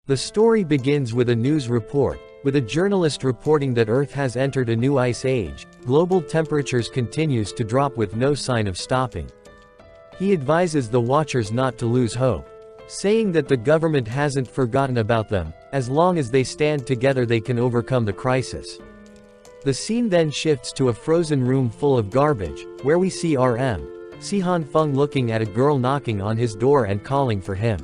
The story begins with a news report, with a journalist reporting that Earth has entered a new ice age. Global temperatures continues to drop with no sign of stopping. He advises the watchers not to lose hope, saying that the government hasn't forgotten about them. As long as they stand together they can overcome the crisis. The scene then shifts to a frozen room full of garbage, where we see see Han Feng looking at a girl knocking on his door and calling for him.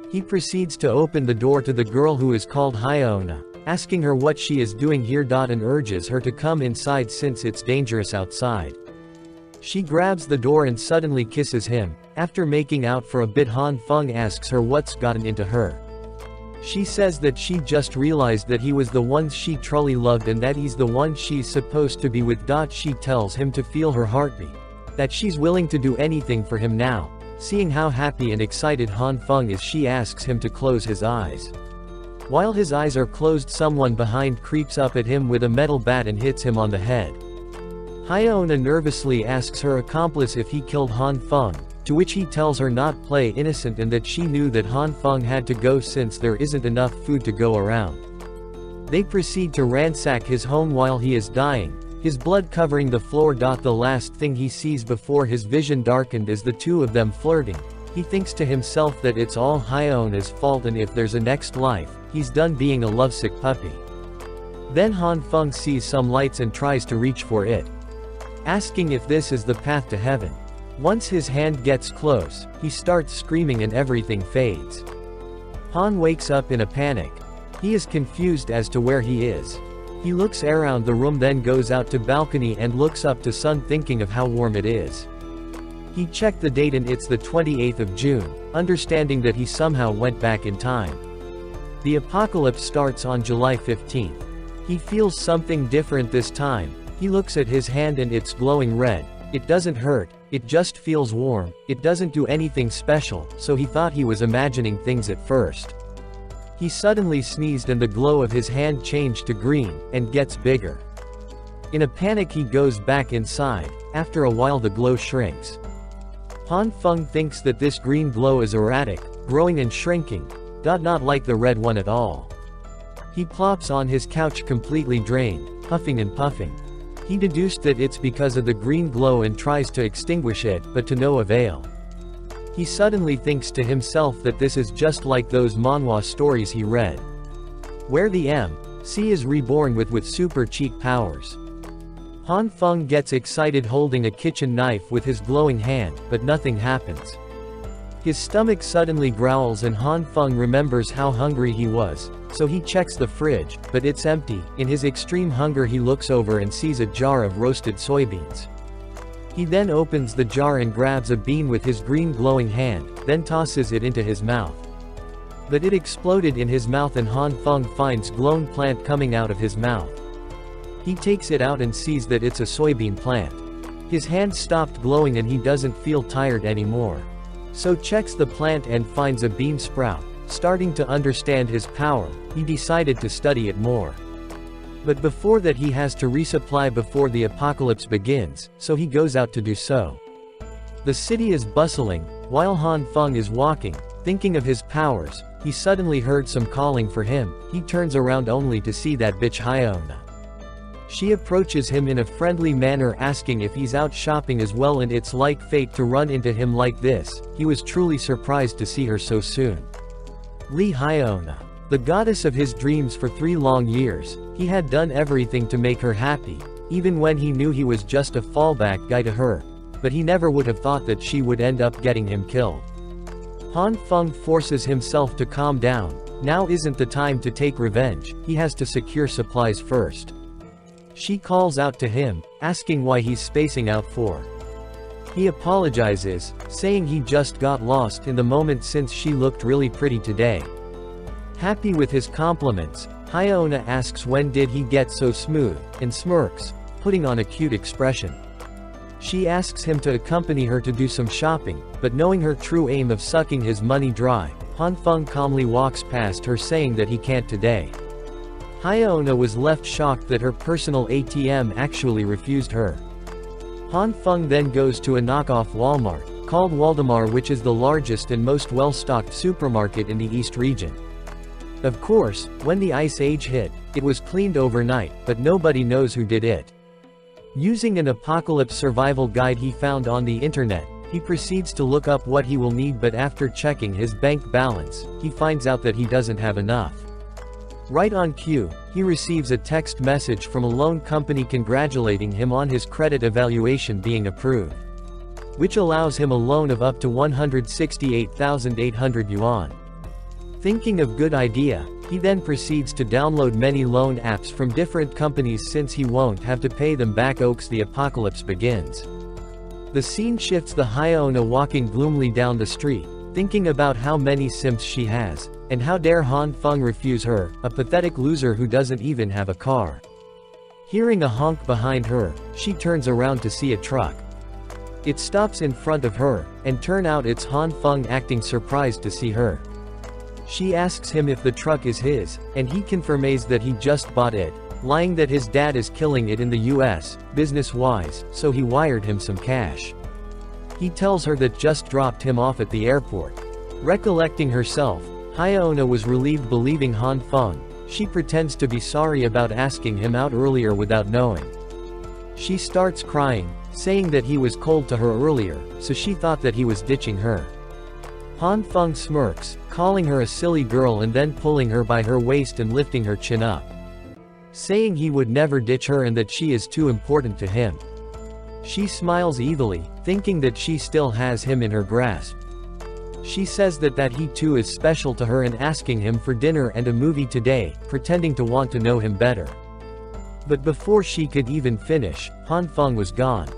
He proceeds to open the door to the girl who is called Hyona, asking her what she is doing here and urges her to come inside since it's dangerous outside. She grabs the door and suddenly kisses him. After making out for a bit, Han Feng asks her what's gotten into her. She says that she just realized that he was the one she truly loved and that he's the one she's supposed to be with. She tells him to feel her heartbeat, that she's willing to do anything for him now. Seeing how happy and excited Han Feng is, she asks him to close his eyes. While his eyes are closed, someone behind creeps up at him with a metal bat and hits him on the head. Hyona nervously asks her accomplice if he killed Han Feng, to which he tells her not play innocent and that she knew that Han Feng had to go since there isn't enough food to go around. They proceed to ransack his home while he is dying, his blood covering the floor. The last thing he sees before his vision darkened is the two of them flirting. He thinks to himself that it's all Hyona's fault and if there's a next life, he's done being a lovesick puppy. Then Han Feng sees some lights and tries to reach for it, asking if this is the path to heaven. Once his hand gets close, he starts screaming and everything fades. Han wakes up in a panic. He is confused as to where he is. He looks around the room, then goes out to balcony and looks up to sun, thinking of how warm it is. He checked the date and it's the 28th of June, understanding that he somehow went back in time. The apocalypse starts on July 15th. He feels something different this time. He looks at his hand and it's glowing red. It doesn't hurt, it just feels warm. It doesn't do anything special, so he thought he was imagining things at first. He suddenly sneezed and the glow of his hand changed to green, and gets bigger. In a panic he goes back inside. After a while the glow shrinks. Han Feng thinks that this green glow is erratic, growing and shrinking, not like the red one at all. He plops on his couch completely drained, huffing and puffing. He deduced that it's because of the green glow and tries to extinguish it, but to no avail. He suddenly thinks to himself that this is just like those manhwa stories he read, where the MC is reborn with super cheat powers. Han Feng gets excited holding a kitchen knife with his glowing hand, but nothing happens. His stomach suddenly growls and Han Feng remembers how hungry he was, so he checks the fridge, but it's empty. In his extreme hunger he looks over and sees a jar of roasted soybeans. He then opens the jar and grabs a bean with his green glowing hand, then tosses it into his mouth. But it exploded in his mouth and Han Feng finds glowing plant coming out of his mouth. He takes it out and sees that it's a soybean plant. His hand stopped glowing and he doesn't feel tired anymore. So checks the plant and finds a bean sprout. Starting to understand his power, he decided to study it more. But before that he has to resupply before the apocalypse begins, so he goes out to do so. The city is bustling. While Han Feng is walking, thinking of his powers, he suddenly heard some calling for him. He turns around only to see that bitch Hyona. She approaches him in a friendly manner asking if he's out shopping as well, and it's like fate to run into him like this. He was truly surprised to see her so soon. Hyona, the goddess of his dreams for 3 long years, he had done everything to make her happy, even when he knew he was just a fallback guy to her. But he never would have thought that she would end up getting him killed. Han Feng forces himself to calm down. Now isn't the time to take revenge, he has to secure supplies first. She calls out to him, asking why he's spacing out for. He apologizes, saying he just got lost in the moment since she looked really pretty today. Happy with his compliments, Hyona asks when did he get so smooth, and smirks, putting on a cute expression. She asks him to accompany her to do some shopping, but knowing her true aim of sucking his money dry, Han Feng calmly walks past her saying that he can't today. Hyona was left shocked that her personal ATM actually refused her. Han Feng then goes to a knockoff Walmart, called Waldemar, which is the largest and most well-stocked supermarket in the East region. Of course, when the Ice Age hit, it was cleaned overnight, but nobody knows who did it. Using an apocalypse survival guide he found on the internet, he proceeds to look up what he will need, but after checking his bank balance, he finds out that he doesn't have enough. Right on cue, he receives a text message from a loan company congratulating him on his credit evaluation being approved, which allows him a loan of up to 168,800 yuan. Thinking of good idea, he then proceeds to download many loan apps from different companies since he won't have to pay them back. The apocalypse begins. The scene shifts the Hyona walking gloomily down the street, thinking about how many simps she has, and how dare Han Feng refuse her, a pathetic loser who doesn't even have a car. Hearing a honk behind her, she turns around to see a truck. It stops in front of her, and turn out it's Han Feng acting surprised to see her. She asks him if the truck is his, and he confirms that he just bought it, lying that his dad is killing it in the US, business-wise, so he wired him some cash. He tells her that just dropped him off at the airport. Recollecting herself, Hyona was relieved believing Han Feng. She pretends to be sorry about asking him out earlier without knowing. She starts crying, saying that he was cold to her earlier, so she thought that he was ditching her. Han Feng smirks, calling her a silly girl and then pulling her by her waist and lifting her chin up, saying he would never ditch her and that she is too important to him. She smiles evilly, thinking that she still has him in her grasp. She says that he too is special to her and asking him for dinner and a movie today, pretending to want to know him better. But before she could even finish, Han Feng was gone.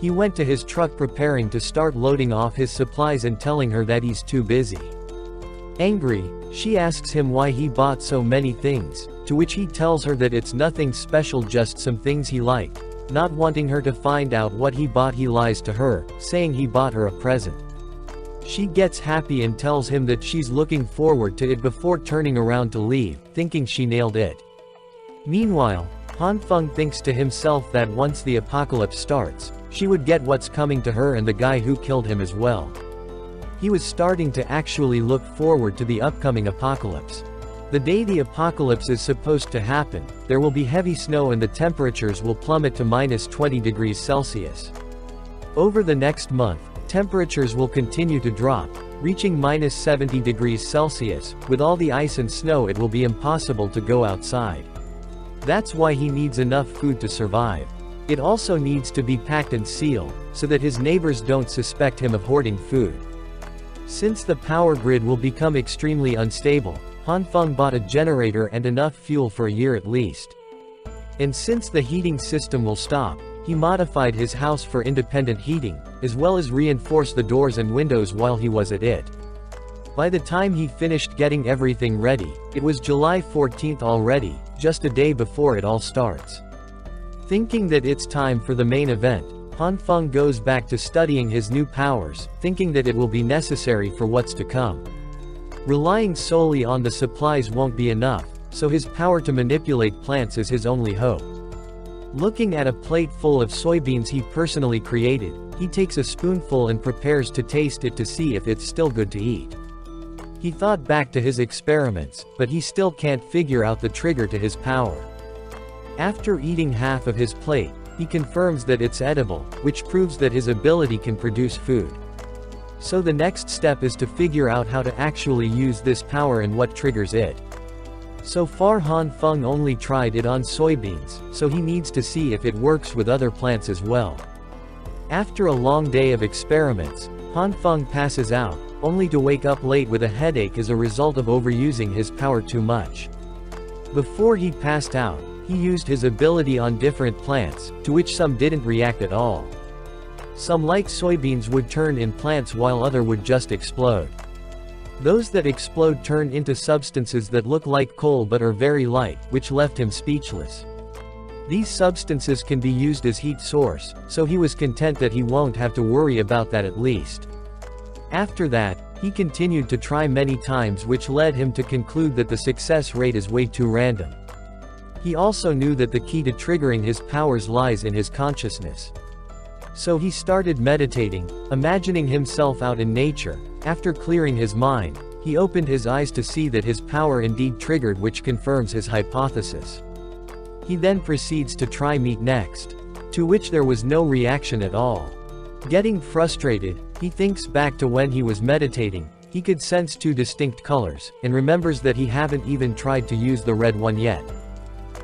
He went to his truck preparing to start loading off his supplies and telling her that he's too busy. Angry, she asks him why he bought so many things, to which he tells her that it's nothing special, just some things he liked. Not wanting her to find out what he bought, he lies to her, saying he bought her a present. She gets happy and tells him that she's looking forward to it before turning around to leave, thinking she nailed it. Meanwhile, Han Feng thinks to himself that once the apocalypse starts, she would get what's coming to her and the guy who killed him as well. He was starting to actually look forward to the upcoming apocalypse. The day the apocalypse is supposed to happen, there will be heavy snow and the temperatures will plummet to -20 degrees Celsius. Over the next month, temperatures will continue to drop, reaching -70 degrees Celsius. With all the ice and snow, it will be impossible to go outside. That's why he needs enough food to survive. It also needs to be packed and sealed, so that his neighbors don't suspect him of hoarding food. Since the power grid will become extremely unstable, Han Feng bought a generator and enough fuel for a year at least. And since the heating system will stop, he modified his house for independent heating, as well as reinforced the doors and windows while he was at it. By the time he finished getting everything ready, it was July 14th already, just a day before it all starts. Thinking that it's time for the main event, Han Feng goes back to studying his new powers, thinking that it will be necessary for what's to come. Relying solely on the supplies won't be enough, so his power to manipulate plants is his only hope. Looking at a plate full of soybeans he personally created, he takes a spoonful and prepares to taste it to see if it's still good to eat. He thought back to his experiments, but he still can't figure out the trigger to his power. After eating half of his plate, he confirms that it's edible, which proves that his ability can produce food. So the next step is to figure out how to actually use this power and what triggers it. So far Han Feng only tried it on soybeans, so he needs to see if it works with other plants as well. After a long day of experiments, Han Feng passes out, only to wake up late with a headache as a result of overusing his power too much. Before he passed out, he used his ability on different plants, to which some didn't react at all. Some like soybeans would turn in plants while other would just explode. Those that explode turn into substances that look like coal but are very light, which left him speechless. These substances can be used as heat source, so he was content that he won't have to worry about that at least. After that, he continued to try many times, which led him to conclude that the success rate is way too random. He also knew that the key to triggering his powers lies in his consciousness. So he started meditating, imagining himself out in nature. After clearing his mind, he opened his eyes to see that his power indeed triggered, which confirms his hypothesis. He then proceeds to try meat next, to which there was no reaction at all. Getting frustrated, he thinks back to when he was meditating. He could sense two distinct colors, and remembers that he haven't even tried to use the red one yet.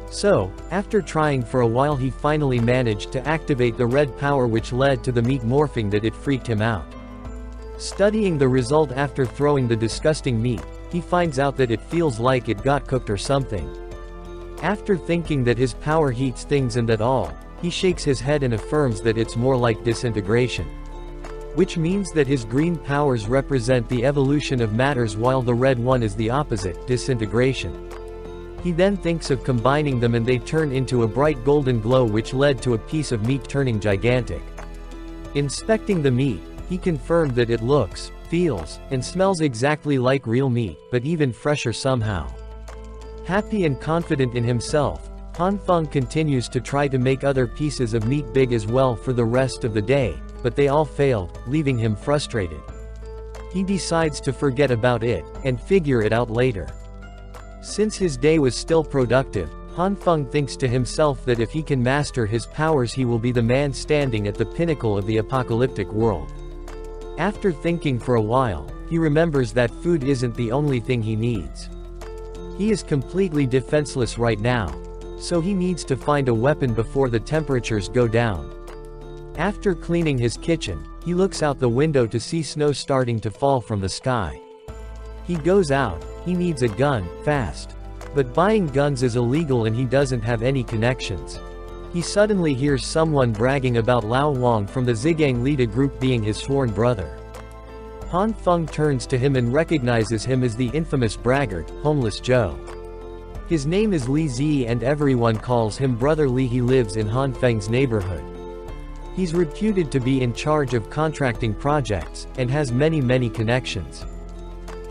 So, after trying for a while, he finally managed to activate the red power, which led to the meat morphing that it freaked him out. Studying the result after throwing the disgusting meat, he finds out that it feels like it got cooked or something. After thinking that his power heats things and that all, he shakes his head and affirms that it's more like disintegration. Which means that his green powers represent the evolution of matters while the red one is the opposite, disintegration. He then thinks of combining them and they turn into a bright golden glow, which led to a piece of meat turning gigantic. Inspecting the meat, he confirmed that it looks, feels, and smells exactly like real meat, but even fresher somehow. Happy and confident in himself, Han Feng continues to try to make other pieces of meat big as well for the rest of the day, but they all failed, leaving him frustrated. He decides to forget about it, and figure it out later. Since his day was still productive, Han Feng thinks to himself that if he can master his powers, he will be the man standing at the pinnacle of the apocalyptic world. After thinking for a while, he remembers that food isn't the only thing he needs. He is completely defenseless right now, so he needs to find a weapon before the temperatures go down. After cleaning his kitchen, he looks out the window to see snow starting to fall from the sky. He goes out. He needs a gun, fast. But buying guns is illegal and he doesn't have any connections. He suddenly hears someone bragging about Lao Wang from the Zhigang Lida group being his sworn brother. Han Feng turns to him and recognizes him as the infamous braggart, Homeless Joe. His name is Li Zi and everyone calls him Brother Li. He lives in Han Feng's neighborhood. He's reputed to be in charge of contracting projects, and has many connections.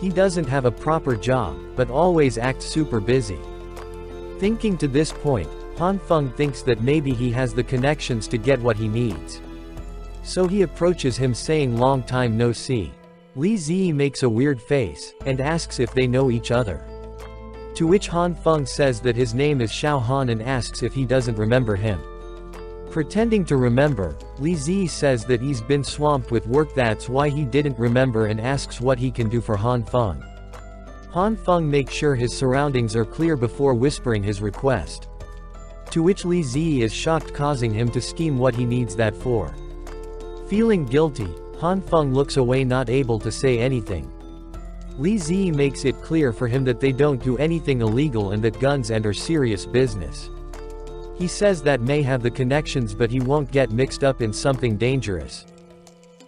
He doesn't have a proper job, but always acts super busy. Thinking to this point, Han Feng thinks that maybe he has the connections to get what he needs. So he approaches him saying long time no see. Li Zi makes a weird face, and asks if they know each other. To which Han Feng says that his name is Xiao Han and asks if he doesn't remember him. Pretending to remember, Li Zi says that he's been swamped with work, that's why he didn't remember, and asks what he can do for Han Feng. Han Feng makes sure his surroundings are clear before whispering his request. To which Li Zi is shocked, causing him to scheme what he needs that for. Feeling guilty, Han Feng looks away, not able to say anything. Li Zi makes it clear for him that they don't do anything illegal and that guns are serious business. He says that may have the connections but he won't get mixed up in something dangerous.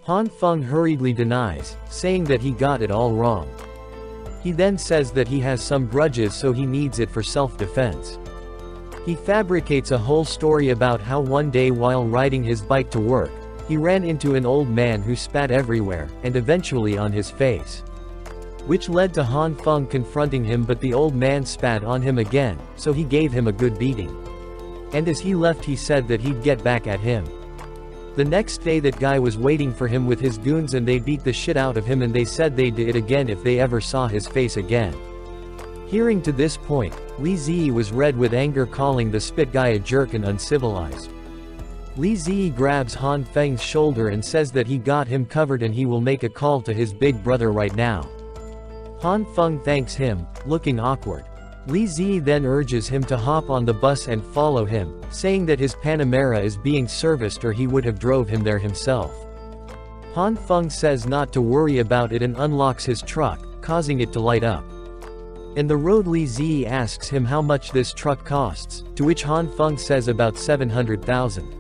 Han Feng hurriedly denies, saying that he got it all wrong. He then says that he has some grudges so he needs it for self-defense. He fabricates a whole story about how one day while riding his bike to work, he ran into an old man who spat everywhere, and eventually on his face. Which led to Han Feng confronting him, but the old man spat on him again, so he gave him a good beating. And as he left he said that he'd get back at him. The next day that guy was waiting for him with his goons and they beat the shit out of him and they said they'd do it again if they ever saw his face again. Hearing to this point, Li Zi was red with anger, calling the spit guy a jerk and uncivilized. Li Zi grabs Han Feng's shoulder and says that he got him covered and he will make a call to his big brother right now. Han Feng thanks him, looking awkward. Li Zi then urges him to hop on the bus and follow him, saying that his Panamera is being serviced or he would have drove him there himself. Han Feng says not to worry about it and unlocks his truck, causing it to light up. In the road Li Zi asks him how much this truck costs, to which Han Feng says about 700,000.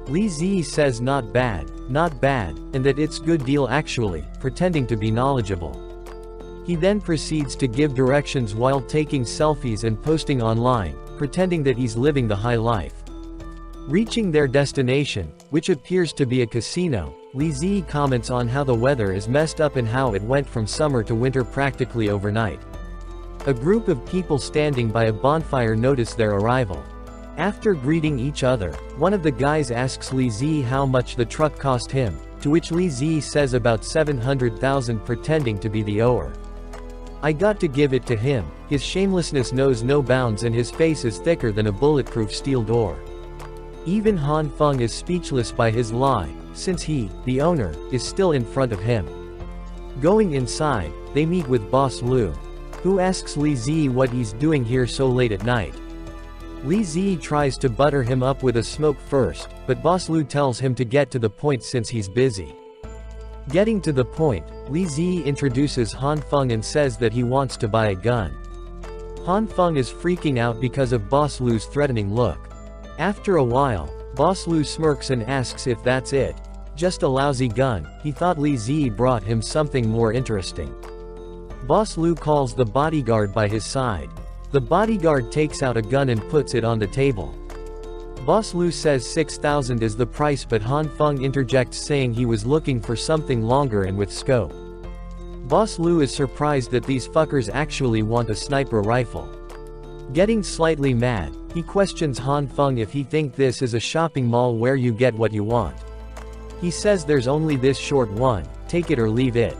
Li Zi says not bad, and that it's good deal actually, pretending to be knowledgeable. He then proceeds to give directions while taking selfies and posting online, pretending that he's living the high life. Reaching their destination, which appears to be a casino, Li Zi comments on how the weather is messed up and how it went from summer to winter practically overnight. A group of people standing by a bonfire notice their arrival. After greeting each other, one of the guys asks Li Zi how much the truck cost him, to which Li Zi says about 700,000, pretending to be the ower. I got to give it to him, his shamelessness knows no bounds and his face is thicker than a bulletproof steel door. Even Han Feng is speechless by his lie, since he, the owner, is still in front of him. Going inside, they meet with Boss Lu, who asks Li Zi what he's doing here so late at night. Li Zi tries to butter him up with a smoke first, but Boss Lu tells him to get to the point since he's busy. Getting to the point, Li Zi introduces Han Feng and says that he wants to buy a gun. Han Feng is freaking out because of Boss Lu's threatening look. After a while, Boss Lu smirks and asks if that's it. Just a lousy gun, he thought Li Zi brought him something more interesting. Boss Lu calls the bodyguard by his side. The bodyguard takes out a gun and puts it on the table. Boss Lu says 6,000 is the price, but Han Feng interjects saying he was looking for something longer and with scope. Boss Lu is surprised that these fuckers actually want a sniper rifle. Getting slightly mad, he questions Han Feng if he thinks this is a shopping mall where you get what you want. He says there's only this short one, take it or leave it.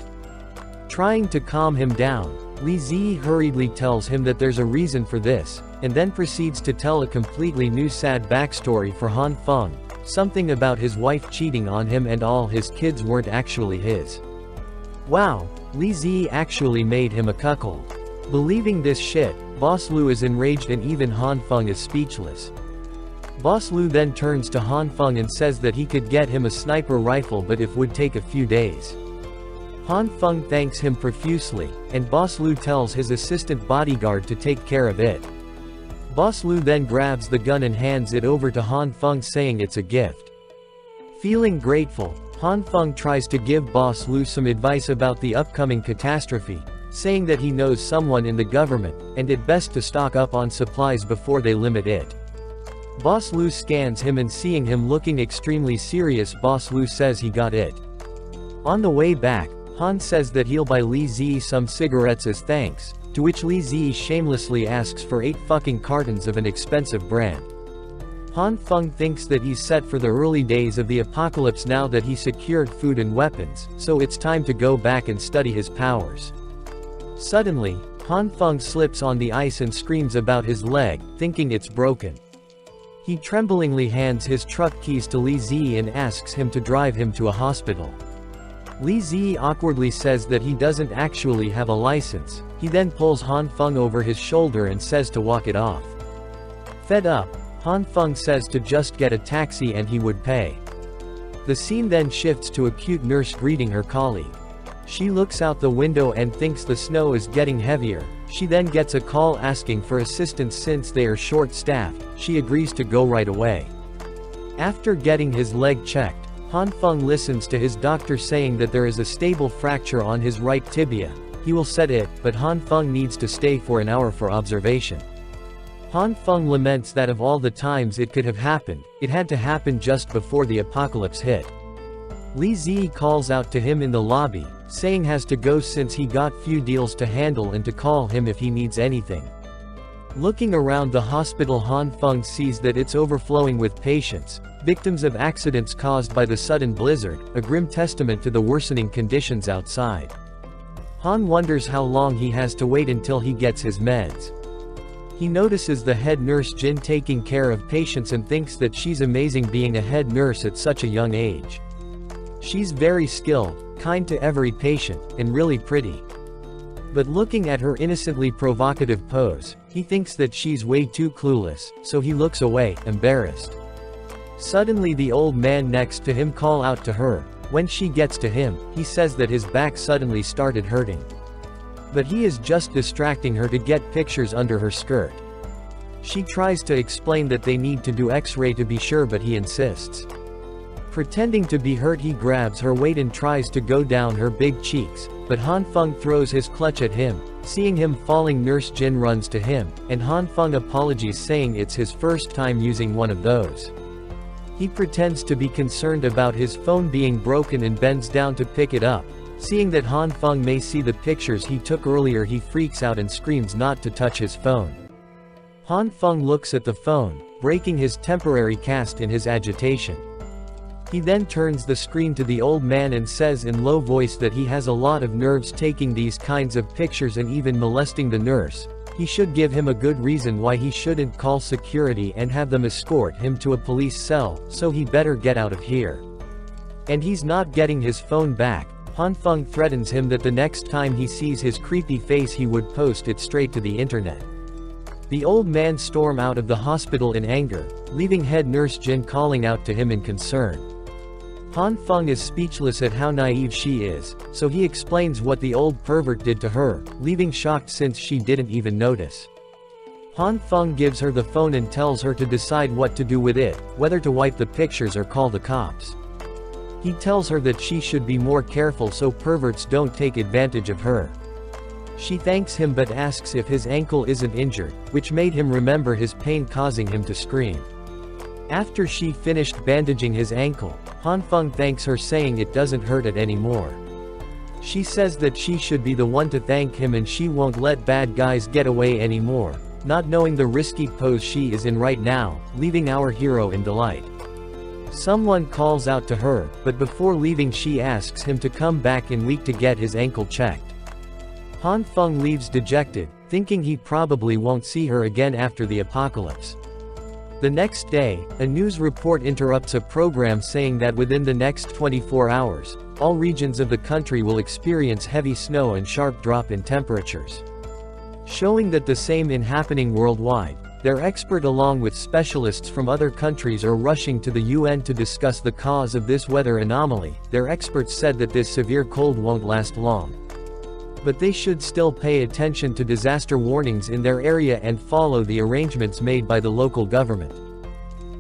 Trying to calm him down, Li Zi hurriedly tells him that there's a reason for this, and then proceeds to tell a completely new sad backstory for Han Feng, something about his wife cheating on him and all his kids weren't actually his. Wow, Li Zi actually made him a cuckold. Believing this shit, Boss Lu is enraged and even Han Feng is speechless. Boss Lu then turns to Han Feng and says that he could get him a sniper rifle but it would take a few days. Han Feng thanks him profusely, and Boss Lu tells his assistant bodyguard to take care of it. Boss Lu then grabs the gun and hands it over to Han Feng saying it's a gift. Feeling grateful, Han Feng tries to give Boss Lu some advice about the upcoming catastrophe, saying that he knows someone in the government, and it best to stock up on supplies before they limit it. Boss Lu scans him and seeing him looking extremely serious, Boss Lu says he got it. On the way back, Han says that he'll buy Li Zi some cigarettes as thanks, to which Li Zi shamelessly asks for 8 fucking cartons of an expensive brand. Han Feng thinks that he's set for the early days of the apocalypse now that he secured food and weapons, so it's time to go back and study his powers. Suddenly, Han Feng slips on the ice and screams about his leg, thinking it's broken. He tremblingly hands his truck keys to Li Zi and asks him to drive him to a hospital. Li Zi awkwardly says that he doesn't actually have a license. He then pulls Han Feng over his shoulder and says to walk it off. Fed up, Han Feng says to just get a taxi and he would pay. The scene then shifts to a cute nurse greeting her colleague. She looks out the window and thinks the snow is getting heavier. She then gets a call asking for assistance since they are short-staffed. She agrees to go right away. After getting his leg checked, Han Feng listens to his doctor saying that there is a stable fracture on his right tibia. He will set it, but Han Feng needs to stay for an hour for observation. Han Feng laments that of all the times it could have happened, it had to happen just before the apocalypse hit. Li Zi calls out to him in the lobby, saying has to go since he got few deals to handle and to call him if he needs anything. Looking around the hospital, Han Feng sees that it's overflowing with patients, victims of accidents caused by the sudden blizzard, a grim testament to the worsening conditions outside. Han wonders how long he has to wait until he gets his meds. He notices the head nurse Jin taking care of patients and thinks that she's amazing being a head nurse at such a young age. She's very skilled, kind to every patient, and really pretty. But looking at her innocently provocative pose, he thinks that she's way too clueless, so he looks away, embarrassed. Suddenly the old man next to him calls out to her. When she gets to him, he says that his back suddenly started hurting. But he is just distracting her to get pictures under her skirt. She tries to explain that they need to do X-ray to be sure, but he insists. Pretending to be hurt, he grabs her weight and tries to go down her big cheeks, but Han Feng throws his clutch at him. Seeing him falling, Nurse Jin runs to him, and Han Feng apologizes saying it's his first time using one of those. He pretends to be concerned about his phone being broken and bends down to pick it up. Seeing that Han Feng may see the pictures he took earlier, he freaks out and screams not to touch his phone. Han Feng looks at the phone, breaking his temporary cast in his agitation. He then turns the screen to the old man and says in low voice that he has a lot of nerves taking these kinds of pictures and even molesting the nurse. He should give him a good reason why he shouldn't call security and have them escort him to a police cell, so he better get out of here. And he's not getting his phone back. Han Feng threatens him that the next time he sees his creepy face he would post it straight to the internet. The old man storms out of the hospital in anger, leaving head nurse Zhan calling out to him in concern. Han Feng is speechless at how naive she is, so he explains what the old pervert did to her, leaving shocked since she didn't even notice. Han Feng gives her the phone and tells her to decide what to do with it, whether to wipe the pictures or call the cops. He tells her that she should be more careful so perverts don't take advantage of her. She thanks him but asks if his ankle isn't injured, which made him remember his pain causing him to scream. After she finished bandaging his ankle, Han Feng thanks her saying it doesn't hurt it anymore. She says that she should be the one to thank him and she won't let bad guys get away anymore, not knowing the risky pose she is in right now, leaving our hero in delight. Someone calls out to her, but before leaving she asks him to come back in a week to get his ankle checked. Han Feng leaves dejected, thinking he probably won't see her again after the apocalypse. The next day, a news report interrupts a program saying that within the next 24 hours, all regions of the country will experience heavy snow and sharp drop in temperatures. Showing that the same is happening worldwide, their expert along with specialists from other countries are rushing to the UN to discuss the cause of this weather anomaly. Their experts said that this severe cold won't last long. But they should still pay attention to disaster warnings in their area and follow the arrangements made by the local government.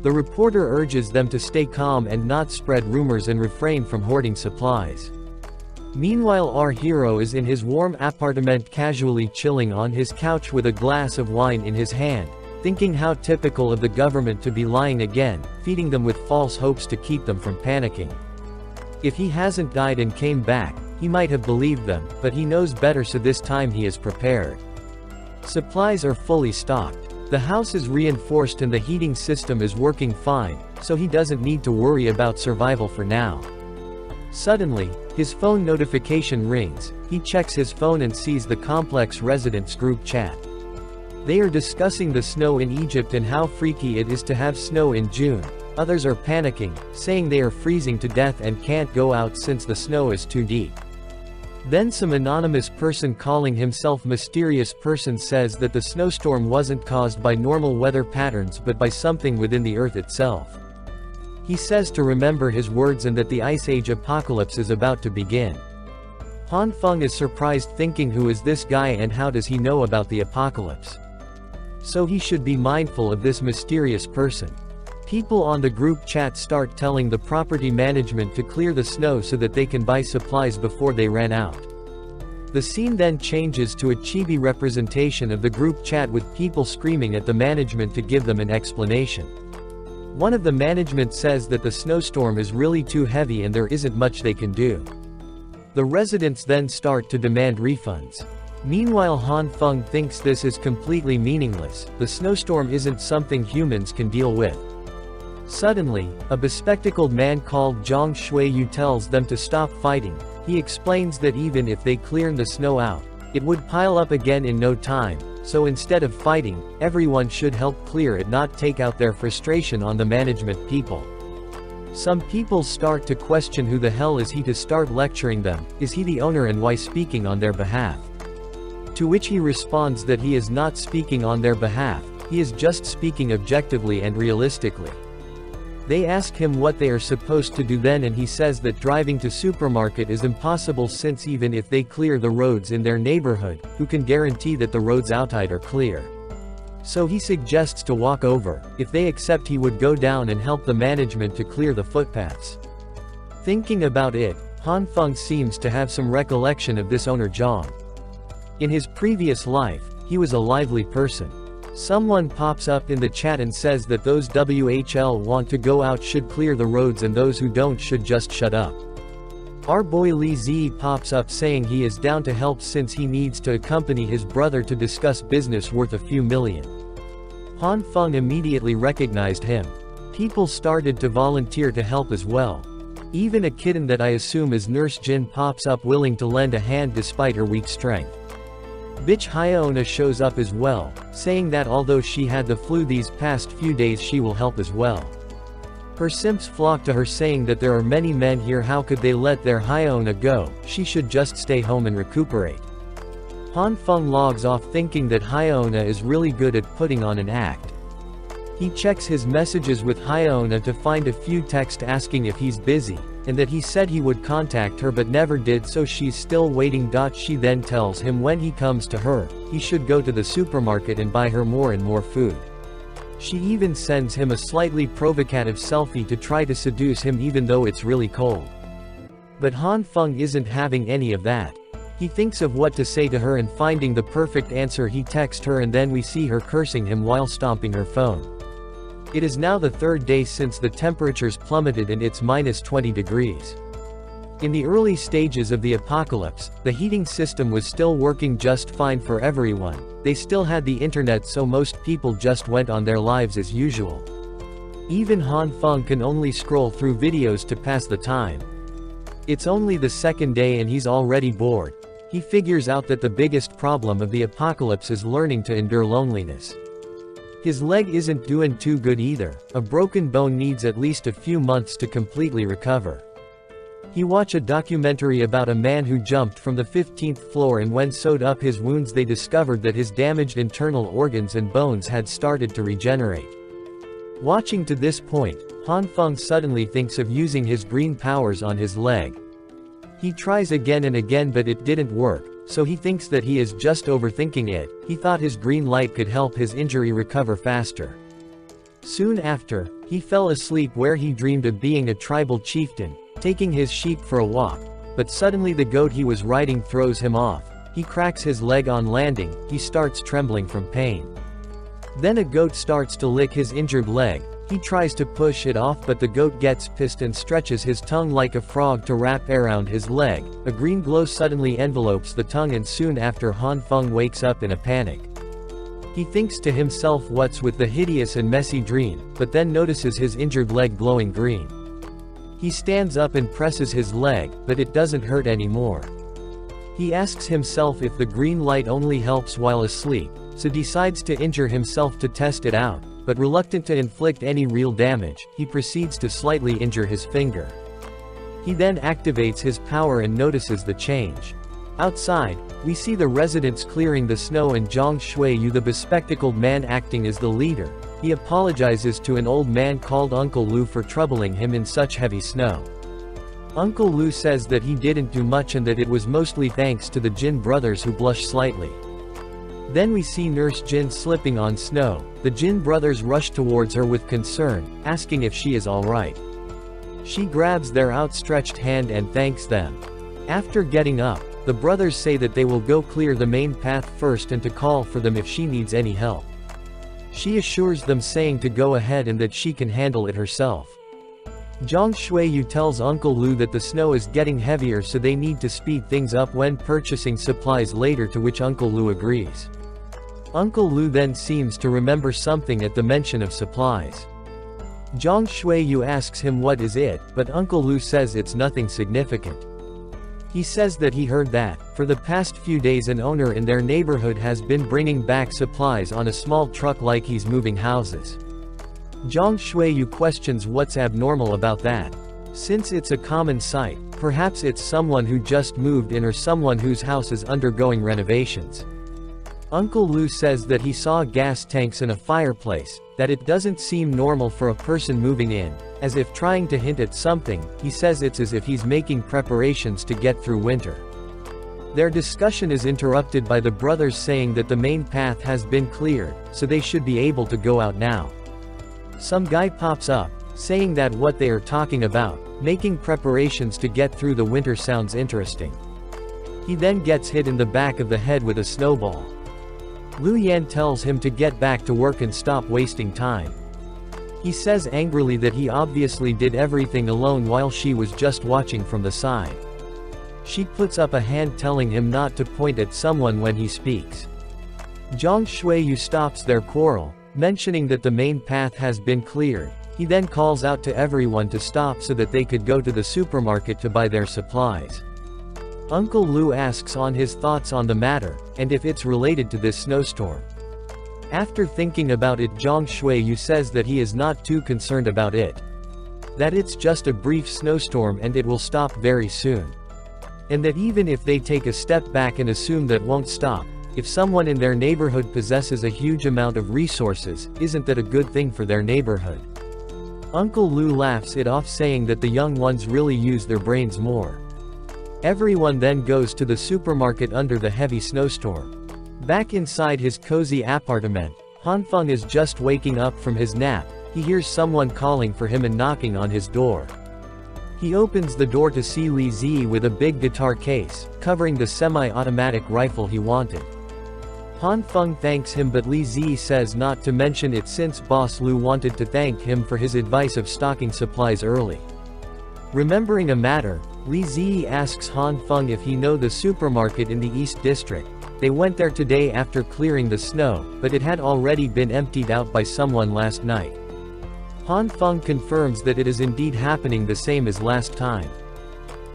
The reporter urges them to stay calm and not spread rumors and refrain from hoarding supplies. Meanwhile, our hero is in his warm apartment casually chilling on his couch with a glass of wine in his hand, thinking how typical of the government to be lying again, feeding them with false hopes to keep them from panicking. If he hasn't died and came back, he might have believed them, but he knows better so this time he is prepared. Supplies are fully stocked. The house is reinforced and the heating system is working fine, so he doesn't need to worry about survival for now. Suddenly, his phone notification rings. He checks his phone and sees the complex residents group chat. They are discussing the snow in Egypt and how freaky it is to have snow in June. Others are panicking, saying they are freezing to death and can't go out since the snow is too deep. Then some anonymous person calling himself mysterious person says that the snowstorm wasn't caused by normal weather patterns but by something within the earth itself. He says to remember his words and that the Ice Age apocalypse is about to begin. Han Feng is surprised thinking who is this guy and how does he know about the apocalypse. So he should be mindful of this mysterious person. People on the group chat start telling the property management to clear the snow so that they can buy supplies before they ran out. The scene then changes to a chibi representation of the group chat with people screaming at the management to give them an explanation. One of the management says that the snowstorm is really too heavy and there isn't much they can do. The residents then start to demand refunds. Meanwhile, Han Feng thinks this is completely meaningless. The snowstorm isn't something humans can deal with. Suddenly, a bespectacled man called Zhang Shuiyu tells them to stop fighting. He explains that even if they clear the snow out, it would pile up again in no time, so instead of fighting, everyone should help clear it, not take out their frustration on the management people. Some people start to question who the hell is he to start lecturing them. Is he the owner and why speaking on their behalf? To which he responds that he is not speaking on their behalf, he is just speaking objectively and realistically. They ask him what they are supposed to do then and he says that driving to supermarket is impossible since even if they clear the roads in their neighborhood, who can guarantee that the roads outside are clear? So he suggests to walk over. If they accept he would go down and help the management to clear the footpaths. Thinking about it, Han Feng seems to have some recollection of this owner Zhang. In his previous life, he was a lively person. Someone pops up in the chat and says that those WHL want to go out should clear the roads and those who don't should just shut up. Our boy Li Zi pops up saying he is down to help since he needs to accompany his brother to discuss business worth a few million. Han Feng immediately recognized him. People started to volunteer to help as well. Even a kitten that I assume is Nurse Zhan pops up willing to lend a hand despite her weak strength. Bitch Hyona shows up as well, saying that although she had the flu these past few days she will help as well. Her simps flock to her saying that there are many men here, how could they let their Hyona go, she should just stay home and recuperate. Han Feng logs off thinking that Hyona is really good at putting on an act. He checks his messages with Hyona to find a few texts asking if he's busy, and that he said he would contact her but never did, so she's still waiting. She then tells him when he comes to her, he should go to the supermarket and buy her more and more food. She even sends him a slightly provocative selfie to try to seduce him even though it's really cold. But Han Feng isn't having any of that. He thinks of what to say to her and finding the perfect answer he texts her, and then we see her cursing him while stomping her phone. It is now the third day since the temperatures plummeted and it's minus 20 degrees. In the early stages of the apocalypse, the heating system was still working just fine for everyone. They still had the internet, so most people just went on their lives as usual. Even Han Feng can only scroll through videos to pass the time. It's only the second day and he's already bored. He figures out that the biggest problem of the apocalypse is learning to endure loneliness. His leg isn't doing too good either. A broken bone needs at least a few months to completely recover. He watched a documentary about a man who jumped from the 15th floor, and when sewed up his wounds they discovered that his damaged internal organs and bones had started to regenerate. Watching to this point, Han Feng suddenly thinks of using his green powers on his leg. He tries again and again but it didn't work, so he thinks that he is just overthinking it. He thought his green light could help his injury recover faster. Soon after, he fell asleep where he dreamed of being a tribal chieftain, taking his sheep for a walk, but suddenly the goat he was riding throws him off. He cracks his leg on landing, he starts trembling from pain. Then a goat starts to lick his injured leg. He tries to push it off but the goat gets pissed and stretches his tongue like a frog to wrap around his leg. A green glow suddenly envelopes the tongue and soon after Han Feng wakes up in a panic. He thinks to himself what's with the hideous and messy dream, but then notices his injured leg glowing green. He stands up and presses his leg, but it doesn't hurt anymore. He asks himself if the green light only helps while asleep, so decides to injure himself to test it out, but reluctant to inflict any real damage, he proceeds to slightly injure his finger. He then activates his power and notices the change. Outside, we see the residents clearing the snow and Zhang Shuiyu, the bespectacled man, acting as the leader. He apologizes to an old man called Uncle Lu for troubling him in such heavy snow. Uncle Lu says that he didn't do much and that it was mostly thanks to the Jin brothers, who blush slightly. Then we see Nurse Zhan slipping on snow. The Jin brothers rush towards her with concern, asking if she is alright. She grabs their outstretched hand and thanks them. After getting up, the brothers say that they will go clear the main path first and to call for them if she needs any help. She assures them, saying to go ahead and that she can handle it herself. Zhang Shuiyu tells Uncle Lu that the snow is getting heavier, so they need to speed things up when purchasing supplies later, to which Uncle Lu agrees. Uncle Lu then seems to remember something at the mention of supplies. Zhang Shuiyu asks him what is it, but Uncle Lu says it's nothing significant. He says that he heard that, for the past few days, an owner in their neighborhood has been bringing back supplies on a small truck like he's moving houses. Zhang Shuiyu questions what's abnormal about that. Since it's a common sight, perhaps it's someone who just moved in or someone whose house is undergoing renovations. Uncle Lu says that he saw gas tanks and a fireplace, that it doesn't seem normal for a person moving in. As if trying to hint at something, he says it's as if he's making preparations to get through winter. Their discussion is interrupted by the brothers saying that the main path has been cleared, so they should be able to go out now. Some guy pops up, saying that what they are talking about, making preparations to get through the winter, sounds interesting. He then gets hit in the back of the head with a snowball. Lu Yan tells him to get back to work and stop wasting time. He says angrily that he obviously did everything alone while she was just watching from the side. She puts up a hand telling him not to point at someone when he speaks. Zhang Shuiyu stops their quarrel, mentioning that the main path has been cleared. He then calls out to everyone to stop so that they could go to the supermarket to buy their supplies. Uncle Lu asks on his thoughts on the matter, and if it's related to this snowstorm. After thinking about it, Zhang Shuiyu says that he is not too concerned about it. That it's just a brief snowstorm and it will stop very soon. And that even if they take a step back and assume that won't stop, if someone in their neighborhood possesses a huge amount of resources, isn't that a good thing for their neighborhood? Uncle Lu laughs it off, saying that the young ones really use their brains more. Everyone then goes to the supermarket under the heavy snowstorm. Back inside his cozy apartment, Hanfeng is just waking up from his nap. He hears someone calling for him and knocking on his door. He opens the door to see Li Zi with a big guitar case, covering the semi-automatic rifle he wanted. Hanfeng thanks him, but Li Zi says not to mention it since Boss Lu wanted to thank him for his advice of stocking supplies early. Remembering a matter, Li Zi asks Hanfeng if he knows the supermarket in the East District. They went there today after clearing the snow, but it had already been emptied out by someone last night. Hanfeng confirms that it is indeed happening the same as last time.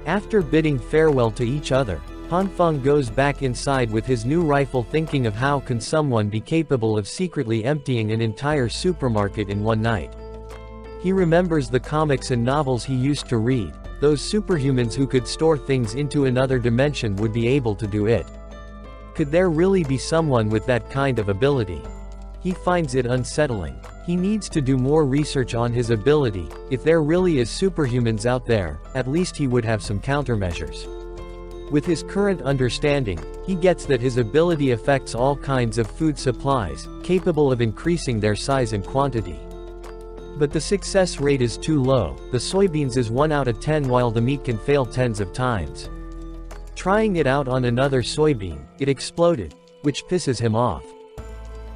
After bidding farewell to each other, Hanfeng goes back inside with his new rifle, thinking of how can someone be capable of secretly emptying an entire supermarket in one night. He remembers the comics and novels he used to read. Those superhumans who could store things into another dimension would be able to do it. Could there really be someone with that kind of ability? He finds it unsettling. He needs to do more research on his ability. If there really is superhumans out there, at least he would have some countermeasures. With his current understanding, he gets that his ability affects all kinds of food supplies, capable of increasing their size and quantity. But the success rate is too low. The soybeans is 1 out of 10 while the meat can fail tens of times. Trying it out on another soybean, it exploded, which pisses him off.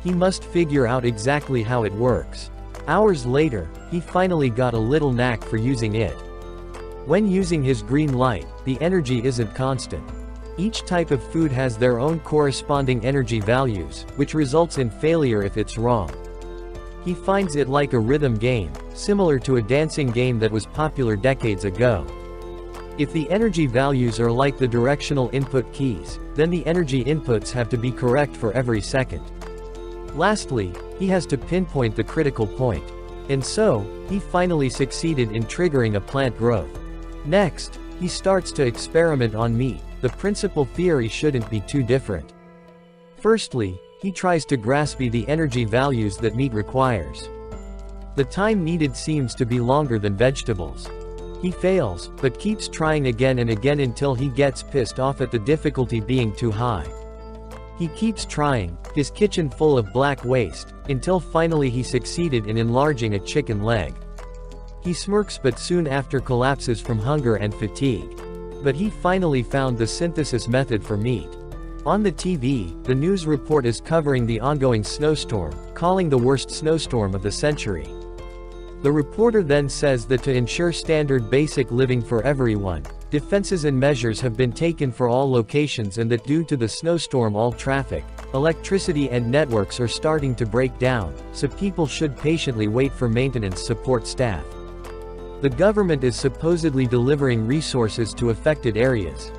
He must figure out exactly how it works. Hours later, he finally got a little knack for using it. When using his green light, the energy isn't constant. Each type of food has their own corresponding energy values, which results in failure if it's wrong. He finds it like a rhythm game, similar to a dancing game that was popular decades ago. If the energy values are like the directional input keys, then the energy inputs have to be correct for every second. Lastly, he has to pinpoint the critical point. And so, he finally succeeded in triggering a plant growth. Next, he starts to experiment on meat. The principal theory shouldn't be too different. Firstly, he tries to grasp the energy values that meat requires. The time needed seems to be longer than vegetables. He fails, but keeps trying again and again until he gets pissed off at the difficulty being too high. He keeps trying, his kitchen full of black waste, until finally he succeeded in enlarging a chicken leg. He smirks but soon after collapses from hunger and fatigue. But he finally found the synthesis method for meat. On the TV, the news report is covering the ongoing snowstorm, calling the worst snowstorm of the century. The reporter then says that to ensure standard basic living for everyone, defenses and measures have been taken for all locations, and that due to the snowstorm all traffic, electricity and networks are starting to break down, so people should patiently wait for maintenance support staff. The government is supposedly delivering resources to affected areas.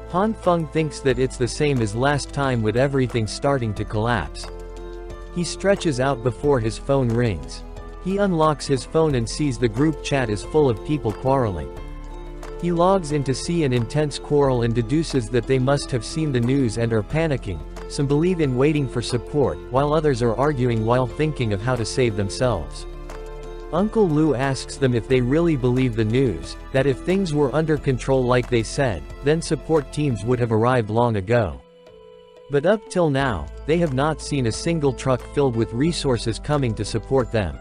Hanfeng thinks that it's the same as last time with everything starting to collapse. He stretches out before his phone rings. He unlocks his phone and sees the group chat is full of people quarreling. He logs in to see an intense quarrel and deduces that they must have seen the news and are panicking. Some believe in waiting for support, while others are arguing while thinking of how to save themselves. Uncle Lu asks them if they really believe the news, that if things were under control like they said, then support teams would have arrived long ago. But up till now, they have not seen a single truck filled with resources coming to support them.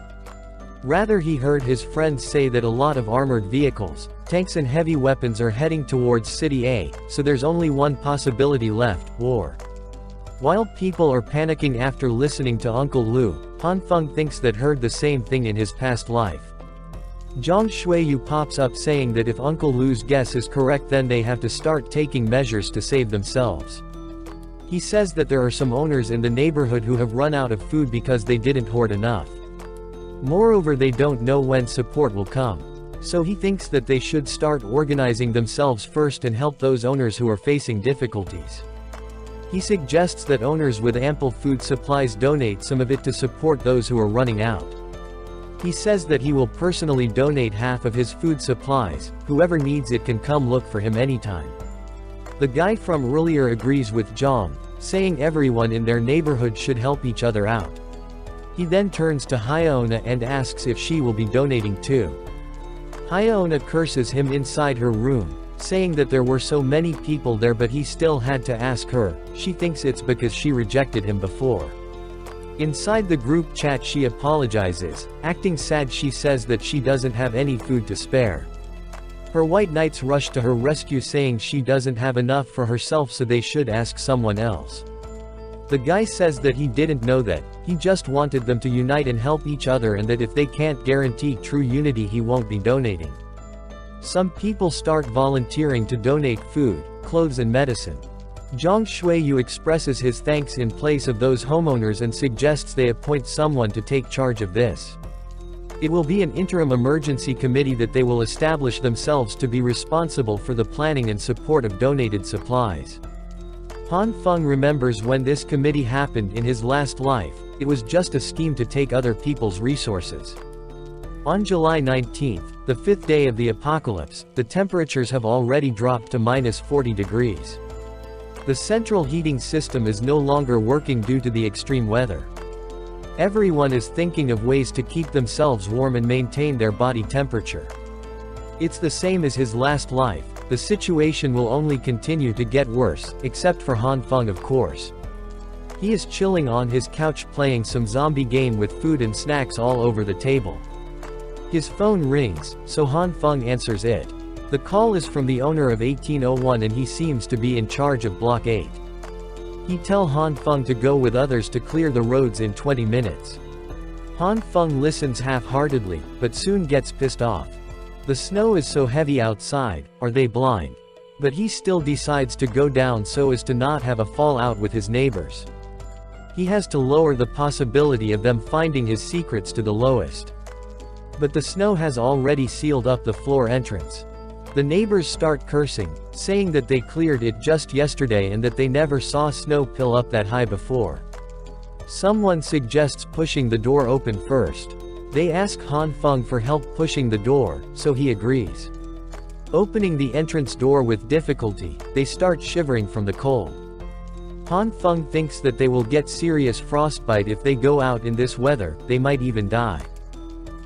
Rather, he heard his friends say that a lot of armored vehicles, tanks and heavy weapons are heading towards City A, so there's only one possibility left: war. While people are panicking after listening to Uncle Lu, Hanfeng thinks that heard the same thing in his past life. Zhang Shuiyu pops up saying that if Uncle Lu's guess is correct, then they have to start taking measures to save themselves. He says that there are some owners in the neighborhood who have run out of food because they didn't hoard enough. Moreover, they don't know when support will come. So he thinks that they should start organizing themselves first and help those owners who are facing difficulties. He suggests that owners with ample food supplies donate some of it to support those who are running out. He says that he will personally donate half of his food supplies. Whoever needs it can come look for him anytime. The guy from earlier agrees with Zhan, saying everyone in their neighborhood should help each other out. He then turns to Hyona and asks if she will be donating too. Hyona curses him inside her room, saying that there were so many people there but he still had to ask her. She thinks it's because she rejected him before. Inside the group chat she apologizes, acting sad. She says that she doesn't have any food to spare. Her white knights rush to her rescue saying she doesn't have enough for herself so they should ask someone else. The guy says that he didn't know that, he just wanted them to unite and help each other and that if they can't guarantee true unity he won't be donating. Some people start volunteering to donate food, clothes and medicine. Zhang Shuiyu expresses his thanks in place of those homeowners and suggests they appoint someone to take charge of this. It will be an interim emergency committee that they will establish themselves to be responsible for the planning and support of donated supplies. Han Feng remembers when this committee happened in his last life. It was just a scheme to take other people's resources. On July 19th, the 5th day of the apocalypse, the temperatures have already dropped to -40 degrees. The central heating system is no longer working due to the extreme weather. Everyone is thinking of ways to keep themselves warm and maintain their body temperature. It's the same as his last life. The situation will only continue to get worse, except for Han Feng of course. He is chilling on his couch playing some zombie game with food and snacks all over the table. His phone rings, so Han Feng answers it. The call is from the owner of 1801 and he seems to be in charge of Block 8. He tells Han Feng to go with others to clear the roads in 20 minutes. Han Feng listens half-heartedly, but soon gets pissed off. The snow is so heavy outside, are they blind? But he still decides to go down so as to not have a fallout with his neighbors. He has to lower the possibility of them finding his secrets to the lowest. But the snow has already sealed up the floor entrance. The neighbors start cursing, saying that they cleared it just yesterday and that they never saw snow pile up that high before. Someone suggests pushing the door open first. They ask Han Feng for help pushing the door, so he agrees. Opening the entrance door with difficulty, they start shivering from the cold. Han Feng thinks that they will get serious frostbite if they go out in this weather, they might even die.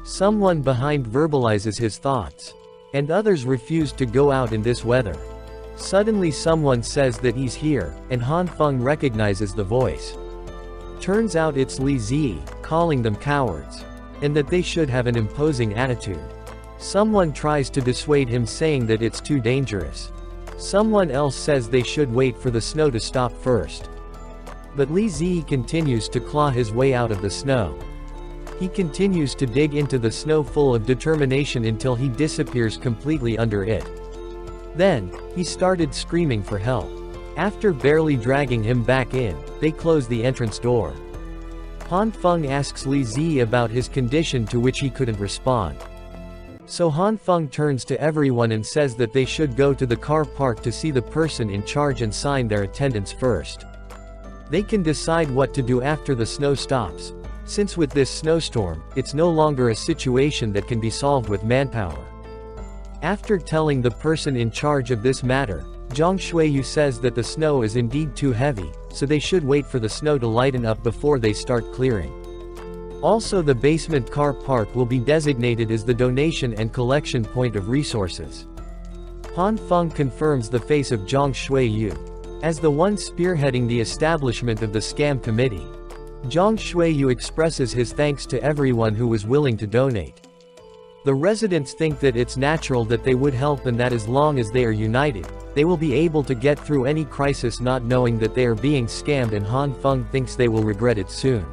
Someone behind verbalizes his thoughts. And others refuse to go out in this weather. Suddenly someone says that he's here, and Han Feng recognizes the voice. Turns out it's Li Zi, calling them cowards. And that they should have an imposing attitude. Someone tries to dissuade him saying that it's too dangerous. Someone else says they should wait for the snow to stop first. But Li Zi continues to claw his way out of the snow. He continues to dig into the snow full of determination until he disappears completely under it. Then, he started screaming for help. After barely dragging him back in, they close the entrance door. Han Feng asks Li Zi about his condition to which he couldn't respond. So Han Feng turns to everyone and says that they should go to the car park to see the person in charge and sign their attendance first. They can decide what to do after the snow stops. Since with this snowstorm, it's no longer a situation that can be solved with manpower. After telling the person in charge of this matter, Zhang Shuiyu says that the snow is indeed too heavy, so they should wait for the snow to lighten up before they start clearing. Also, the basement car park will be designated as the donation and collection point of resources. Han Feng confirms the face of Zhang Shuiyu as the one spearheading the establishment of the scam committee. Zhang Shuiyu expresses his thanks to everyone who was willing to donate. The residents think that it's natural that they would help and that as long as they are united, they will be able to get through any crisis, not knowing that they are being scammed, and Han Feng thinks they will regret it soon.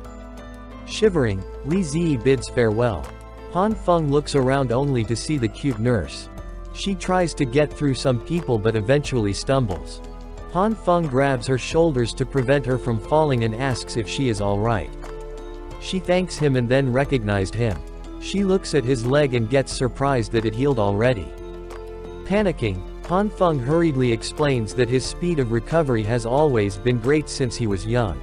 Shivering, Li Zi bids farewell. Han Feng looks around only to see the cute nurse. She tries to get through some people but eventually stumbles. Han Feng grabs her shoulders to prevent her from falling and asks if she is alright. She thanks him and then recognized him. She looks at his leg and gets surprised that it healed already. Panicking, Han Feng hurriedly explains that his speed of recovery has always been great since he was young.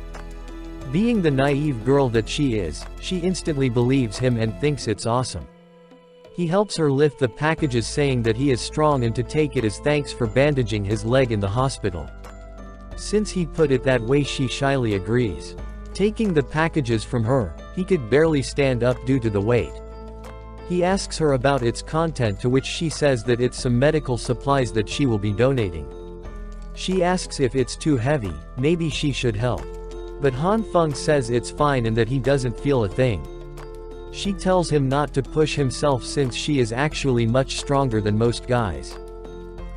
Being the naive girl that she is, she instantly believes him and thinks it's awesome. He helps her lift the packages, saying that he is strong and to take it as thanks for bandaging his leg in the hospital. Since he put it that way, she shyly agrees. Taking the packages from her, he could barely stand up due to the weight. He asks her about its content, to which she says that it's some medical supplies that she will be donating. She asks if it's too heavy, maybe she should help. But Han Feng says it's fine and that he doesn't feel a thing. She tells him not to push himself since she is actually much stronger than most guys.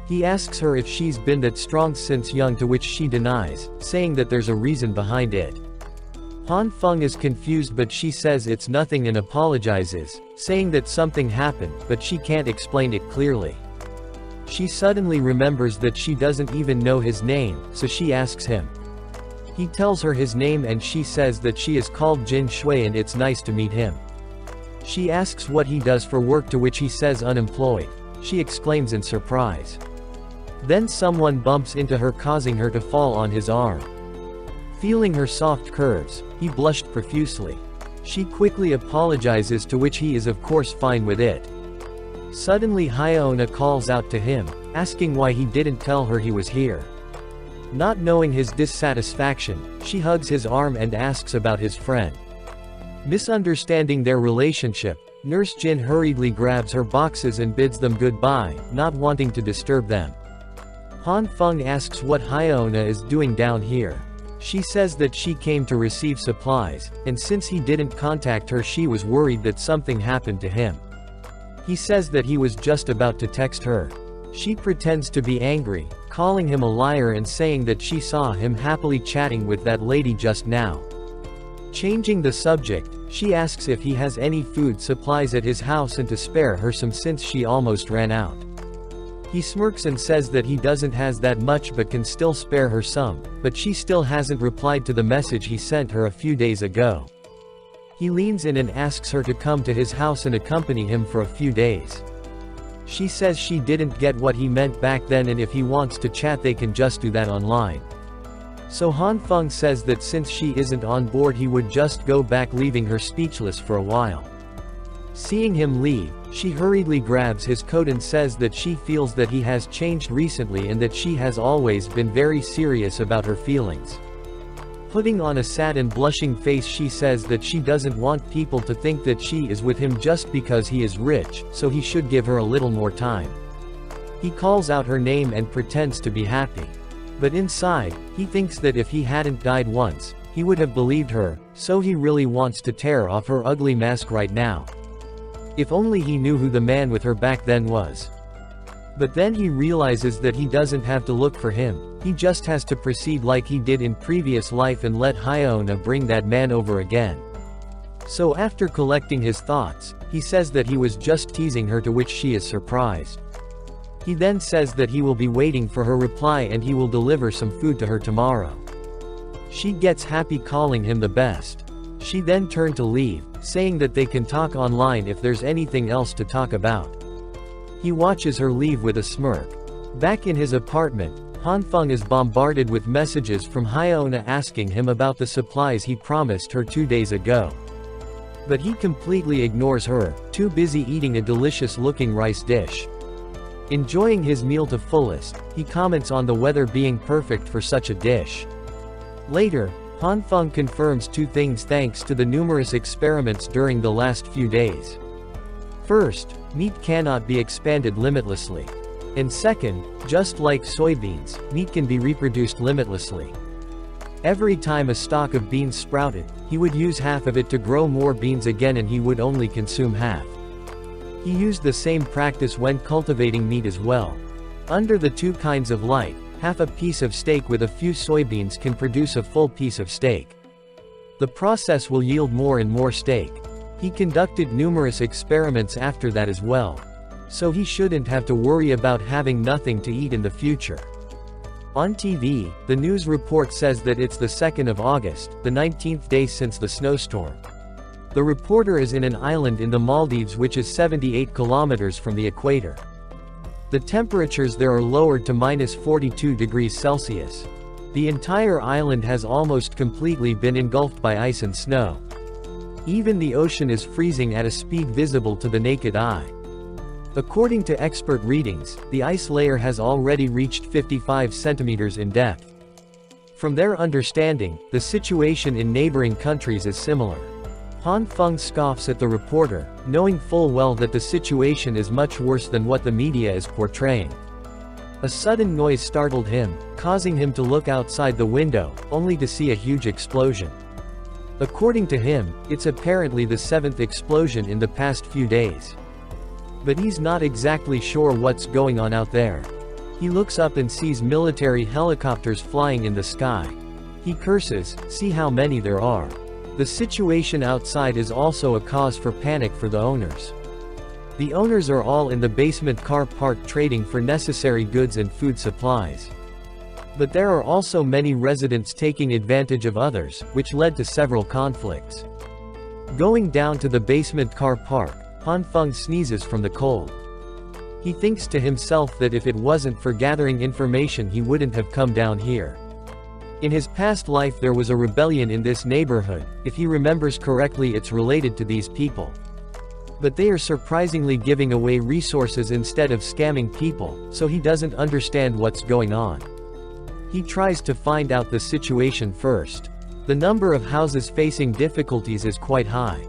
He asks her if she's been that strong since young, to which she denies, saying that there's a reason behind it. Han Feng is confused, but she says it's nothing and apologizes, saying that something happened, but she can't explain it clearly. She suddenly remembers that she doesn't even know his name, so she asks him. He tells her his name and she says that she is called Jin Shui and it's nice to meet him. She asks what he does for work, to which he says unemployed. She exclaims in surprise. Then someone bumps into her, causing her to fall on his arm. Feeling her soft curves, he blushed profusely. She quickly apologizes, to which he is of course fine with it. Suddenly Hyona calls out to him, asking why he didn't tell her he was here. Not knowing his dissatisfaction, she hugs his arm and asks about his friend. Misunderstanding their relationship, Nurse Jin hurriedly grabs her boxes and bids them goodbye, not wanting to disturb them. Han Feng asks what Hyona is doing down here. She says that she came to receive supplies, and since he didn't contact her, she was worried that something happened to him. He says that he was just about to text her. She pretends to be angry, calling him a liar and saying that she saw him happily chatting with that lady just now. Changing the subject, she asks if he has any food supplies at his house and to spare her some since she almost ran out. He smirks and says that he doesn't has that much but can still spare her some, but she still hasn't replied to the message he sent her a few days ago. He leans in and asks her to come to his house and accompany him for a few days. She says she didn't get what he meant back then and if he wants to chat they can just do that online. So Han Feng says that since she isn't on board he would just go back, leaving her speechless for a while. Seeing him leave, she hurriedly grabs his coat and says that she feels that he has changed recently and that she has always been very serious about her feelings. Putting on a sad and blushing face, she says that she doesn't want people to think that she is with him just because he is rich, so he should give her a little more time. He calls out her name and pretends to be happy. But inside, he thinks that if he hadn't died once, he would have believed her, so he really wants to tear off her ugly mask right now. If only he knew who the man with her back then was. But then he realizes that he doesn't have to look for him, he just has to proceed like he did in previous life and let Hyona bring that man over again. So after collecting his thoughts, he says that he was just teasing her, to which she is surprised. He then says that he will be waiting for her reply and he will deliver some food to her tomorrow. She gets happy, calling him the best. She then turned to leave, saying that they can talk online if there's anything else to talk about. He watches her leave with a smirk. Back in his apartment, Han Feng is bombarded with messages from Hyona asking him about the supplies he promised her 2 days ago. But he completely ignores her, too busy eating a delicious-looking rice dish. Enjoying his meal to fullest, he comments on the weather being perfect for such a dish. Later, Han Feng confirms two things thanks to the numerous experiments during the last few days. First, meat cannot be expanded limitlessly. And second, just like soybeans, meat can be reproduced limitlessly. Every time a stalk of beans sprouted, he would use half of it to grow more beans again and he would only consume half. He used the same practice when cultivating meat as well. Under the two kinds of light, half a piece of steak with a few soybeans can produce a full piece of steak. The process will yield more and more steak. He conducted numerous experiments after that as well. So he shouldn't have to worry about having nothing to eat in the future. On TV, the news report says that it's the 2nd of August, the 19th day since the snowstorm. The reporter is in an island in the Maldives which is 78 kilometers from the equator. The temperatures there are lowered to minus 42 degrees Celsius. The entire island has almost completely been engulfed by ice and snow. Even the ocean is freezing at a speed visible to the naked eye. According to expert readings, the ice layer has already reached 55 centimeters in depth. From their understanding, the situation in neighboring countries is similar. Han Feng scoffs at the reporter, knowing full well that the situation is much worse than what the media is portraying. A sudden noise startled him, causing him to look outside the window, only to see a huge explosion. According to him, it's apparently the 7th explosion in the past few days. But he's not exactly sure what's going on out there. He looks up and sees military helicopters flying in the sky. He curses, "See how many there are." The situation outside is also a cause for panic for the owners. The owners are all in the basement car park trading for necessary goods and food supplies. But there are also many residents taking advantage of others, which led to several conflicts. Going down to the basement car park, Han Feng sneezes from the cold. He thinks to himself that if it wasn't for gathering information he wouldn't have come down here. In his past life there was a rebellion in this neighborhood, if he remembers correctly it's related to these people. But they are surprisingly giving away resources instead of scamming people, so he doesn't understand what's going on. He tries to find out the situation first. The number of houses facing difficulties is quite high.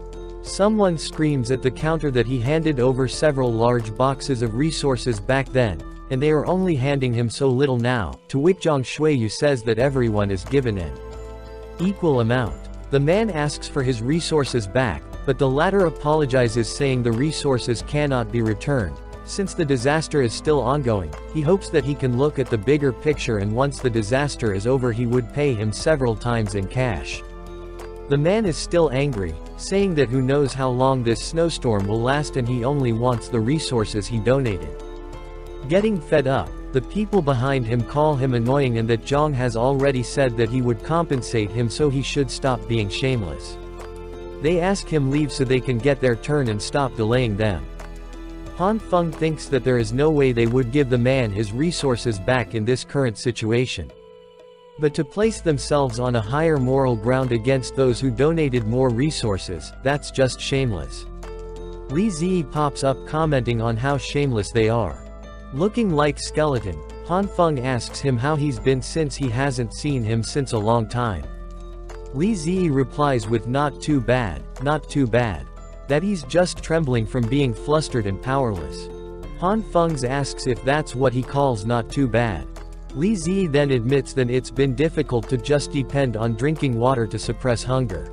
Someone screams at the counter that he handed over several large boxes of resources back then, and they are only handing him so little now, to which Zhang Shuiyu says that everyone is given an equal amount. The man asks for his resources back, but the latter apologizes saying the resources cannot be returned. Since the disaster is still ongoing, he hopes that he can look at the bigger picture and once the disaster is over he would pay him several times in cash. The man is still angry, saying that who knows how long this snowstorm will last and he only wants the resources he donated. Getting fed up, the people behind him call him annoying and that Zhang has already said that he would compensate him so he should stop being shameless. They ask him leave so they can get their turn and stop delaying them. Han Feng thinks that there is no way they would give the man his resources back in this current situation. But to place themselves on a higher moral ground against those who donated more resources, that's just shameless. Li Ziyi pops up commenting on how shameless they are. Looking like skeleton, Han Feng asks him how he's been since he hasn't seen him since a long time. Li Ziyi replies with not too bad, that he's just trembling from being flustered and powerless. Han Feng asks if that's what he calls not too bad. Li Ziyi then admits that it's been difficult to just depend on drinking water to suppress hunger.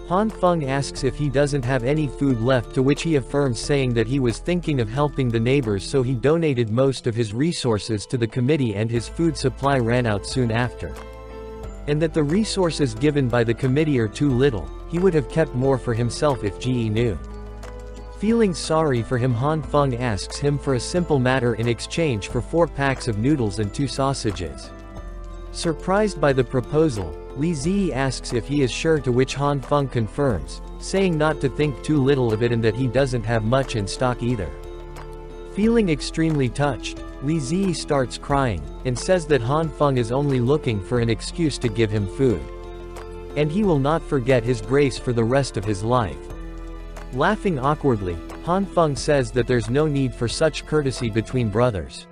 Han Feng asks if he doesn't have any food left, to which he affirms saying that he was thinking of helping the neighbors so he donated most of his resources to the committee and his food supply ran out soon after. And that the resources given by the committee are too little, he would have kept more for himself if Ji knew. Feeling sorry for him, Han Feng asks him for a simple matter in exchange for 4 packs of noodles and 2 sausages. Surprised by the proposal, Li Ziyi asks if he is sure, to which Han Feng confirms, saying not to think too little of it and that he doesn't have much in stock either. Feeling extremely touched, Li Ziyi starts crying, and says that Han Feng is only looking for an excuse to give him food. And he will not forget his grace for the rest of his life. Laughing awkwardly, Han Feng says that there's no need for such courtesy between brothers.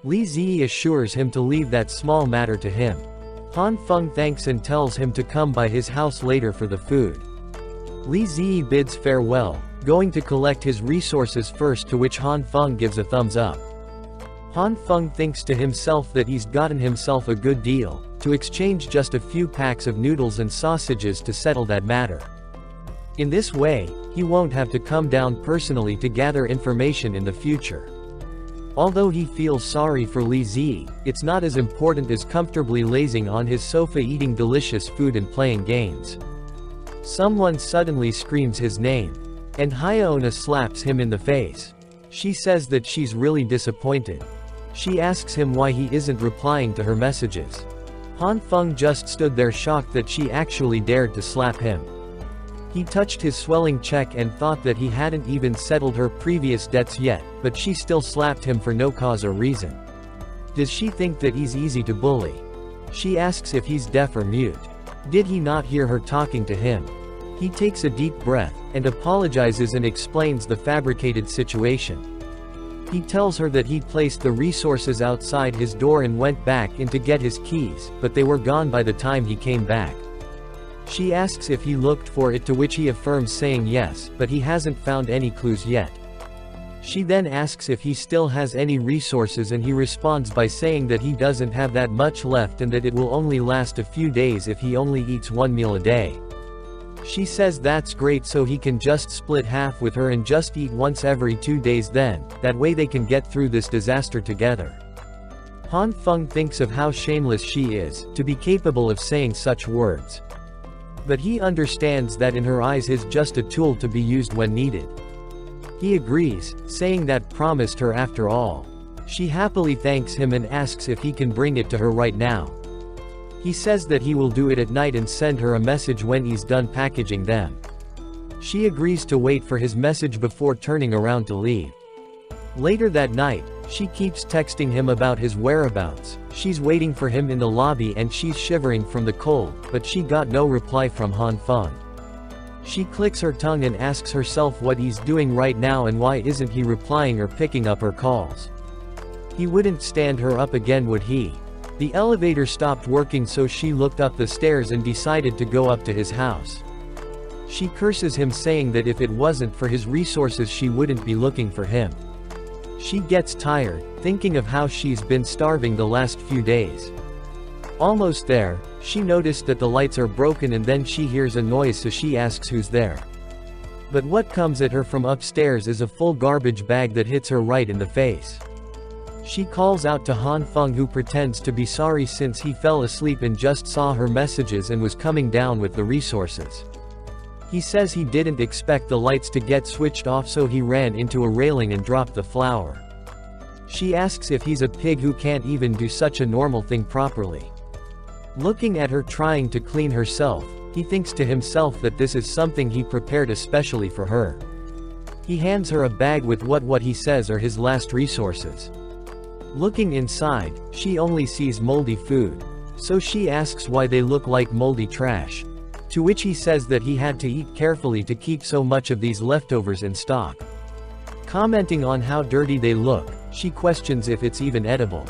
Li Ziyi assures him to leave that small matter to him. Han Feng thanks and tells him to come by his house later for the food. Li Ziyi bids farewell, going to collect his resources first, to which Han Feng gives a thumbs up. Han Feng thinks to himself that he's gotten himself a good deal, to exchange just a few packs of noodles and sausages to settle that matter. In this way, he won't have to come down personally to gather information in the future. Although he feels sorry for Li Ziyi, it's not as important as comfortably lazing on his sofa eating delicious food and playing games. Someone suddenly screams his name. And Hyaona slaps him in the face. She says that she's really disappointed. She asks him why he isn't replying to her messages. Han Feng just stood there shocked that she actually dared to slap him. He touched his swelling check and thought that he hadn't even settled her previous debts yet, but she still slapped him for no cause or reason. Does she think that he's easy to bully? She asks if he's deaf or mute. Did he not hear her talking to him? He takes a deep breath, and apologizes and explains the fabricated situation. He tells her that he placed the resources outside his door and went back in to get his keys, but they were gone by the time he came back. She asks if he looked for it, to which he affirms, saying yes, but he hasn't found any clues yet. She then asks if he still has any resources, and he responds by saying that he doesn't have that much left and that it will only last a few days if he only eats 1 meal a day. She says that's great, so he can just split half with her and just eat once every 2 days then, that way they can get through this disaster together. Han Feng thinks of how shameless she is, to be capable of saying such words. But he understands that in her eyes he's just a tool to be used when needed. He agrees, saying that promised her after all. She happily thanks him and asks if he can bring it to her right now. He says that he will do it at night and send her a message when he's done packaging them. She agrees to wait for his message before turning around to leave. Later that night, she keeps texting him about his whereabouts. She's waiting for him in the lobby and she's shivering from the cold, but she got no reply from Han Feng. She clicks her tongue and asks herself what he's doing right now and why isn't he replying or picking up her calls. He wouldn't stand her up again, would he? The elevator stopped working, so she looked up the stairs and decided to go up to his house. She curses him, saying that if it wasn't for his resources she wouldn't be looking for him. She gets tired, thinking of how she's been starving the last few days. Almost there, she noticed that the lights are broken and then she hears a noise, so she asks who's there. But what comes at her from upstairs is a full garbage bag that hits her right in the face. She calls out to Han Feng, who pretends to be sorry since he fell asleep and just saw her messages and was coming down with the resources. He says he didn't expect the lights to get switched off, so he ran into a railing and dropped the flour. She asks if he's a pig who can't even do such a normal thing properly. Looking at her trying to clean herself, he thinks to himself that this is something he prepared especially for her. He hands her a bag with what he says are his last resources. Looking inside, she only sees moldy food. So she asks why they look like moldy trash. To which he says that he had to eat carefully to keep so much of these leftovers in stock. Commenting on how dirty they look, she questions if it's even edible.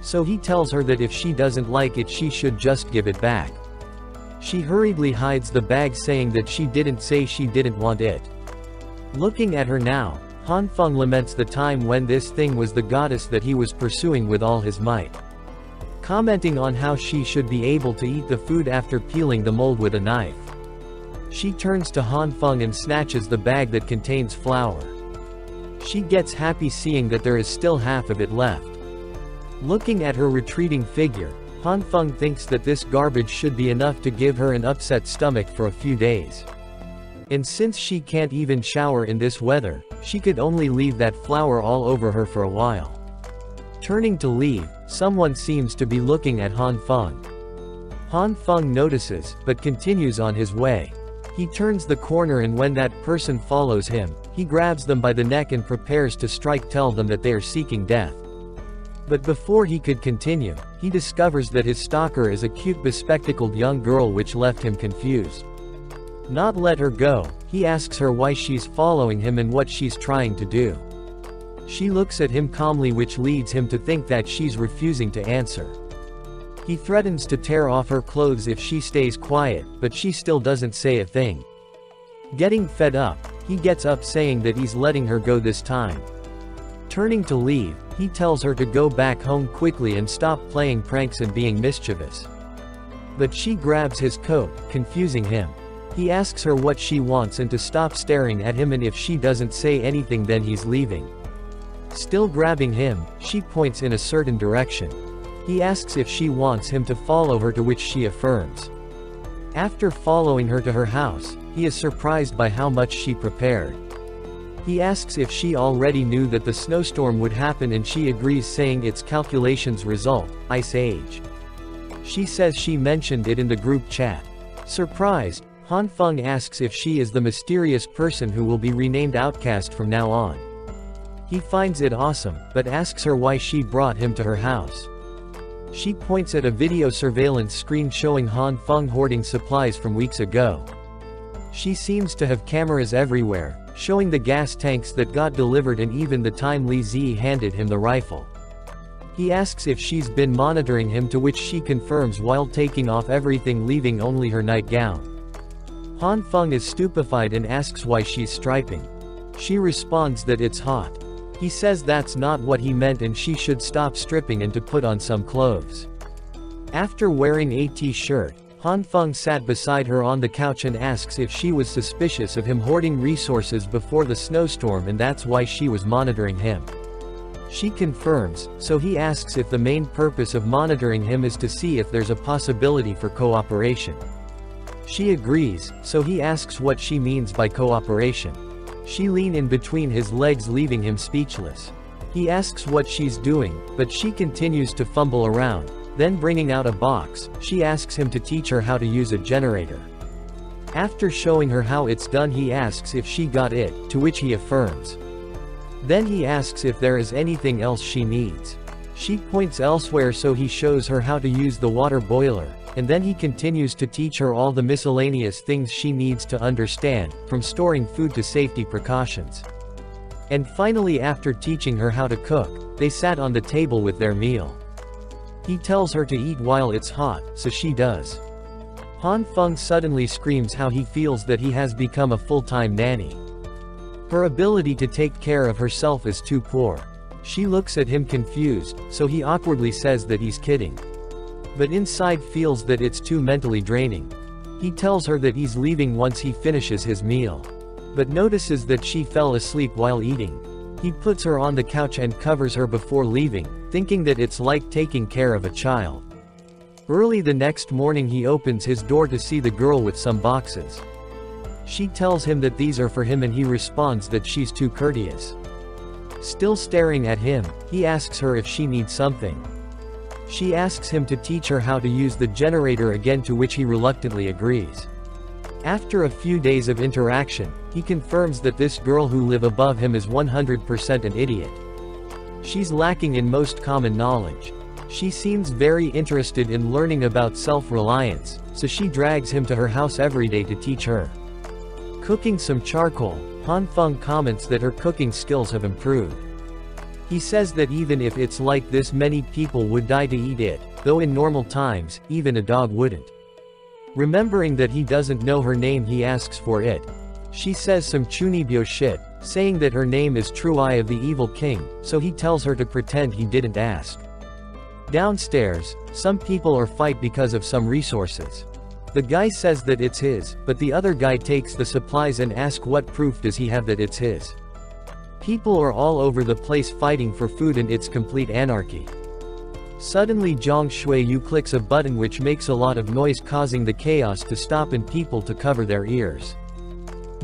So he tells her that if she doesn't like it she should just give it back. She hurriedly hides the bag, saying that she didn't say she didn't want it. Looking at her now, Han Feng laments the time when this thing was the goddess that he was pursuing with all his might. Commenting on how she should be able to eat the food after peeling the mold with a knife. She turns to Han Feng and snatches the bag that contains flour. She gets happy seeing that there is still half of it left. Looking at her retreating figure, Han Feng thinks that this garbage should be enough to give her an upset stomach for a few days. And since she can't even shower in this weather, she could only leave that flour all over her for a while. Turning to leave, someone seems to be looking at Han Feng. Han Feng notices, but continues on his way. He turns the corner, and when that person follows him, he grabs them by the neck and prepares to strike, tell them that they are seeking death. But before he could continue, he discovers that his stalker is a cute bespectacled young girl, which left him confused. Not let her go, he asks her why she's following him and what she's trying to do. She looks at him calmly, which leads him to think that she's refusing to answer. He threatens to tear off her clothes if she stays quiet, but she still doesn't say a thing. Getting fed up, he gets up, saying that he's letting her go this time. Turning to leave, he tells her to go back home quickly and stop playing pranks and being mischievous. But she grabs his coat, confusing him. He asks her what she wants and to stop staring at him, and if she doesn't say anything then he's leaving. Still grabbing him, she points in a certain direction. He asks if she wants him to follow her, to which she affirms. After following her to her house, he is surprised by how much she prepared. He asks if she already knew that the snowstorm would happen, and she agrees, saying it's calculations result, Ice Age. She says she mentioned it in the group chat. Surprised, Han Feng asks if she is the mysterious person who will be renamed Outcast from now on. He finds it awesome, but asks her why she brought him to her house. She points at a video surveillance screen showing Han Feng hoarding supplies from weeks ago. She seems to have cameras everywhere, showing the gas tanks that got delivered and even the time Li Zi handed him the rifle. He asks if she's been monitoring him, to which she confirms while taking off everything, leaving only her nightgown. Han Feng is stupefied and asks why she's striping. She responds that it's hot. He says that's not what he meant and she should stop stripping and to put on some clothes. After wearing a t-shirt, Han Feng sat beside her on the couch and asks if she was suspicious of him hoarding resources before the snowstorm and that's why she was monitoring him. She confirms, so he asks if the main purpose of monitoring him is to see if there's a possibility for cooperation. She agrees, so he asks what she means by cooperation. She leans in between his legs, leaving him speechless. He asks what she's doing, but she continues to fumble around. Then bringing out a box, she asks him to teach her how to use a generator. After showing her how it's done, he asks if she got it, to which he affirms. Then he asks if there is anything else she needs. She points elsewhere, so he shows her how to use the water boiler, and then he continues to teach her all the miscellaneous things she needs to understand, from storing food to safety precautions. And finally, after teaching her how to cook, they sat on the table with their meal. He tells her to eat while it's hot, so she does. Han Feng suddenly screams how he feels that he has become a full-time nanny. Her ability to take care of herself is too poor. She looks at him confused, so he awkwardly says that he's kidding. But inside feels that it's too mentally draining. He tells her that he's leaving once he finishes his meal. But notices that she fell asleep while eating. He puts her on the couch and covers her before leaving, thinking that it's like taking care of a child. Early the next morning, he opens his door to see the girl with some boxes. She tells him that these are for him and he responds that she's too courteous. Still staring at him, he asks her if she needs something. She asks him to teach her how to use the generator again, to which he reluctantly agrees. After a few days of interaction, he confirms that this girl who lives above him is 100% an idiot. She's lacking in most common knowledge. She seems very interested in learning about self-reliance, so she drags him to her house every day to teach her. Cooking some charcoal, Han Feng comments that her cooking skills have improved. He says that even if it's like this, many people would die to eat it, though in normal times, even a dog wouldn't. Remembering that he doesn't know her name, he asks for it. She says some chunibyo shit, saying that her name is True Eye of the Evil King, so he tells her to pretend he didn't ask. Downstairs, some people are fight because of some resources. The guy says that it's his, but the other guy takes the supplies and asks what proof does he have that it's his. People are all over the place fighting for food and it's complete anarchy. Suddenly Zhang Shuiyu clicks a button which makes a lot of noise, causing the chaos to stop and people to cover their ears.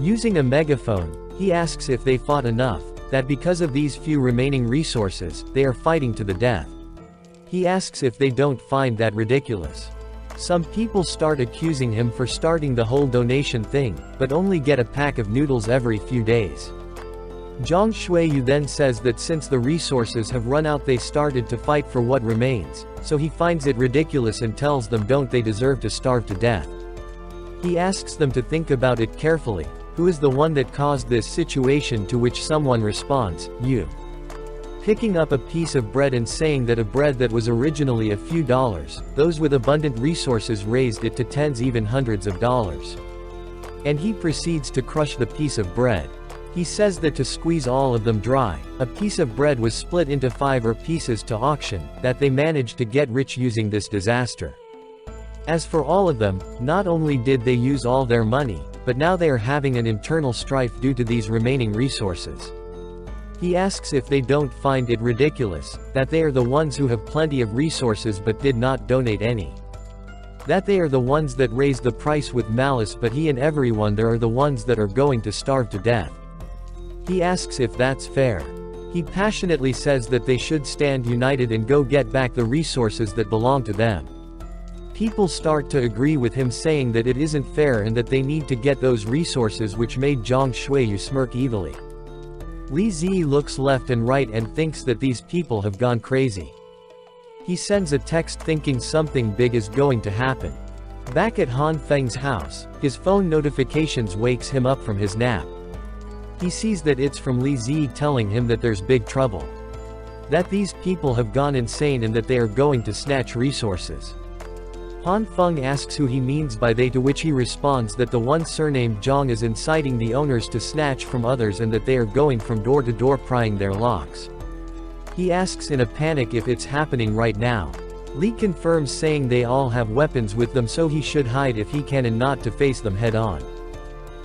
Using a megaphone, he asks if they fought enough, that because of these few remaining resources, they are fighting to the death. He asks if they don't find that ridiculous. Some people start accusing him for starting the whole donation thing, but only get a pack of noodles every few days. Zhang Shuiyu then says that since the resources have run out, they started to fight for what remains, so he finds it ridiculous and tells them don't they deserve to starve to death. He asks them to think about it carefully, who is the one that caused this situation, to which someone responds, you. Picking up a piece of bread and saying that a bread that was originally a few dollars, those with abundant resources raised it to tens, even hundreds of dollars. And he proceeds to crush the piece of bread. He says that to squeeze all of them dry, a piece of bread was split into 5 pieces to auction, that they managed to get rich using this disaster. As for all of them, not only did they use all their money, but now they are having an internal strife due to these remaining resources. He asks if they don't find it ridiculous, that they are the ones who have plenty of resources but did not donate any. That they are the ones that raised the price with malice, but he and everyone there are the ones that are going to starve to death. He asks if that's fair. He passionately says that they should stand united and go get back the resources that belong to them. People start to agree with him, saying that it isn't fair and that they need to get those resources, which made Zhang Shuiyu smirk evilly. Li Zi looks left and right and thinks that these people have gone crazy. He sends a text thinking something big is going to happen. Back at Han Feng's house, his phone notifications wakes him up from his nap. He sees that it's from Li Zi telling him that there's big trouble. That these people have gone insane and that they are going to snatch resources. Han Feng asks who he means by they, to which he responds that the one surnamed Zhang is inciting the owners to snatch from others and that they are going from door to door prying their locks. He asks in a panic if it's happening right now. Li confirms, saying they all have weapons with them, so he should hide if he can and not to face them head on.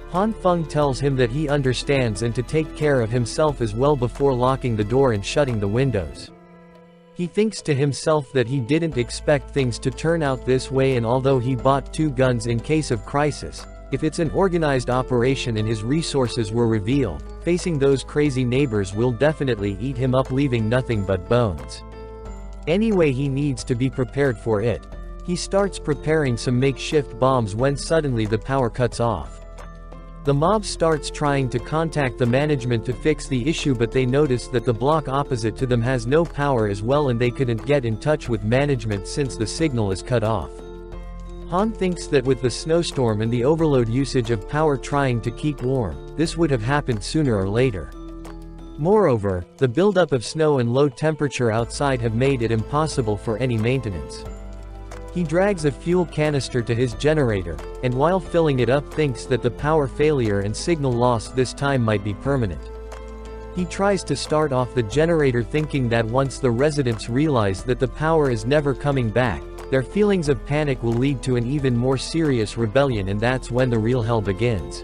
Han Feng tells him that he understands and to take care of himself as well before locking the door and shutting the windows. He thinks to himself that he didn't expect things to turn out this way, and although he bought 2 guns in case of crisis, if it's an organized operation and his resources were revealed, facing those crazy neighbors will definitely eat him up, leaving nothing but bones. Anyway, he needs to be prepared for it. He starts preparing some makeshift bombs when suddenly the power cuts off. The mob starts trying to contact the management to fix the issue, but they notice that the block opposite to them has no power as well, and they couldn't get in touch with management since the signal is cut off. Han thinks that with the snowstorm and the overload usage of power trying to keep warm, this would have happened sooner or later. Moreover, the buildup of snow and low temperature outside have made it impossible for any maintenance. He drags a fuel canister to his generator, and while filling it up thinks that the power failure and signal loss this time might be permanent. He tries to start off the generator, thinking that once the residents realize that the power is never coming back, their feelings of panic will lead to an even more serious rebellion, and that's when the real hell begins.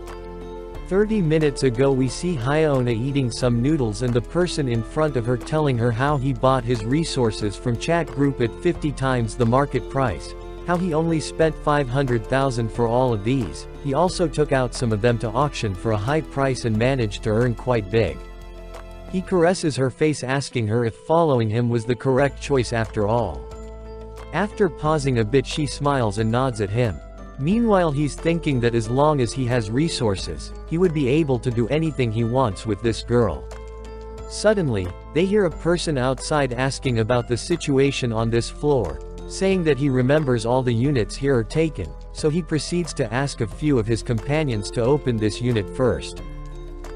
30 minutes ago we see Hyona eating some noodles and the person in front of her telling her how he bought his resources from chat group at 50 times the market price, how he only spent 500,000 for all of these. He also took out some of them to auction for a high price and managed to earn quite big. He caresses her face, asking her if following him was the correct choice after all. After pausing a bit, she smiles and nods at him. Meanwhile, he's thinking that as long as he has resources, he would be able to do anything he wants with this girl. Suddenly, they hear a person outside asking about the situation on this floor, saying that he remembers all the units here are taken, so he proceeds to ask a few of his companions to open this unit first.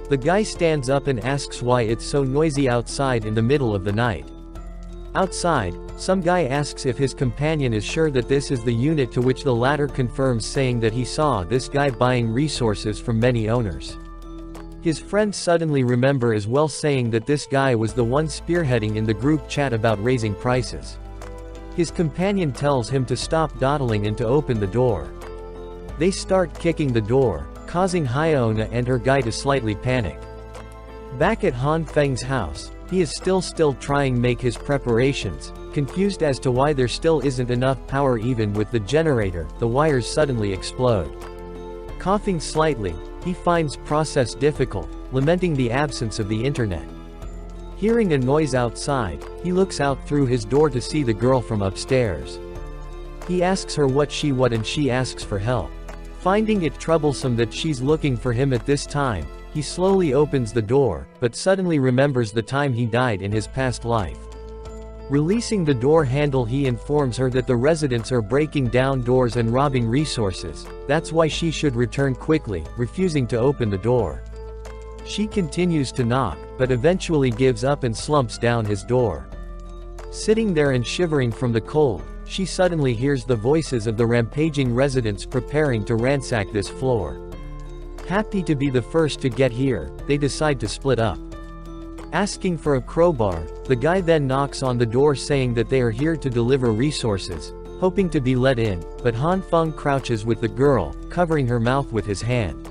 The guy stands up and asks why it's so noisy outside in the middle of the night. Outside, some guy asks if his companion is sure that this is the unit, to which the latter confirms, saying that he saw this guy buying resources from many owners. His friends suddenly remember as well, saying that this guy was the one spearheading in the group chat about raising prices. His companion tells him to stop dawdling and to open the door. They start kicking the door, causing Hyona and her guy to slightly panic. Back at Han Feng's house, he is still trying make his preparations, confused as to why there still isn't enough power. Even with the generator, the wires suddenly explode. Coughing slightly, he finds process difficult, lamenting the absence of the internet. Hearing a noise outside, he looks out through his door to see the girl from upstairs. He asks her what and she asks for help. Finding it troublesome that she's looking for him at this time, he slowly opens the door, but suddenly remembers the time he died in his past life. Releasing the door handle, he informs her that the residents are breaking down doors and robbing resources. That's why she should return quickly, refusing to open the door. She continues to knock, but eventually gives up and slumps down his door. Sitting there and shivering from the cold, she suddenly hears the voices of the rampaging residents preparing to ransack this floor. Happy to be the first to get here, they decide to split up. Asking for a crowbar, the guy then knocks on the door, saying that they are here to deliver resources, hoping to be let in, but Han Feng crouches with the girl, covering her mouth with his hand.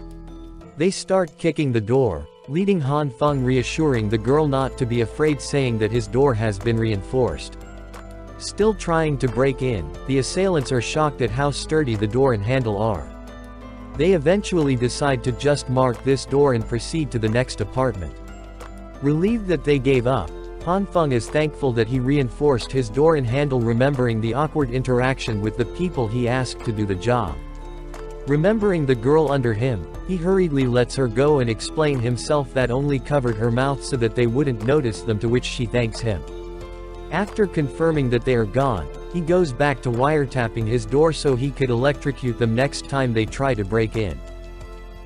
They start kicking the door, leading Han Feng, reassuring the girl not to be afraid, saying that his door has been reinforced. Still trying to break in, the assailants are shocked at how sturdy the door and handle are. They eventually decide to just mark this door and proceed to the next apartment. Relieved that they gave up, Han Feng is thankful that he reinforced his door and handle, remembering the awkward interaction with the people he asked to do the job. Remembering the girl under him, he hurriedly lets her go and explain himself that only covered her mouth so that they wouldn't notice them, to which she thanks him. After confirming that they are gone, he goes back to wiretapping his door so he could electrocute them next time they try to break in.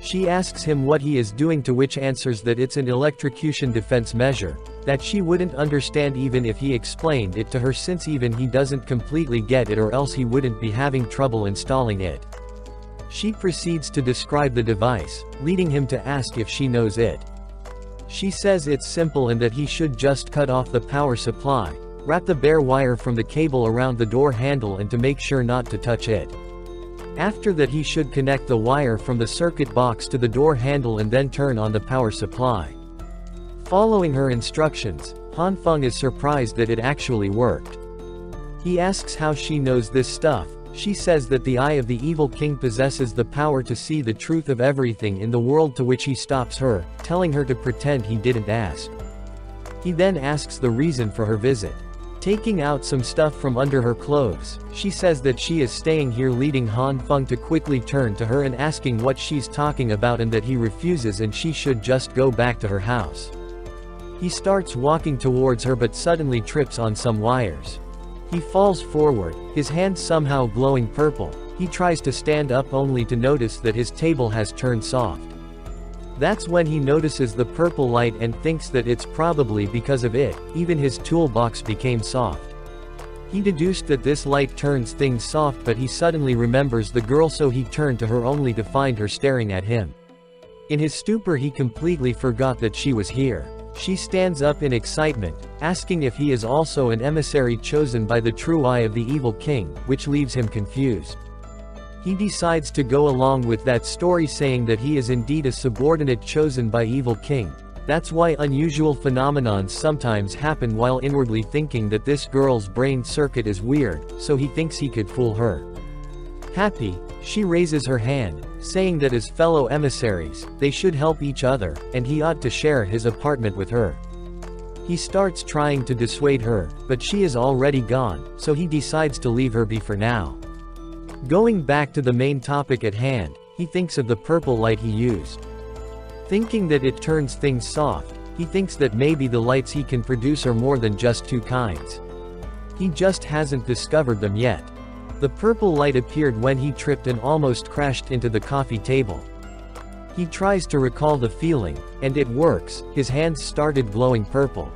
She asks him what he is doing, to which answers that it's an electrocution defense measure, that she wouldn't understand even if he explained it to her, since even he doesn't completely get it, or else he wouldn't be having trouble installing it. She proceeds to describe the device, leading him to ask if she knows it. She says it's simple and that he should just cut off the power supply, wrap the bare wire from the cable around the door handle and to make sure not to touch it. After that he should connect the wire from the circuit box to the door handle and then turn on the power supply. Following her instructions, Han Feng is surprised that it actually worked. He asks how she knows this stuff. She says that the eye of the evil king possesses the power to see the truth of everything in the world, to which he stops her, telling her to pretend he didn't ask. He then asks the reason for her visit. Taking out some stuff from under her clothes, she says that she is staying here, leading Han Feng to quickly turn to her and asking what she's talking about, and that he refuses and she should just go back to her house. He starts walking towards her but suddenly trips on some wires. He falls forward, his hands somehow glowing purple. He tries to stand up only to notice that his table has turned soft. That's when he notices the purple light and thinks that it's probably because of it, even his toolbox became soft. He deduced that this light turns things soft, but he suddenly remembers the girl, so he turned to her only to find her staring at him. In his stupor he completely forgot that she was here. She stands up in excitement, asking if he is also an emissary chosen by the true eye of the evil king, which leaves him confused. He decides to go along with that story, saying that he is indeed a subordinate chosen by evil king. That's why unusual phenomenons sometimes happen, while inwardly thinking that this girl's brain circuit is weird, so he thinks he could fool her. Happy, she raises her hand, saying that as fellow emissaries, they should help each other, and he ought to share his apartment with her. He starts trying to dissuade her, but she is already gone, so he decides to leave her be for now. Going back to the main topic at hand, he thinks of the purple light he used. Thinking that it turns things soft, he thinks that maybe the lights he can produce are more than just two kinds. He just hasn't discovered them yet. The purple light appeared when he tripped and almost crashed into the coffee table. He tries to recall the feeling, and it works. His hands started glowing purple.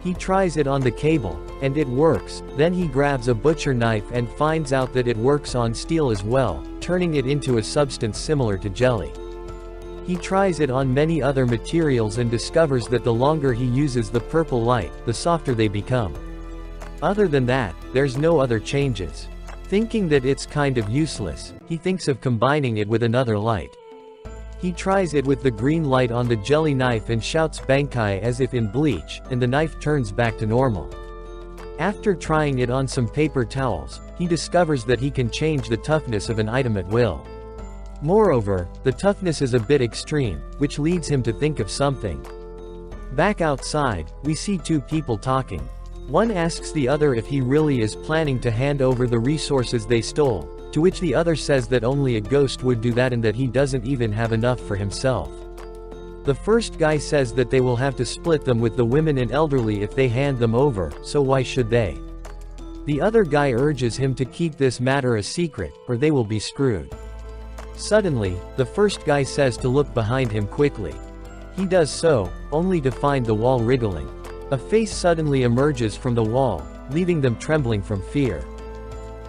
He tries it on the cable, and it works. Then he grabs a butcher knife and finds out that it works on steel as well, turning it into a substance similar to jelly. He tries it on many other materials and discovers that the longer he uses the purple light, the softer they become. Other than that, there's no other changes. Thinking that it's kind of useless, he thinks of combining it with another light. He tries it with the green light on the jelly knife and shouts Bankai as if in Bleach, and the knife turns back to normal. After trying it on some paper towels, he discovers that he can change the toughness of an item at will. Moreover, the toughness is a bit extreme, which leads him to think of something. Back outside, we see two people talking. One asks the other if he really is planning to hand over the resources they stole, to which the other says that only a ghost would do that and that he doesn't even have enough for himself. The first guy says that they will have to split them with the women and elderly if they hand them over, so why should they? The other guy urges him to keep this matter a secret, or they will be screwed. Suddenly, the first guy says to look behind him quickly. He does so, only to find the wall wriggling. A face suddenly emerges from the wall, leaving them trembling from fear.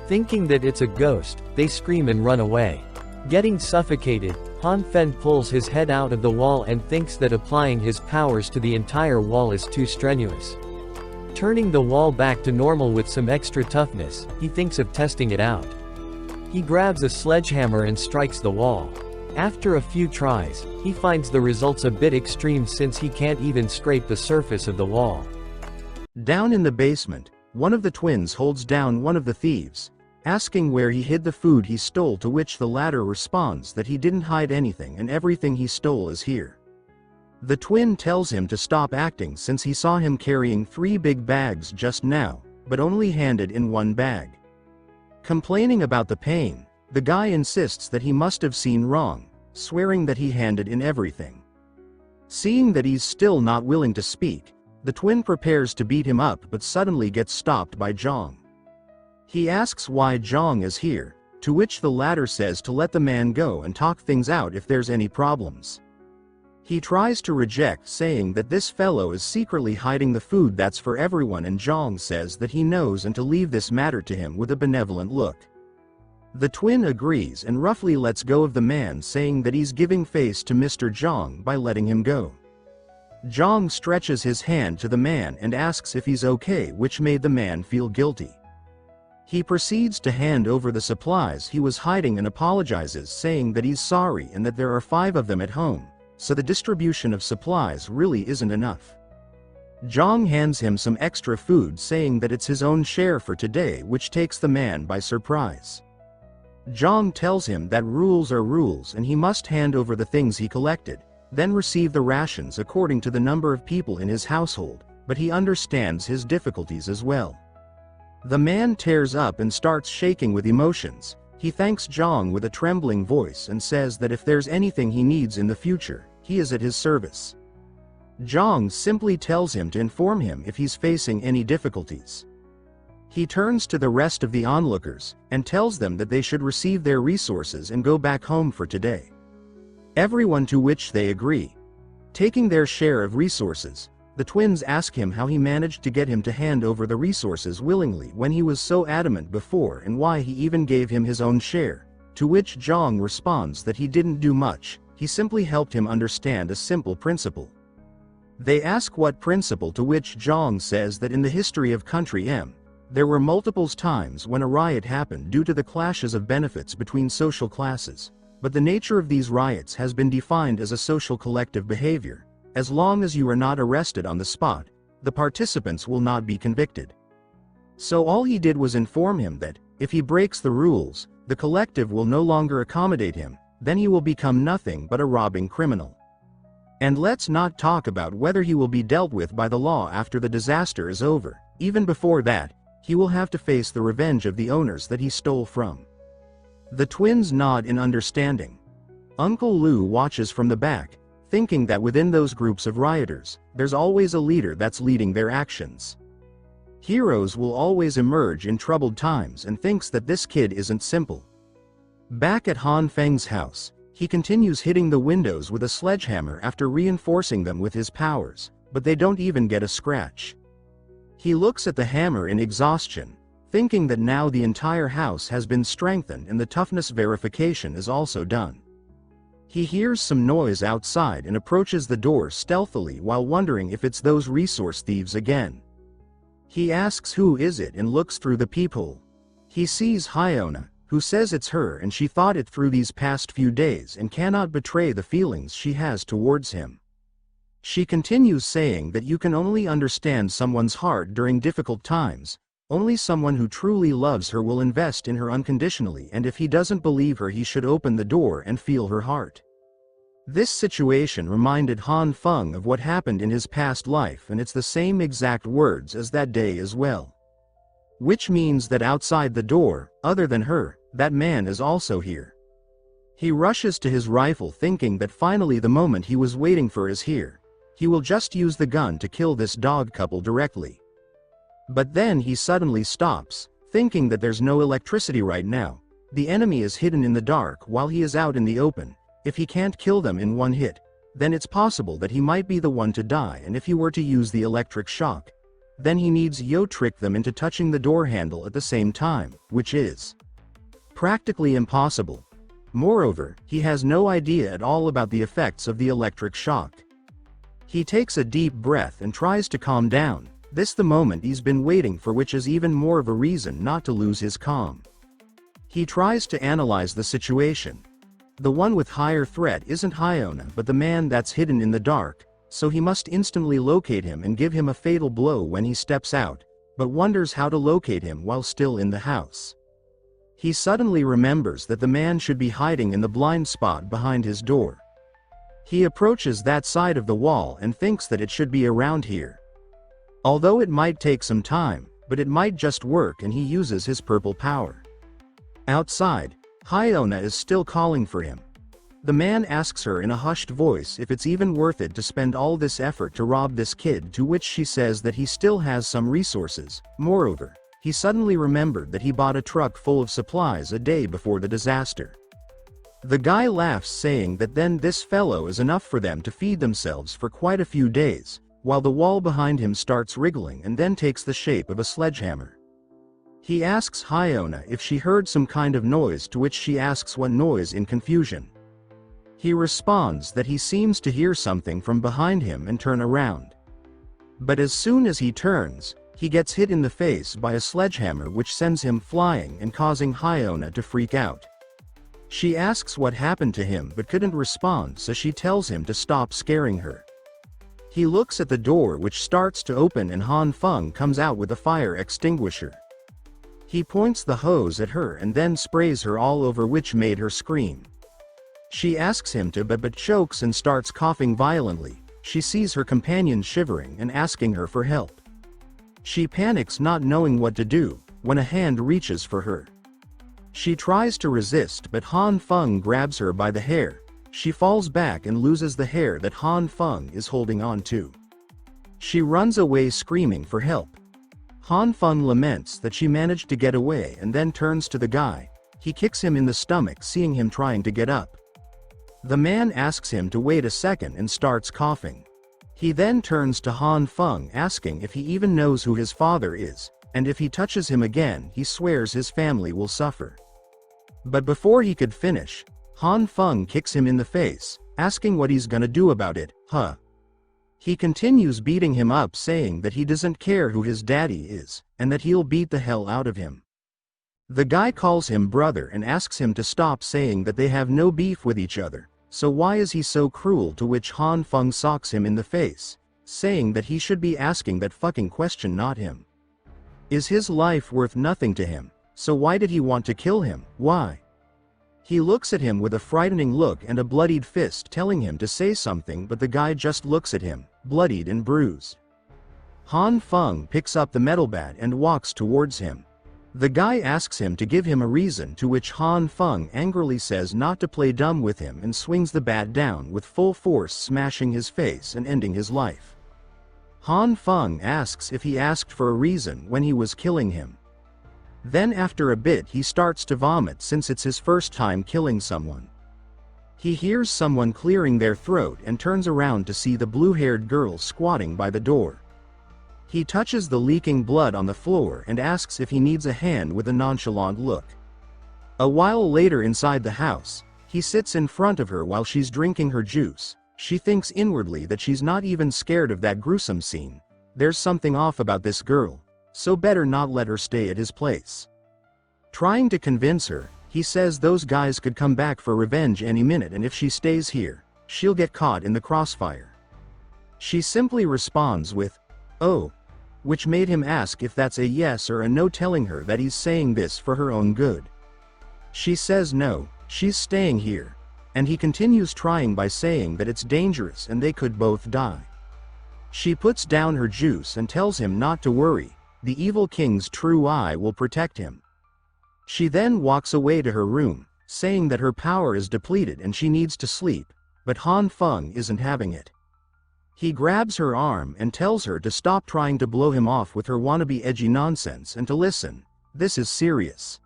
Thinking that it's a ghost, they scream and run away. Getting suffocated, Han Fen pulls his head out of the wall and thinks that applying his powers to the entire wall is too strenuous. Turning the wall back to normal with some extra toughness, he thinks of testing it out. He grabs a sledgehammer and strikes the wall. After a few tries, he finds the results a bit extreme since he can't even scrape the surface of the wall. Down in the basement, one of the twins holds down one of the thieves, asking where he hid the food he stole, to which the latter responds that he didn't hide anything and everything he stole is here. The twin tells him to stop acting since he saw him carrying 3 big bags just now, but only handed in 1 bag. Complaining about the pain, the guy insists that he must have seen wrong, swearing that he handed in everything. Seeing that he's still not willing to speak, the twin prepares to beat him up but suddenly gets stopped by Zhang. He asks why Zhang is here, to which the latter says to let the man go and talk things out if there's any problems. He tries to reject, saying that this fellow is secretly hiding the food that's for everyone, and Zhang says that he knows and to leave this matter to him with a benevolent look. The twin agrees and roughly lets go of the man, saying that he's giving face to Mr. Zhang by letting him go. Zhang stretches his hand to the man and asks if he's okay, which made the man feel guilty. He proceeds to hand over the supplies he was hiding and apologizes, saying that he's sorry and that there are 5 of them at home, so the distribution of supplies really isn't enough. Zhang hands him some extra food, saying that it's his own share for today, which takes the man by surprise. Zhang tells him that rules are rules and he must hand over the things he collected, then receive the rations according to the number of people in his household, but he understands his difficulties as well. The man tears up and starts shaking with emotions. He thanks Zhang with a trembling voice and says that if there's anything he needs in the future, he is at his service. Zhang simply tells him to inform him if he's facing any difficulties. He turns to the rest of the onlookers and tells them that they should receive their resources and go back home for today. Everyone to which they agree. Taking their share of resources, the twins ask him how he managed to get him to hand over the resources willingly when he was so adamant before, and why he even gave him his own share, to which Zhang responds that he didn't do much, he simply helped him understand a simple principle. They ask what principle, to which Zhang says that in the history of country M, there were multiple times when a riot happened due to the clashes of benefits between social classes, but the nature of these riots has been defined as a social collective behavior. As long as you are not arrested on the spot, the participants will not be convicted. So all he did was inform him that, if he breaks the rules, the collective will no longer accommodate him, then he will become nothing but a robbing criminal. And let's not talk about whether he will be dealt with by the law after the disaster is over. Even before that, he will have to face the revenge of the owners that he stole from. The twins nod in understanding. Uncle Lu watches from the back, thinking that within those groups of rioters, there's always a leader that's leading their actions. Heroes will always emerge in troubled times, and thinks that this kid isn't simple. Back at Han Feng's house, he continues hitting the windows with a sledgehammer after reinforcing them with his powers, but they don't even get a scratch. He looks at the hammer in exhaustion, thinking that now the entire house has been strengthened and the toughness verification is also done. He hears some noise outside and approaches the door stealthily while wondering if it's those resource thieves again. He asks who is it and looks through the peephole. He sees Hyona, who says it's her and she thought it through these past few days and cannot betray the feelings she has towards him. She continues saying that you can only understand someone's heart during difficult times. Only someone who truly loves her will invest in her unconditionally, and if he doesn't believe her, he should open the door and feel her heart. This situation reminded Han Feng of what happened in his past life, and it's the same exact words as that day as well. Which means that outside the door, other than her, that man is also here. He rushes to his rifle, thinking that finally the moment he was waiting for is here. He will just use the gun to kill this dog couple directly. But then he suddenly stops, thinking that there's no electricity right now. The enemy is hidden in the dark while he is out in the open. If he can't kill them in one hit, then it's possible that he might be the one to die, and if he were to use the electric shock, then he needs trick them into touching the door handle at the same time, which is practically impossible. Moreover, he has no idea at all about the effects of the electric shock. He takes a deep breath and tries to calm down. This the moment he's been waiting for, which is even more of a reason not to lose his calm. He tries to analyze the situation. The one with higher threat isn't Hyona but the man that's hidden in the dark, so he must instantly locate him and give him a fatal blow when he steps out, but wonders how to locate him while still in the house. He suddenly remembers that the man should be hiding in the blind spot behind his door. He approaches that side of the wall and thinks that it should be around here. Although it might take some time, but it might just work, and he uses his purple power. Outside, Hyona is still calling for him. The man asks her in a hushed voice if it's even worth it to spend all this effort to rob this kid, to which she says that he still has some resources. Moreover, he suddenly remembered that he bought a truck full of supplies a day before the disaster. The guy laughs, saying that then this fellow is enough for them to feed themselves for quite a few days, while the wall behind him starts wriggling and then takes the shape of a sledgehammer. He asks Hyona if she heard some kind of noise, to which she asks what noise in confusion. He responds that he seems to hear something from behind him and turn around. But as soon as he turns, he gets hit in the face by a sledgehammer, which sends him flying and causing Hyona to freak out. She asks what happened to him but couldn't respond, so she tells him to stop scaring her. He looks at the door, which starts to open, and Han Feng comes out with a fire extinguisher. He points the hose at her and then sprays her all over, which made her scream. She asks him to but chokes and starts coughing violently. She sees her companion shivering and asking her for help. She panics, not knowing what to do, when a hand reaches for her. She tries to resist, but Han Feng grabs her by the hair. She falls back and loses the hair that Han Feng is holding on to. She runs away screaming for help. Han Feng laments that she managed to get away and then turns to the guy. He kicks him in the stomach, seeing him trying to get up. The man asks him to wait a second and starts coughing. He then turns to Han Feng, asking if he even knows who his father is, and if he touches him again, he swears his family will suffer. But before he could finish, Han Feng kicks him in the face, asking what he's gonna do about it. He continues beating him up, saying that he doesn't care who his daddy is, and that he'll beat the hell out of him. The guy calls him brother and asks him to stop, saying that they have no beef with each other, so why is he so cruel, to which Han Feng socks him in the face, saying that he should be asking that fucking question, not him. Is his life worth nothing to him? So why did he want to kill him? Why? He looks at him with a frightening look and a bloodied fist, telling him to say something, but the guy just looks at him, bloodied and bruised. Han Feng picks up the metal bat and walks towards him. The guy asks him to give him a reason, to which Han Feng angrily says not to play dumb with him and swings the bat down with full force, smashing his face and ending his life. Han Feng asks if he asked for a reason when he was killing him. Then after a bit he starts to vomit, since it's his first time killing someone. He hears someone clearing their throat and turns around to see the blue-haired girl squatting by the door. He touches the leaking blood on the floor and asks if he needs a hand with a nonchalant look. A while later, inside the house, he sits in front of her while she's drinking her juice. She thinks inwardly that she's not even scared of that gruesome scene. There's something off about this girl, so better not let her stay at his place. Trying to convince her, he says those guys could come back for revenge any minute, and if she stays here, she'll get caught in the crossfire. She simply responds with, "Oh," which made him ask if that's a yes or a no, telling her that he's saying this for her own good. She says no, she's staying here, and he continues trying by saying that it's dangerous and they could both die. She puts down her juice and tells him not to worry, the evil king's true eye will protect him. She then walks away to her room, saying that her power is depleted and she needs to sleep, but Han Feng isn't having it. He grabs her arm and tells her to stop trying to blow him off with her wannabe edgy nonsense and to listen. This is serious.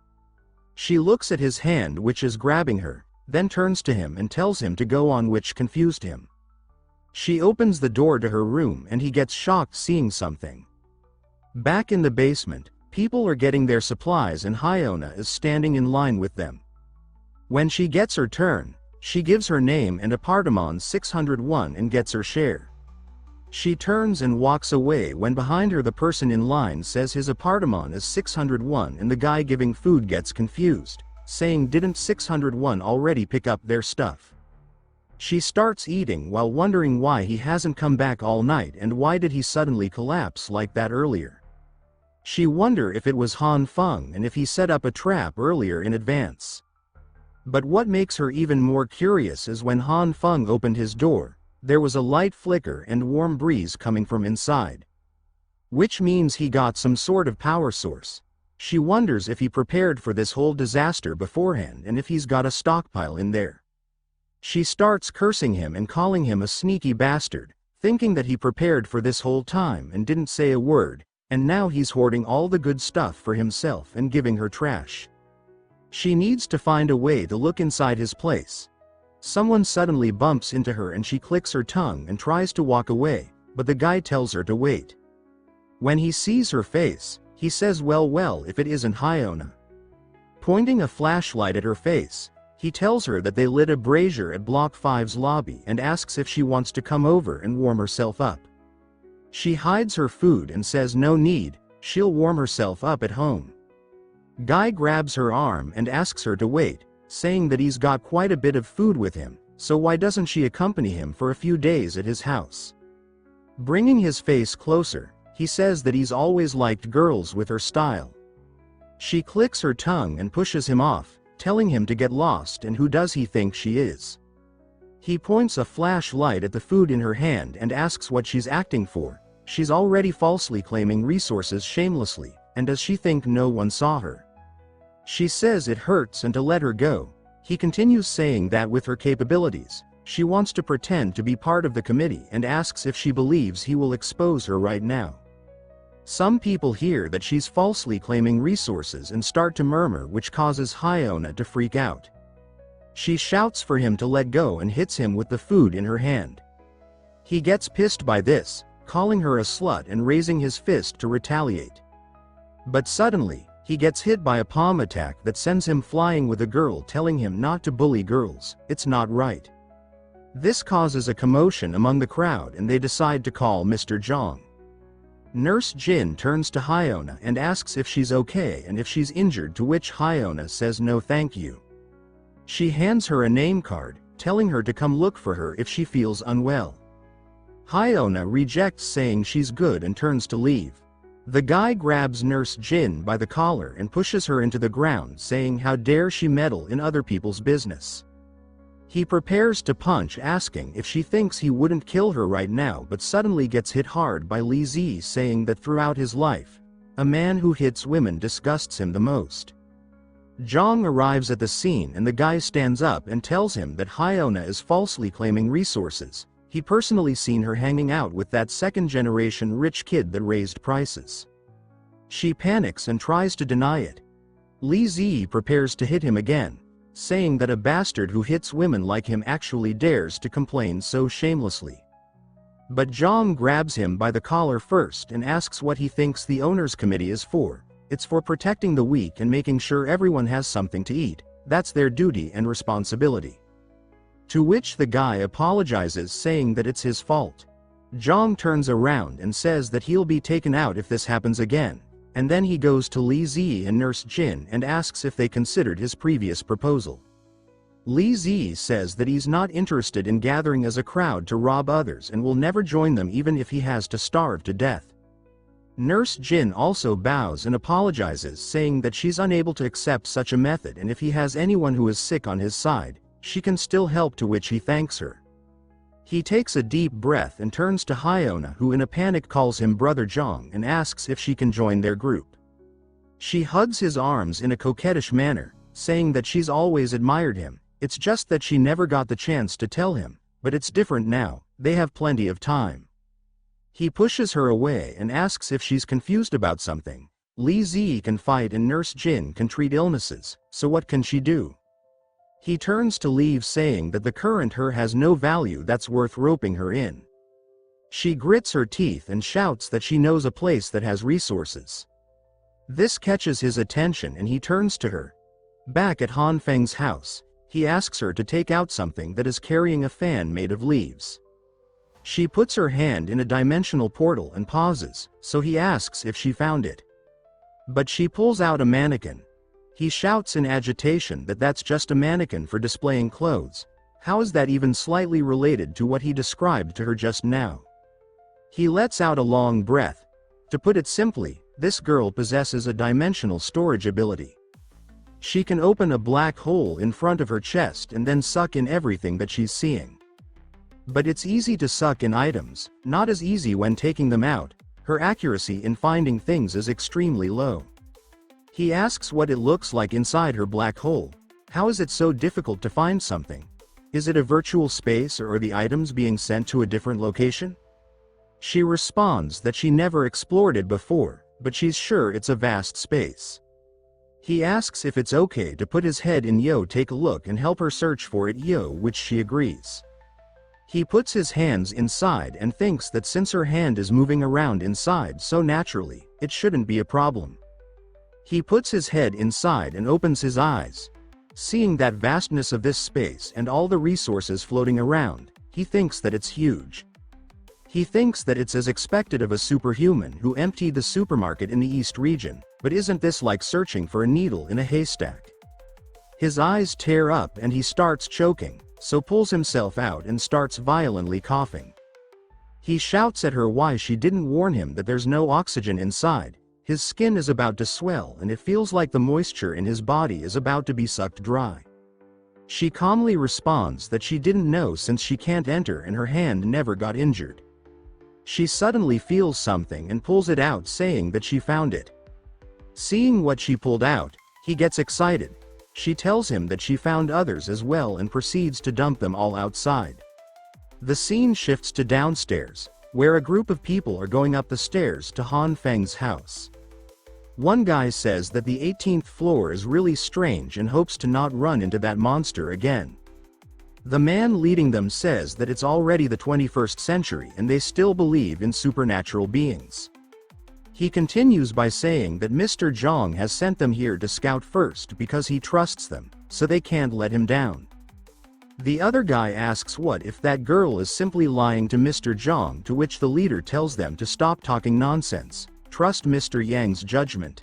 She looks at his hand, which is grabbing her, then turns to him and tells him to go on, which confused him. She opens the door to her room and he gets shocked seeing something. Back in the basement, people are getting their supplies and Hyona is standing in line with them. When she gets her turn, she gives her name and apartment 601 and gets her share. She turns and walks away when behind her the person in line says his apartment is 601 and the guy giving food gets confused, saying didn't 601 already pick up their stuff? She starts eating while wondering why he hasn't come back all night and why did he suddenly collapse like that earlier. She wonder if it was Han Feng and if he set up a trap earlier in advance. But what makes her even more curious is when Han Feng opened his door, there was a light flicker and warm breeze coming from inside. Which means he got some sort of power source. She wonders if he prepared for this whole disaster beforehand and if he's got a stockpile in there. She starts cursing him and calling him a sneaky bastard, thinking that he prepared for this whole time and didn't say a word, and now he's hoarding all the good stuff for himself and giving her trash. She needs to find a way to look inside his place. Someone suddenly bumps into her and she clicks her tongue and tries to walk away, but the guy tells her to wait. When he sees her face, he says well if it isn't Hyona. Pointing a flashlight at her face, he tells her that they lit a brazier at Block 5's lobby and asks if she wants to come over and warm herself up. She hides her food and says no need, she'll warm herself up at home. Guy grabs her arm and asks her to wait, saying that he's got quite a bit of food with him, so why doesn't she accompany him for a few days at his house? Bringing his face closer, he says that he's always liked girls with her style. She clicks her tongue and pushes him off, telling him to get lost, and who does he think she is? He points a flashlight at the food in her hand and asks what she's acting for. She's already falsely claiming resources shamelessly, and does she think no one saw her? She says it hurts and to let her go. He continues saying that with her capabilities, she wants to pretend to be part of the committee and asks if she believes he will expose her right now. Some people hear that she's falsely claiming resources and start to murmur, which causes Hyona to freak out. She shouts for him to let go and hits him with the food in her hand. He gets pissed by this, calling her a slut and raising his fist to retaliate. But suddenly, he gets hit by a palm attack that sends him flying, with a girl telling him not to bully girls, it's not right. This causes a commotion among the crowd and they decide to call Mr. Zhang. Nurse Jin turns to Hyona and asks if she's okay and if she's injured, to which Hyona says no thank you. She hands her a name card, telling her to come look for her if she feels unwell. Hyona rejects, saying she's good, and turns to leave. The guy grabs Nurse Jin by the collar and pushes her into the ground, saying how dare she meddle in other people's business. He prepares to punch, asking if she thinks he wouldn't kill her right now, but suddenly gets hit hard by Li Zi, saying that throughout his life, a man who hits women disgusts him the most. Zhang arrives at the scene and the guy stands up and tells him that Hyona is falsely claiming resources. He personally seen her hanging out with that second-generation rich kid that raised prices. She panics and tries to deny it. Li Zi prepares to hit him again, saying that a bastard who hits women like him actually dares to complain so shamelessly. But Zhang grabs him by the collar first and asks what he thinks the owners' committee is for. It's for protecting the weak and making sure everyone has something to eat. That's their duty and responsibility. To which the guy apologizes, saying that it's his fault. Zhang turns around and says that he'll be taken out if this happens again, and then he goes to Li Zi and Nurse Jin and asks if they considered his previous proposal. Li Zi says that he's not interested in gathering as a crowd to rob others and will never join them even if he has to starve to death. Nurse Jin also bows and apologizes, saying that she's unable to accept such a method, and if he has anyone who is sick on his side, she can still help, to which he thanks her. He takes a deep breath and turns to Hyona, who in a panic calls him Brother Zhang and asks if she can join their group. She hugs his arms in a coquettish manner, saying that she's always admired him, it's just that she never got the chance to tell him, but it's different now, they have plenty of time. He pushes her away and asks if she's confused about something. Li Zi can fight and Nurse Jin can treat illnesses, so what can she do? He turns to leave, saying that the current her has no value that's worth roping her in. She grits her teeth and shouts that she knows a place that has resources. This catches his attention and he turns to her. Back at Han Feng's house, he asks her to take out something that is carrying a fan made of leaves. She puts her hand in a dimensional portal and pauses, so he asks if she found it. But she pulls out a mannequin. He shouts in agitation that that's just a mannequin for displaying clothes. How is that even slightly related to what he described to her just now? He lets out a long breath. To put it simply, this girl possesses a dimensional storage ability. She can open a black hole in front of her chest and then suck in everything that she's seeing. But it's easy to suck in items, not as easy when taking them out. Her accuracy in finding things is extremely low. He asks what it looks like inside her black hole. How is it so difficult to find something? Is it a virtual space, or are the items being sent to a different location? She responds that she never explored it before, but she's sure it's a vast space. He asks if it's okay to put his head in take a look and help her search for it, which she agrees. He puts his hands inside and thinks that since her hand is moving around inside so naturally, it shouldn't be a problem. He puts his head inside and opens his eyes. Seeing that vastness of this space and all the resources floating around, he thinks that it's huge. He thinks that it's as expected of a superhuman who emptied the supermarket in the East region, but isn't this like searching for a needle in a haystack? His eyes tear up and he starts choking, so pulls himself out and starts violently coughing. He shouts at her why she didn't warn him that there's no oxygen inside. His skin is about to swell and it feels like the moisture in his body is about to be sucked dry. She calmly responds that she didn't know since she can't enter and her hand never got injured. She suddenly feels something and pulls it out, saying that she found it. Seeing what she pulled out, he gets excited. She tells him that she found others as well and proceeds to dump them all outside. The scene shifts to downstairs, where a group of people are going up the stairs to Han Feng's house. One guy says that the 18th floor is really strange and hopes to not run into that monster again. The man leading them says that it's already the 21st century and they still believe in supernatural beings. He continues by saying that Mr. Zhang has sent them here to scout first because he trusts them, so they can't let him down. The other guy asks what if that girl is simply lying to Mr. Zhang, to which the leader tells them to stop talking nonsense, trust Mr. Yang's judgment.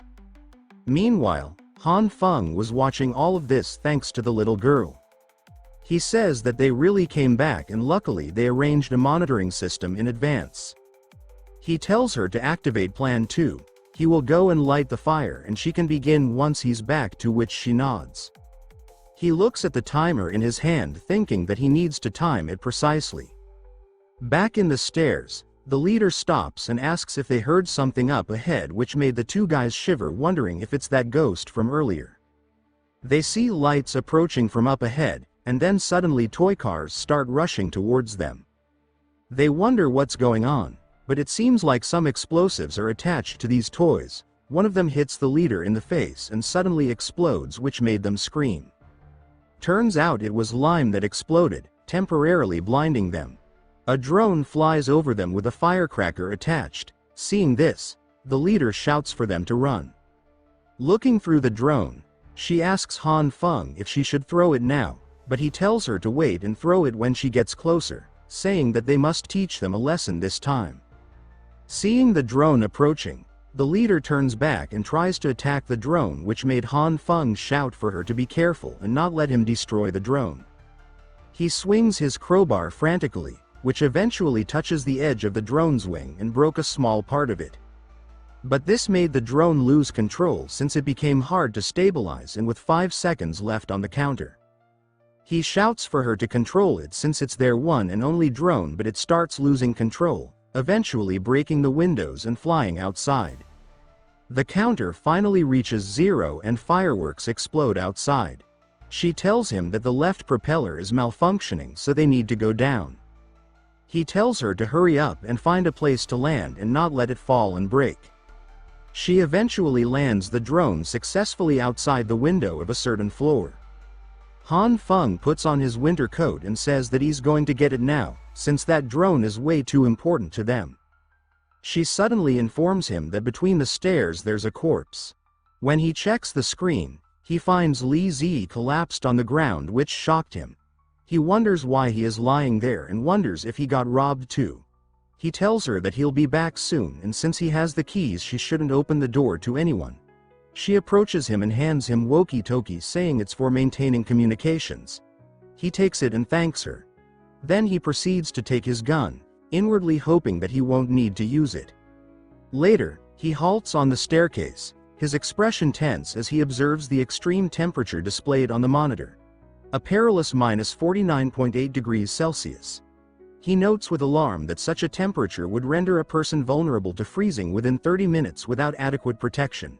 Meanwhile, Han Feng was watching all of this thanks to the little girl. He says that they really came back and luckily they arranged a monitoring system in advance. He tells her to activate Plan 2. He will go and light the fire and she can begin once he's back, to which she nods. He looks at the timer in his hand thinking that he needs to time it precisely. Back in the stairs, the leader stops and asks if they heard something up ahead, which made the two guys shiver, wondering if it's that ghost from earlier. They see lights approaching from up ahead, and then suddenly toy cars start rushing towards them. They wonder what's going on, but it seems like some explosives are attached to these toys. One of them hits the leader in the face and suddenly explodes, which made them scream. Turns out it was lime that exploded, temporarily blinding them. A drone flies over them with a firecracker attached. Seeing this, the leader shouts for them to run. Looking through the drone, she asks Han Feng if she should throw it now, but he tells her to wait and throw it when she gets closer, saying that they must teach them a lesson this time. Seeing the drone approaching, the leader turns back and tries to attack the drone, which made Han Feng shout for her to be careful and not let him destroy the drone. He swings his crowbar frantically, which eventually touches the edge of the drone's wing and broke a small part of it. But this made the drone lose control since it became hard to stabilize, and with 5 seconds left on the counter. He shouts for her to control it since it's their one and only drone, but it starts losing control, eventually breaking the windows and flying outside. The counter finally reaches 0 and fireworks explode outside. She tells him that the left propeller is malfunctioning, so they need to go down. He tells her to hurry up and find a place to land and not let it fall and break. She eventually lands the drone successfully outside the window of a certain floor. Han Feng puts on his winter coat and says that he's going to get it now, since that drone is way too important to them. She suddenly informs him that between the stairs there's a corpse. When he checks the screen, he finds Li Zi collapsed on the ground, which shocked him. He wonders why he is lying there and wonders if he got robbed too. He tells her that he'll be back soon, and since he has the keys she shouldn't open the door to anyone. She approaches him and hands him walkie-talkie, saying it's for maintaining communications. He takes it and thanks her. Then he proceeds to take his gun, inwardly hoping that he won't need to use it. Later, he halts on the staircase. his expression tense as he observes the extreme temperature displayed on the monitor. A perilous -49.8 degrees Celsius. He notes with alarm that such a temperature would render a person vulnerable to freezing within 30 minutes without adequate protection.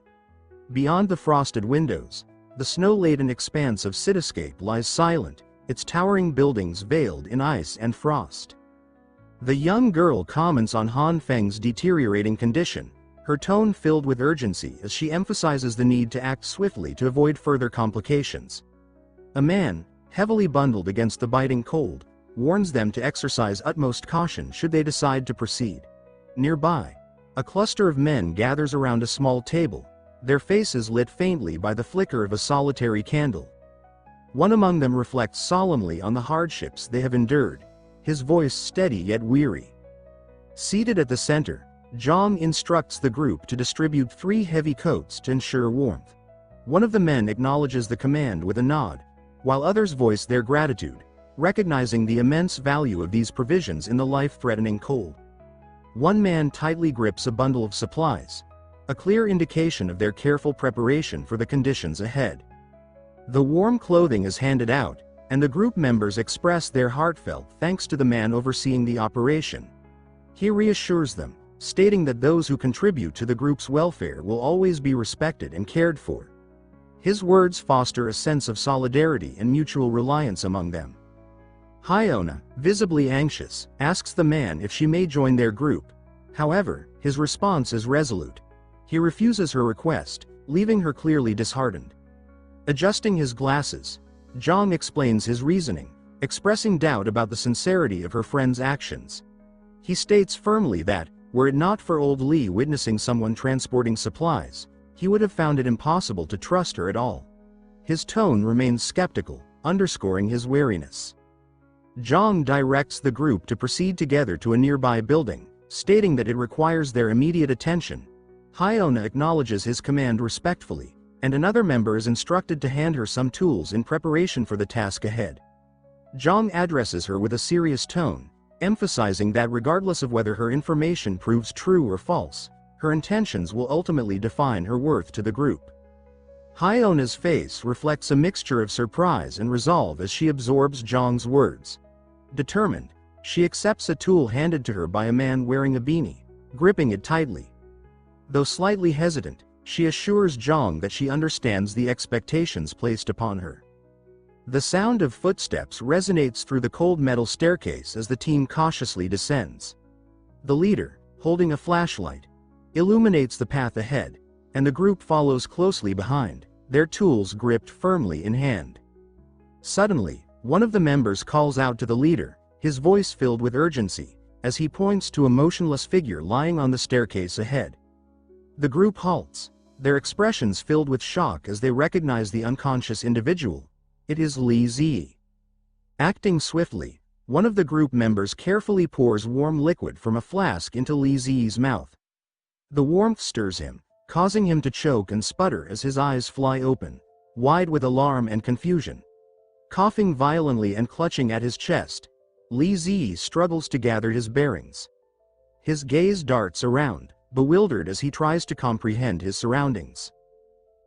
Beyond the frosted windows, the snow-laden expanse of cityscape lies silent, its towering buildings veiled in ice and frost. The young girl comments on Han Feng's deteriorating condition, her tone filled with urgency as she emphasizes the need to act swiftly to avoid further complications. A man, heavily bundled against the biting cold, warns them to exercise utmost caution should they decide to proceed. Nearby, a cluster of men gathers around a small table, their faces lit faintly by the flicker of a solitary candle. One among them reflects solemnly on the hardships they have endured, his voice steady yet weary. Seated at the center, Zhang instructs the group to distribute 3 heavy coats to ensure warmth. One of the men acknowledges the command with a nod, while others voice their gratitude, recognizing the immense value of these provisions in the life-threatening cold. One man tightly grips a bundle of supplies, a clear indication of their careful preparation for the conditions ahead. The warm clothing is handed out, and the group members express their heartfelt thanks to the man overseeing the operation. He reassures them, stating that those who contribute to the group's welfare will always be respected and cared for. His words foster a sense of solidarity and mutual reliance among them. Hyona, visibly anxious, asks the man if she may join their group. However, his response is resolute. He refuses her request, leaving her clearly disheartened. Adjusting his glasses, Zhang explains his reasoning, expressing doubt about the sincerity of her friend's actions. He states firmly that, were it not for old Li witnessing someone transporting supplies, he would have found it impossible to trust her at all. His tone remains skeptical, underscoring his wariness. Zhang directs the group to proceed together to a nearby building, stating that it requires their immediate attention. Hyona acknowledges his command respectfully, and another member is instructed to hand her some tools in preparation for the task ahead. Zhang addresses her with a serious tone, emphasizing that regardless of whether her information proves true or false, her intentions will ultimately define her worth to the group. Hyona's face reflects a mixture of surprise and resolve as she absorbs Zhang's words. Determined, she accepts a tool handed to her by a man wearing a beanie, gripping it tightly. Though slightly hesitant, she assures Zhang that she understands the expectations placed upon her. The sound of footsteps resonates through the cold metal staircase as the team cautiously descends. The leader, holding a flashlight, illuminates the path ahead, and the group follows closely behind, their tools gripped firmly in hand. Suddenly, one of the members calls out to the leader, his voice filled with urgency, as he points to a motionless figure lying on the staircase ahead. The group halts, their expressions filled with shock as they recognize the unconscious individual. It is Li Zi. Acting swiftly, one of the group members carefully pours warm liquid from a flask into Li Zi's mouth. The warmth stirs him, causing him to choke and sputter as his eyes fly open, wide with alarm and confusion. Coughing violently and clutching at his chest, Li Zi struggles to gather his bearings. His gaze darts around, bewildered as he tries to comprehend his surroundings.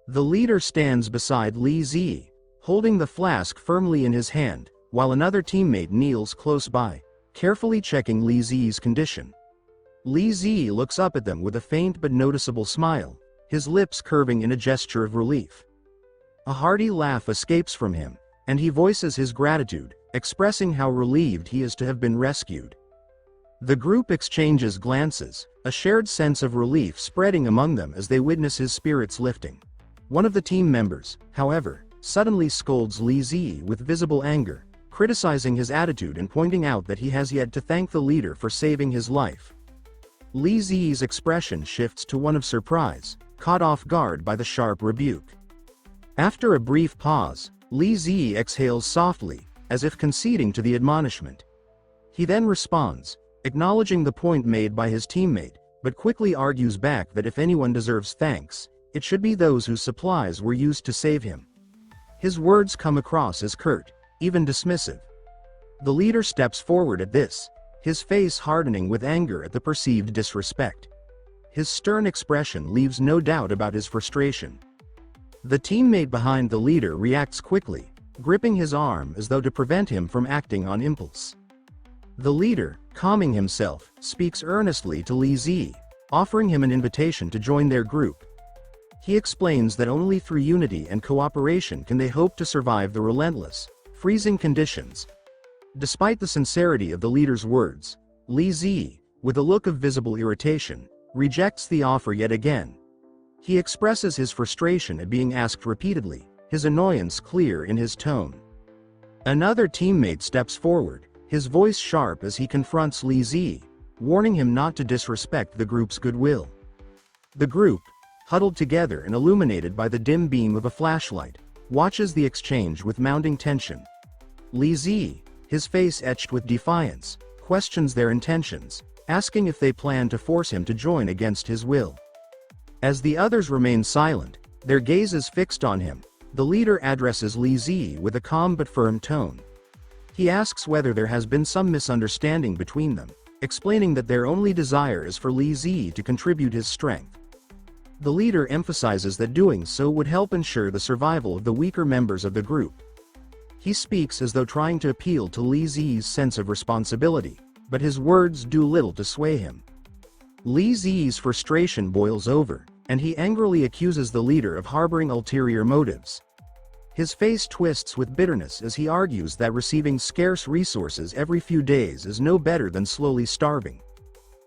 The leader stands beside Li Zi, holding the flask firmly in his hand, while another teammate kneels close by, carefully checking Li Zi's condition. Li Zi looks up at them with a faint but noticeable smile, his lips curving in a gesture of relief. A hearty laugh escapes from him, and he voices his gratitude, expressing how relieved he is to have been rescued. The group exchanges glances, a shared sense of relief spreading among them as they witness his spirits lifting. One of the team members, however, suddenly scolds Li Zi with visible anger, criticizing his attitude and pointing out that he has yet to thank the leader for saving his life. Li Zi's expression shifts to one of surprise, caught off guard by the sharp rebuke. After a brief pause, Li Zi exhales softly, as if conceding to the admonishment. He then responds, acknowledging the point made by his teammate, but quickly argues back that if anyone deserves thanks, it should be those whose supplies were used to save him. His words come across as curt, even dismissive. The leader steps forward at this, his face hardening with anger at the perceived disrespect. His stern expression leaves no doubt about his frustration. The teammate behind the leader reacts quickly, gripping his arm as though to prevent him from acting on impulse. The leader, calming himself, speaks earnestly to Li Zi, offering him an invitation to join their group. He explains that only through unity and cooperation can they hope to survive the relentless, freezing conditions. Despite the sincerity of the leader's words, Li Zi, with a look of visible irritation, rejects the offer yet again. He expresses his frustration at being asked repeatedly, his annoyance clear in his tone. Another teammate steps forward, his voice sharp as he confronts Li Zi, warning him not to disrespect the group's goodwill. The group, huddled together and illuminated by the dim beam of a flashlight, watches the exchange with mounting tension. Li Zi, his face etched with defiance, questions their intentions, asking if they plan to force him to join against his will. As the others remain silent, their gazes fixed on him, the leader addresses Li Zi with a calm but firm tone. He asks whether there has been some misunderstanding between them, explaining that their only desire is for Li Zi to contribute his strength. The leader emphasizes that doing so would help ensure the survival of the weaker members of the group. He speaks as though trying to appeal to Li Zi's sense of responsibility, but his words do little to sway him. Li Zi's frustration boils over, and he angrily accuses the leader of harboring ulterior motives. His face twists with bitterness as he argues that receiving scarce resources every few days is no better than slowly starving.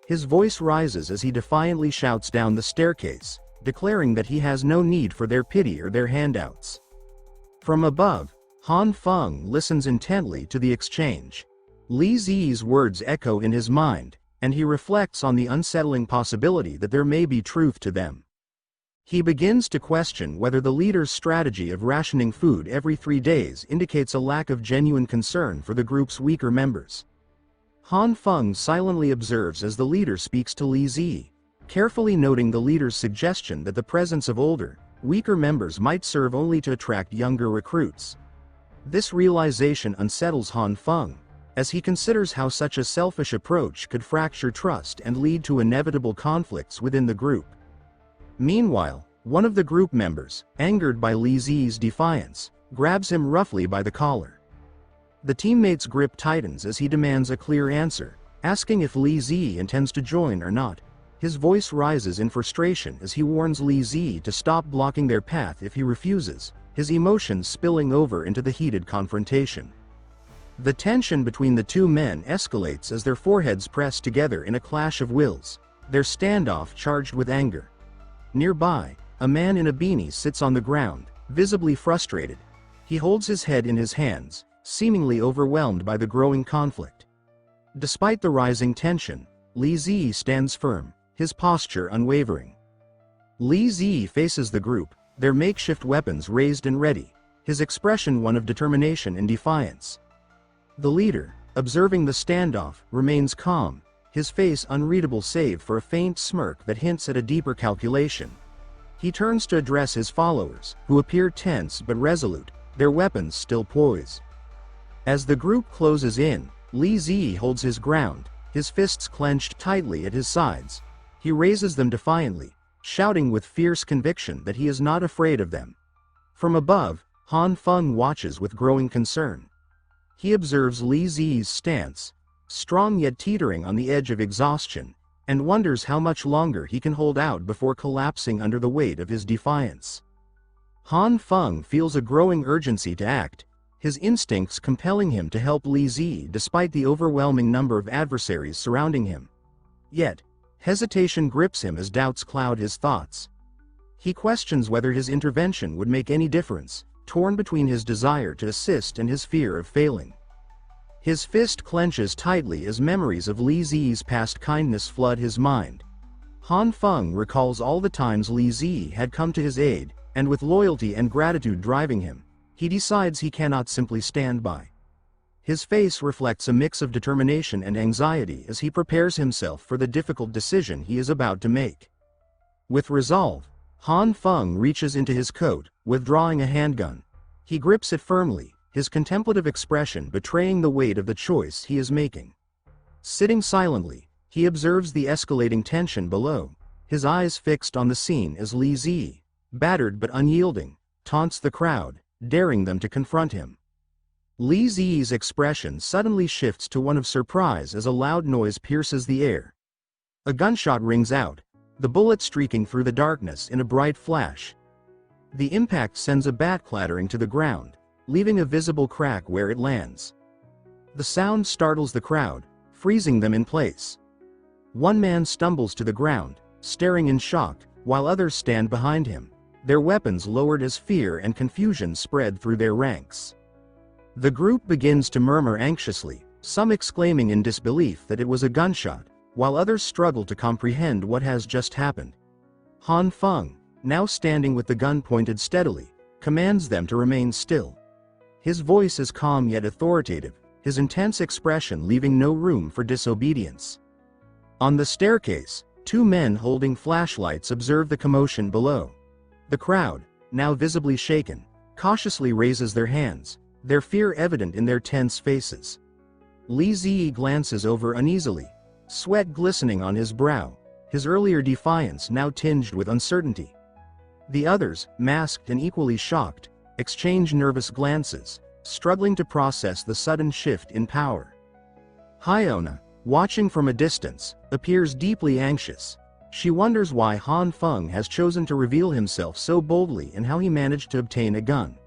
His voice rises as he defiantly shouts down the staircase, declaring that he has no need for their pity or their handouts. From above, Han Feng listens intently to the exchange. Li Zi's words echo in his mind, and he reflects on the unsettling possibility that there may be truth to them. He begins to question whether the leader's strategy of rationing food every 3 days indicates a lack of genuine concern for the group's weaker members. Han Feng silently observes as the leader speaks to Li Zi, carefully noting the leader's suggestion that the presence of older, weaker members might serve only to attract younger recruits. This realization unsettles Han Feng, as he considers how such a selfish approach could fracture trust and lead to inevitable conflicts within the group. Meanwhile, one of the group members, angered by Li Zi's defiance, grabs him roughly by the collar. The teammate's grip tightens as he demands a clear answer, asking if Li Zi intends to join or not. His voice rises in frustration as he warns Li Zi to stop blocking their path if he refuses, his emotions spilling over into the heated confrontation. The tension between the two men escalates as their foreheads press together in a clash of wills, their standoff charged with anger. Nearby, a man in a beanie sits on the ground, visibly frustrated. He holds his head in his hands, seemingly overwhelmed by the growing conflict. Despite the rising tension, Li Zi stands firm, his posture unwavering. Li Zi faces the group, their makeshift weapons raised and ready, his expression one of determination and defiance. The leader, observing the standoff, remains calm, his face unreadable save for a faint smirk that hints at a deeper calculation. He turns to address his followers, who appear tense but resolute, their weapons still poised. As the group closes in, Li Zi holds his ground, his fists clenched tightly at his sides. He raises them defiantly, shouting with fierce conviction that he is not afraid of them. From above, Han Feng watches with growing concern. He observes Li Zi's stance, strong yet teetering on the edge of exhaustion, and wonders how much longer he can hold out before collapsing under the weight of his defiance. Han Feng feels a growing urgency to act, his instincts compelling him to help Li Zi despite the overwhelming number of adversaries surrounding him. Yet, hesitation grips him as doubts cloud his thoughts. He questions whether his intervention would make any difference, torn between his desire to assist and his fear of failing. His fist clenches tightly as memories of Li Zi's past kindness flood his mind. Han Feng recalls all the times Li Zi had come to his aid, and with loyalty and gratitude driving him, he decides he cannot simply stand by. His face reflects a mix of determination and anxiety as he prepares himself for the difficult decision he is about to make. With resolve, Han Feng reaches into his coat, withdrawing a handgun. He grips it firmly, his contemplative expression betraying the weight of the choice he is making. Sitting silently, he observes the escalating tension below, his eyes fixed on the scene as Li Zi, battered but unyielding, taunts the crowd, daring them to confront him. Li Zi's expression suddenly shifts to one of surprise as a loud noise pierces the air. A gunshot rings out, the bullet streaking through the darkness in a bright flash. The impact sends a bat clattering to the ground, leaving a visible crack where it lands. The sound startles the crowd, freezing them in place. One man stumbles to the ground, staring in shock, while others stand behind him, their weapons lowered as fear and confusion spread through their ranks. The group begins to murmur anxiously, some exclaiming in disbelief that it was a gunshot, while others struggle to comprehend what has just happened. Han Feng, now standing with the gun pointed steadily, commands them to remain still. His voice is calm yet authoritative, his intense expression leaving no room for disobedience. On the staircase, two men holding flashlights observe the commotion below. The crowd, now visibly shaken, cautiously raises their hands, their fear evident in their tense faces. Li Zi glances over uneasily, sweat glistening on his brow, his earlier defiance now tinged with uncertainty. The others, masked and equally shocked, exchange nervous glances, struggling to process the sudden shift in power. Hyona, watching from a distance, appears deeply anxious. She wonders why Han Feng has chosen to reveal himself so boldly and how he managed to obtain a gun.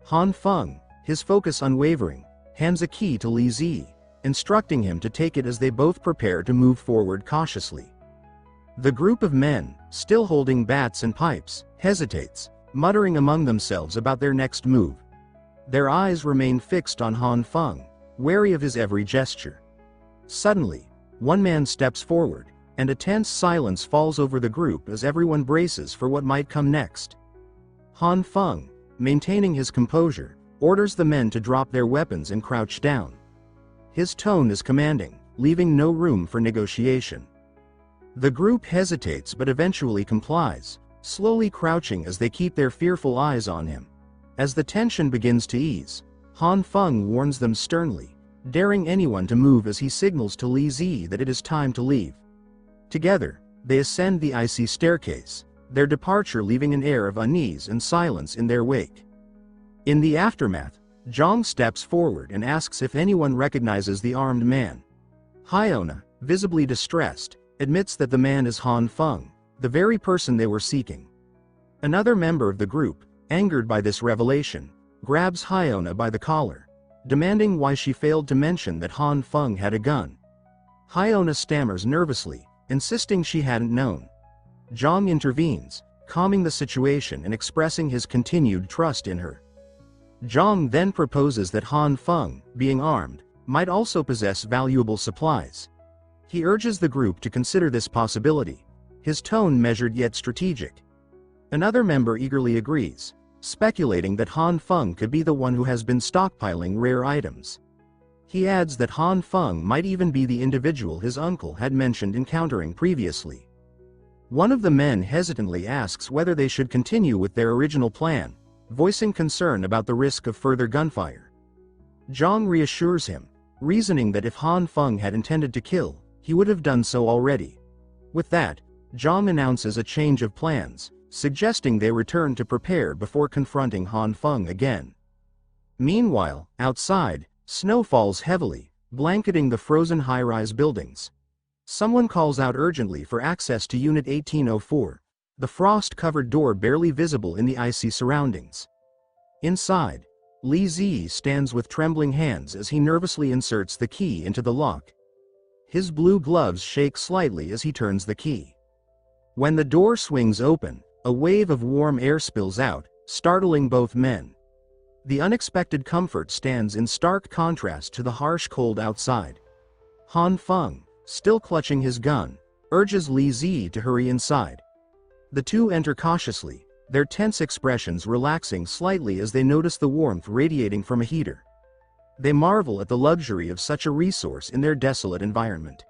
Han Feng, his focus unwavering, hands a key to Li Zi, instructing him to take it as they both prepare to move forward cautiously. The group of men, still holding bats and pipes, hesitates, muttering among themselves about their next move. Their eyes remain fixed on Han Feng, wary of his every gesture. Suddenly, one man steps forward, and a tense silence falls over the group as everyone braces for what might come next. Han Feng, maintaining his composure, orders the men to drop their weapons and crouch down. His tone is commanding, leaving no room for negotiation. The group hesitates but eventually complies, slowly crouching as they keep their fearful eyes on him. As the tension begins to ease, Han Feng warns them sternly, daring anyone to move as he signals to Li Zi that it is time to leave. Together, they ascend the icy staircase, their departure leaving an air of unease and silence in their wake. In the aftermath, Zhang steps forward and asks if anyone recognizes the armed man. Hyona, visibly distressed, admits that the man is Han Feng, the very person they were seeking. Another member of the group, angered by this revelation, grabs Hyona by the collar, demanding why she failed to mention that Han Feng had a gun. Hyona stammers nervously, insisting she hadn't known. Zhang intervenes, calming the situation and expressing his continued trust in her. Zhang then proposes that Han Feng, being armed, might also possess valuable supplies. He urges the group to consider this possibility, his tone measured yet strategic. Another member eagerly agrees, speculating that Han Feng could be the one who has been stockpiling rare items. He adds that Han Feng might even be the individual his uncle had mentioned encountering previously. One of the men hesitantly asks whether they should continue with their original plan, voicing concern about the risk of further gunfire. Zhang reassures him, reasoning that if Han Feng had intended to kill, he would have done so already. With that, Zhang announces a change of plans, suggesting they return to prepare before confronting Han Feng again. Meanwhile, outside, snow falls heavily, blanketing the frozen high-rise buildings. Someone calls out urgently for access to Unit 1804, the frost-covered door barely visible in the icy surroundings. Inside, Li Zi stands with trembling hands as he nervously inserts the key into the lock. His blue gloves shake slightly as he turns the key. When the door swings open, a wave of warm air spills out, startling both men. The unexpected comfort stands in stark contrast to the harsh cold outside. Han Feng, still clutching his gun, urges Li Zi to hurry inside. The two enter cautiously, their tense expressions relaxing slightly as they notice the warmth radiating from a heater. They marvel at the luxury of such a resource in their desolate environment.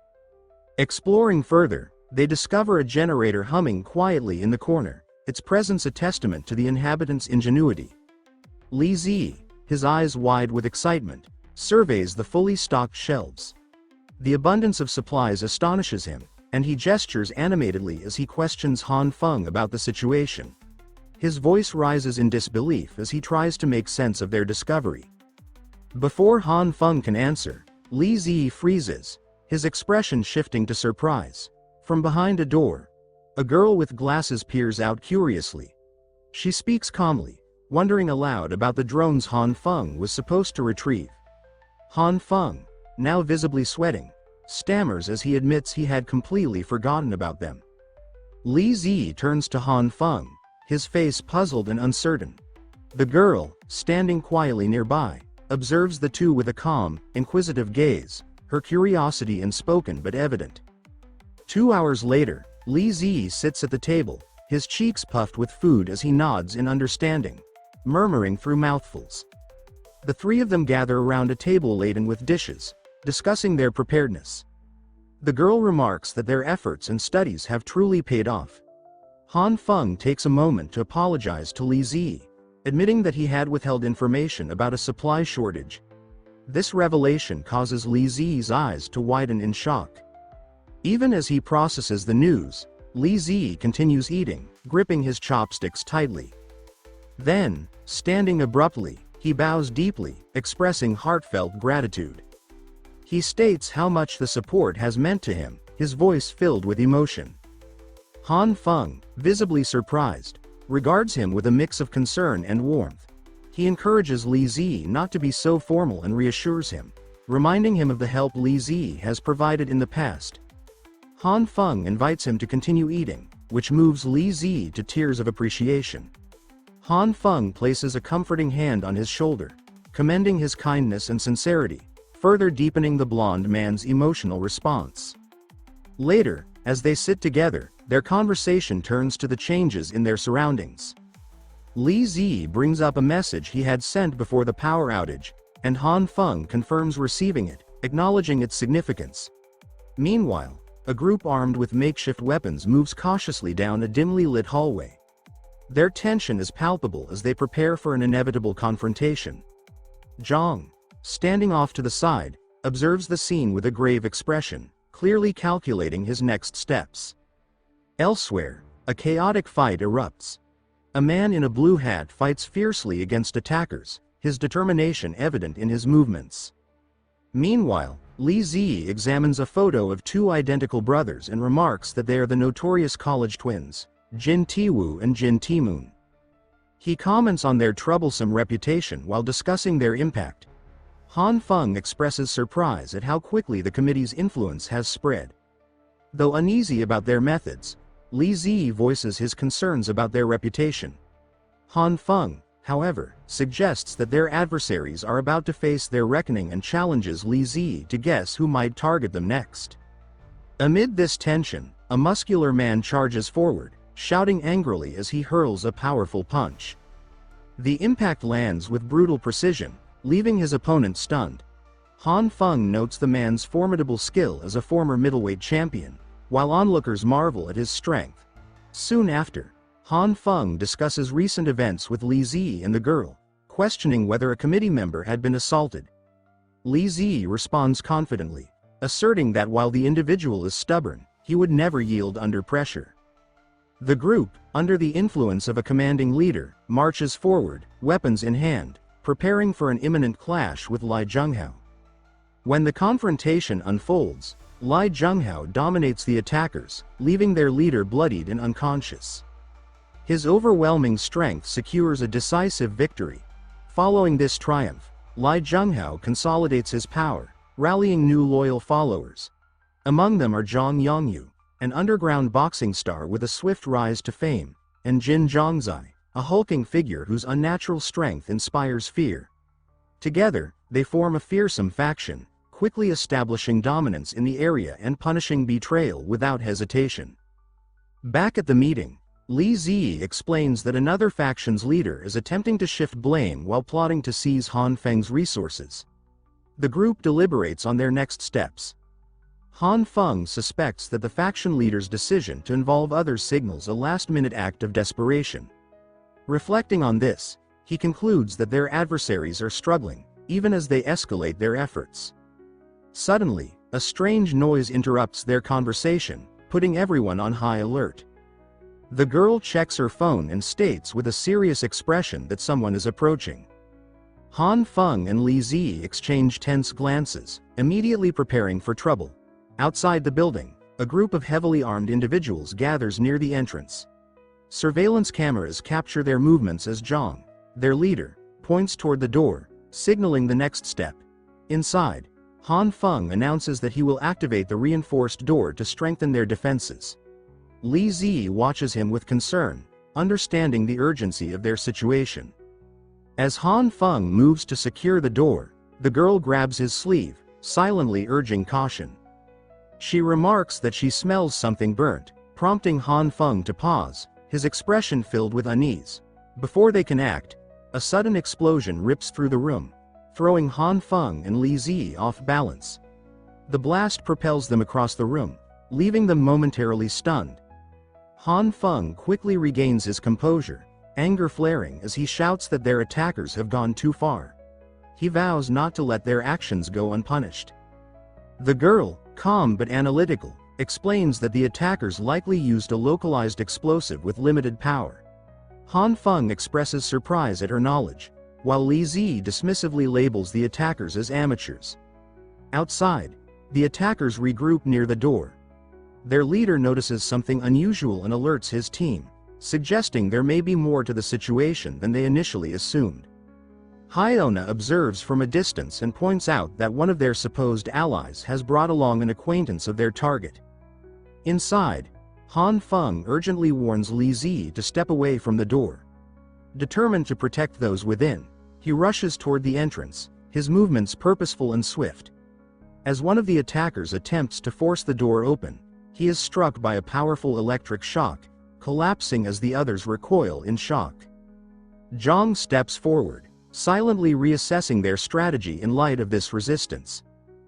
Exploring further, they discover a generator humming quietly in the corner, its presence a testament to the inhabitants' ingenuity. Li Zi, his eyes wide with excitement, surveys the fully stocked shelves. The abundance of supplies astonishes him, and he gestures animatedly as he questions Han Feng about the situation. His voice rises in disbelief as he tries to make sense of their discovery. Before Han Feng can answer, Li Zi freezes, his expression shifting to surprise. From behind a door, a girl with glasses peers out curiously. She speaks calmly, wondering aloud about the drones Han Feng was supposed to retrieve. Han Feng, now visibly sweating, stammers as he admits he had completely forgotten about them. Li Zi turns to Han Feng, his face puzzled and uncertain. The girl, standing quietly nearby, observes the two with a calm, inquisitive gaze, her curiosity unspoken but evident. 2 hours later, Li Zi sits at the table, his cheeks puffed with food as he nods in understanding, murmuring through mouthfuls. The three of them gather around a table laden with dishes, discussing their preparedness. The girl remarks that their efforts and studies have truly paid off. Han Feng takes a moment to apologize to Li Zi, admitting that he had withheld information about a supply shortage. This revelation causes Li Zi's eyes to widen in shock. Even as he processes the news, Li Zi continues eating, gripping his chopsticks tightly. Then, standing abruptly, he bows deeply, expressing heartfelt gratitude. He states how much the support has meant to him, his voice filled with emotion. Han Feng, visibly surprised, regards him with a mix of concern and warmth. He encourages Li Zi not to be so formal and reassures him, reminding him of the help Li Zi has provided in the past. Han Feng invites him to continue eating, which moves Li Zi to tears of appreciation. Han Feng places a comforting hand on his shoulder, commending his kindness and sincerity, further deepening the blonde man's emotional response. Later, as they sit together, their conversation turns to the changes in their surroundings. Li Zi brings up a message he had sent before the power outage, and Han Feng confirms receiving it, acknowledging its significance. Meanwhile, a group armed with makeshift weapons moves cautiously down a dimly lit hallway. Their tension is palpable as they prepare for an inevitable confrontation. Zhang, standing off to the side, observes the scene with a grave expression, clearly calculating his next steps. Elsewhere, a chaotic fight erupts. A man in a blue hat fights fiercely against attackers, his determination evident in his movements. Meanwhile, Li Zi examines a photo of two identical brothers and remarks that they are the notorious college twins, Jin Tiwu and Jin Timun. He comments on their troublesome reputation while discussing their impact. Han Feng expresses surprise at how quickly the committee's influence has spread. Though uneasy about their methods, Li Zi voices his concerns about their reputation. Han Feng, however, suggests that their adversaries are about to face their reckoning and challenges Li Zi to guess who might target them next. Amid this tension, a muscular man charges forward, shouting angrily as he hurls a powerful punch. The impact lands with brutal precision, leaving his opponent stunned. Han Feng notes the man's formidable skill as a former middleweight champion, while onlookers marvel at his strength. Soon after, Han Feng discusses recent events with Li Zi and the girl, questioning whether a committee member had been assaulted. Li Zi responds confidently, asserting that while the individual is stubborn, he would never yield under pressure. The group, under the influence of a commanding leader, marches forward, weapons in hand, preparing for an imminent clash with Lai Zhenghao. When the confrontation unfolds, Lai Zhenghao dominates the attackers, leaving their leader bloodied and unconscious. His overwhelming strength secures a decisive victory. Following this triumph, Lai Zhenghao consolidates his power, rallying new loyal followers. Among them are Zhang Yongyu, an underground boxing star with a swift rise to fame, and Jin Zhongzai, a hulking figure whose unnatural strength inspires fear. Together, they form a fearsome faction, quickly establishing dominance in the area and punishing betrayal without hesitation. Back at the meeting, Li Zi explains that another faction's leader is attempting to shift blame while plotting to seize Han Feng's resources. The group deliberates on their next steps. Han Feng suspects that the faction leader's decision to involve others signals a last-minute act of desperation. Reflecting on this, he concludes that their adversaries are struggling, even as they escalate their efforts. Suddenly, a strange noise interrupts their conversation, putting everyone on high alert. The girl checks her phone and states with a serious expression that someone is approaching. Han Feng and Li Zi exchange tense glances, immediately preparing for trouble. Outside the building, a group of heavily armed individuals gathers near the entrance. Surveillance cameras capture their movements as Zhang, their leader, points toward the door, signaling the next step. Inside, Han Feng announces that he will activate the reinforced door to strengthen their defenses. Li Zi watches him with concern, understanding the urgency of their situation. As Han Feng moves to secure the door, the girl grabs his sleeve, silently urging caution. She remarks that she smells something burnt, prompting Han Feng to pause, his expression filled with unease. Before they can act, a sudden explosion rips through the room, throwing Han Feng and Li Zi off balance. The blast propels them across the room, leaving them momentarily stunned. Han Feng quickly regains his composure, anger flaring as he shouts that their attackers have gone too far. He vows not to let their actions go unpunished. The girl, calm but analytical, explains that the attackers likely used a localized explosive with limited power. Han Feng expresses surprise at her knowledge, while Li Zi dismissively labels the attackers as amateurs. Outside, the attackers regroup near the door. Their leader notices something unusual and alerts his team, suggesting there may be more to the situation than they initially assumed. Hyona observes from a distance and points out that one of their supposed allies has brought along an acquaintance of their target. Inside, Han Feng urgently warns Li Zi to step away from the door. Determined to protect those within, he rushes toward the entrance, his movements purposeful and swift. As one of the attackers attempts to force the door open, he is struck by a powerful electric shock, collapsing as the others recoil in shock. Zhang steps forward, silently reassessing their strategy in light of this resistance.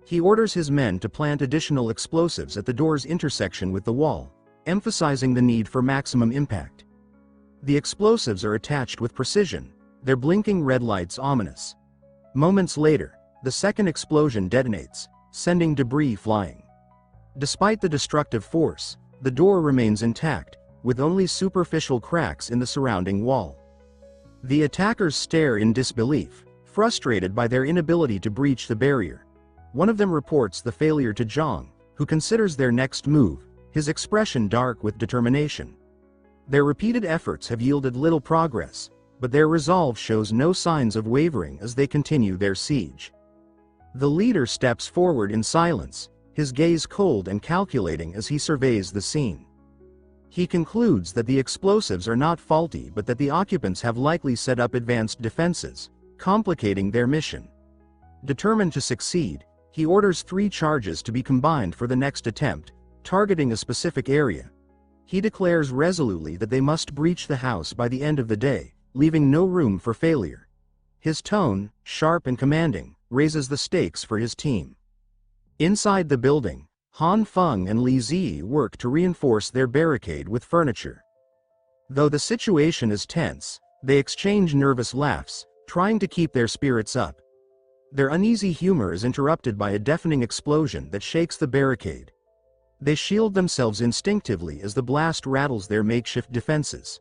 He orders his men to plant additional explosives at the door's intersection with the wall, emphasizing the need for maximum impact. The explosives are attached with precision, their blinking red lights ominous. Moments later, the second explosion detonates, sending debris flying. Despite the destructive force, the door remains intact, with only superficial cracks in the surrounding wall. The attackers stare in disbelief, frustrated by their inability to breach the barrier. One of them reports the failure to Zhang, who considers their next move, his expression dark with determination. Their repeated efforts have yielded little progress, but their resolve shows no signs of wavering as they continue their siege. The leader steps forward in silence, his gaze cold and calculating as he surveys the scene. He concludes that the explosives are not faulty but that the occupants have likely set up advanced defenses, complicating their mission. Determined to succeed, he orders 3 charges to be combined for the next attempt, targeting a specific area. He declares resolutely that they must breach the house by the end of the day, leaving no room for failure. His tone, sharp and commanding, raises the stakes for his team. Inside the building, Han Feng and Li Zi work to reinforce their barricade with furniture. Though the situation is tense, they exchange nervous laughs, trying to keep their spirits up. Their uneasy humor is interrupted by a deafening explosion that shakes the barricade. They shield themselves instinctively as the blast rattles their makeshift defenses.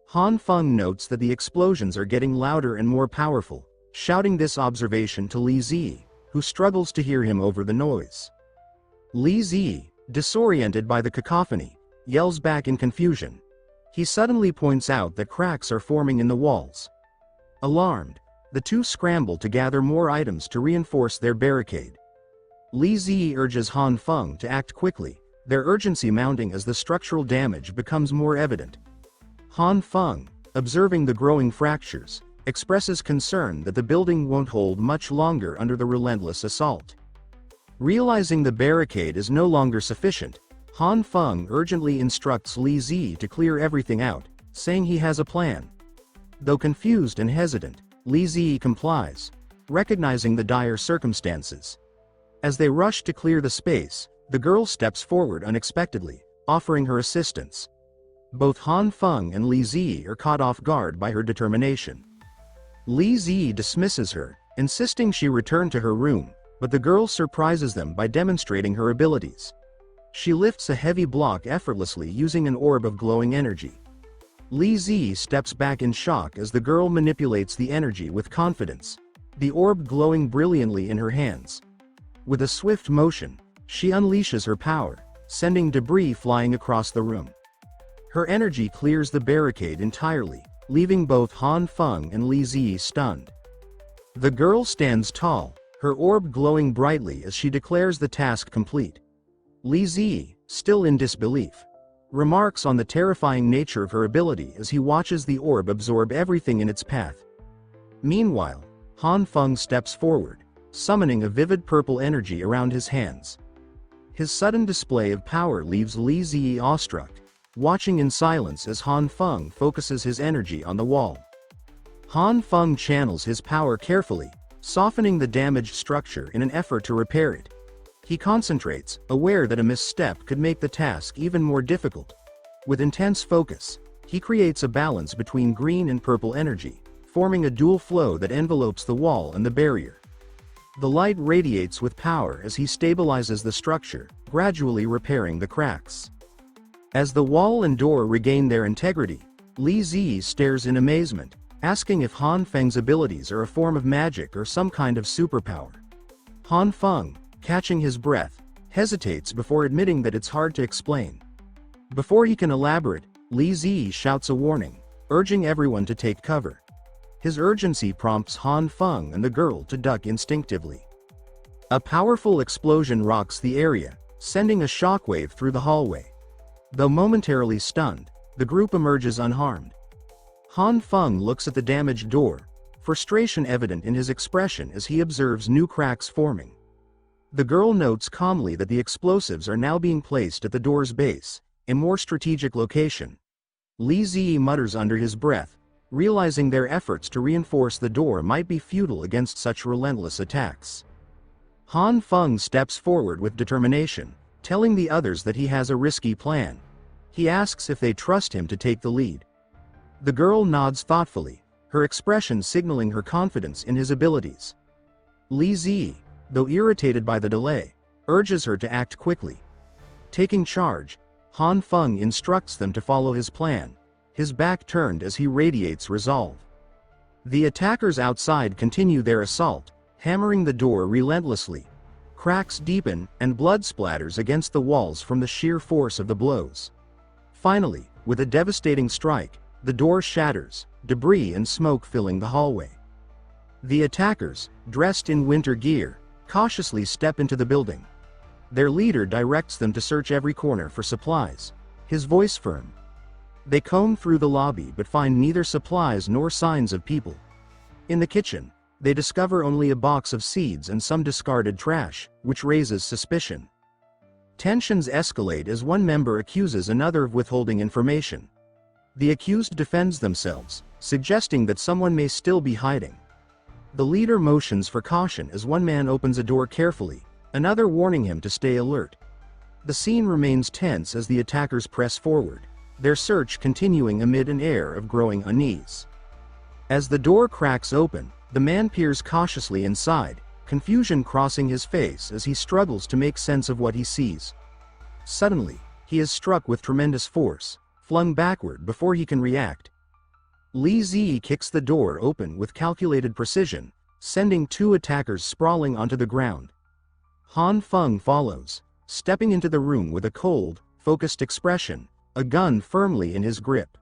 Han Feng notes that the explosions are getting louder and more powerful, shouting this observation to Li Zi, who struggles to hear him over the noise. Li Zi, disoriented by the cacophony, yells back in confusion. He suddenly points out that cracks are forming in the walls. Alarmed, the two scramble to gather more items to reinforce their barricade. Li Zi urges Han Feng to act quickly, their urgency mounting as the structural damage becomes more evident. Han Feng, observing the growing fractures, expresses concern that the building won't hold much longer under the relentless assault. Realizing the barricade is no longer sufficient, Han Feng urgently instructs Li Zi to clear everything out, saying he has a plan. Though confused and hesitant, Li Zi complies, recognizing the dire circumstances. As they rush to clear the space, the girl steps forward unexpectedly, offering her assistance. Both Han Feng and Li Zi are caught off guard by her determination. Li Zi dismisses her, insisting she return to her room, but the girl surprises them by demonstrating her abilities. She lifts a heavy block effortlessly using an orb of glowing energy. Li Zi steps back in shock as the girl manipulates the energy with confidence, the orb glowing brilliantly in her hands. With a swift motion, she unleashes her power, sending debris flying across the room. Her energy clears the barricade entirely, leaving both Han Feng and Li Zi stunned. The girl stands tall, her orb glowing brightly as she declares the task complete. Li Zi, still in disbelief, remarks on the terrifying nature of her ability as he watches the orb absorb everything in its path. Meanwhile, Han Feng steps forward, summoning a vivid purple energy around his hands. His sudden display of power leaves Li Zi awestruck, watching in silence as Han Feng focuses his energy on the wall. Han Feng channels his power carefully, softening the damaged structure in an effort to repair it. He concentrates, aware that a misstep could make the task even more difficult. With intense focus, he creates a balance between green and purple energy, forming a dual flow that envelopes the wall and the barrier. The light radiates with power as he stabilizes the structure, gradually repairing the cracks. As the wall and door regain their integrity, Li Zi stares in amazement, asking if Han Feng's abilities are a form of magic or some kind of superpower. Han Feng, catching his breath, hesitates before admitting that it's hard to explain. Before he can elaborate, Li Zi shouts a warning, urging everyone to take cover. His urgency prompts Han Feng and the girl to duck instinctively. A powerful explosion rocks the area, sending a shockwave through the hallway. Though momentarily stunned, the group emerges unharmed. Han Feng looks at the damaged door, frustration evident in his expression as he observes new cracks forming. The girl notes calmly that the explosives are now being placed at the door's base, a more strategic location. Li Zi mutters under his breath, realizing their efforts to reinforce the door might be futile against such relentless attacks. Han Feng steps forward with determination, telling the others that he has a risky plan. He asks if they trust him to take the lead. The girl nods thoughtfully, her expression signaling her confidence in his abilities. Li Zi, though irritated by the delay, urges her to act quickly. Taking charge, Han Feng instructs them to follow his plan, his back turned as he radiates resolve. The attackers outside continue their assault, hammering the door relentlessly. Cracks deepen, and blood splatters against the walls from the sheer force of the blows. Finally, with a devastating strike, the door shatters, debris and smoke filling the hallway. The attackers, dressed in winter gear, cautiously step into the building. Their leader directs them to search every corner for supplies, his voice firm. They comb through the lobby but find neither supplies nor signs of people. In the kitchen, they discover only a box of seeds and some discarded trash, which raises suspicion. Tensions escalate as one member accuses another of withholding information. The accused defends themselves, suggesting that someone may still be hiding. The leader motions for caution as one man opens a door carefully, another warning him to stay alert. The scene remains tense as the attackers press forward, their search continuing amid an air of growing unease. As the door cracks open, the man peers cautiously inside, confusion crossing his face as he struggles to make sense of what he sees. Suddenly, he is struck with tremendous force, flung backward before he can react. Li Zi kicks the door open with calculated precision, sending two attackers sprawling onto the ground. Han Feng follows, stepping into the room with a cold, focused expression, a gun firmly in his grip.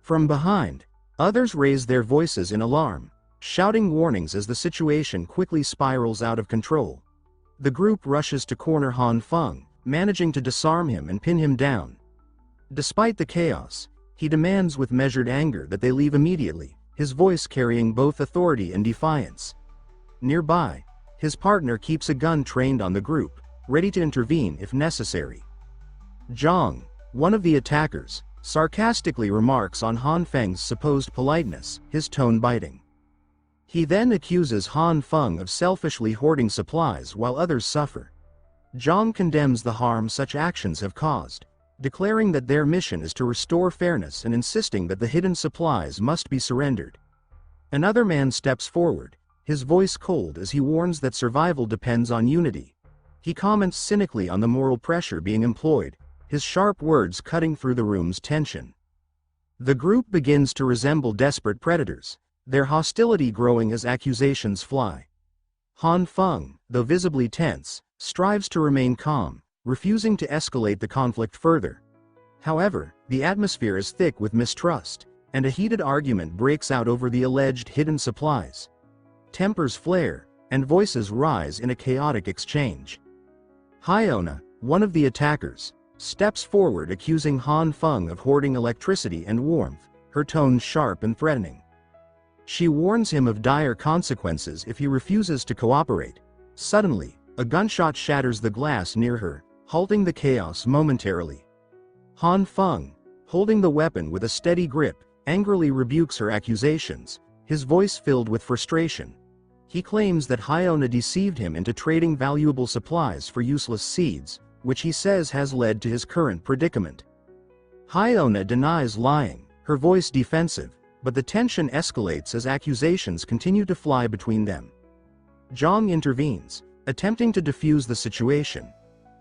From behind, others raise their voices in alarm, shouting warnings as the situation quickly spirals out of control. The group rushes to corner Han Feng, managing to disarm him and pin him down. Despite the chaos, he demands with measured anger that they leave immediately, his voice carrying both authority and defiance. Nearby, his partner keeps a gun trained on the group, ready to intervene if necessary. Zhang, one of the attackers, sarcastically remarks on Han Feng's supposed politeness, his tone biting. He then accuses Han Feng of selfishly hoarding supplies while others suffer. Zhang condemns the harm such actions have caused, declaring that their mission is to restore fairness and insisting that the hidden supplies must be surrendered. Another man steps forward, his voice cold as he warns that survival depends on unity. He comments cynically on the moral pressure being employed, his sharp words cutting through the room's tension. The group begins to resemble desperate predators, their hostility growing as accusations fly. Han Feng, though visibly tense, strives to remain calm, refusing to escalate the conflict further. However, the atmosphere is thick with mistrust, and a heated argument breaks out over the alleged hidden supplies. Tempers flare, and voices rise in a chaotic exchange. Hyona, one of the attackers, steps forward accusing Han Feng of hoarding electricity and warmth, her tone sharp and threatening. She warns him of dire consequences if he refuses to cooperate. Suddenly, a gunshot shatters the glass near her, halting the chaos momentarily. Han Feng, holding the weapon with a steady grip, angrily rebukes her accusations, his voice filled with frustration. He claims that Hyona deceived him into trading valuable supplies for useless seeds, which he says has led to his current predicament. Hyona denies lying, her voice defensive, but the tension escalates as accusations continue to fly between them. Zhang intervenes, attempting to defuse the situation.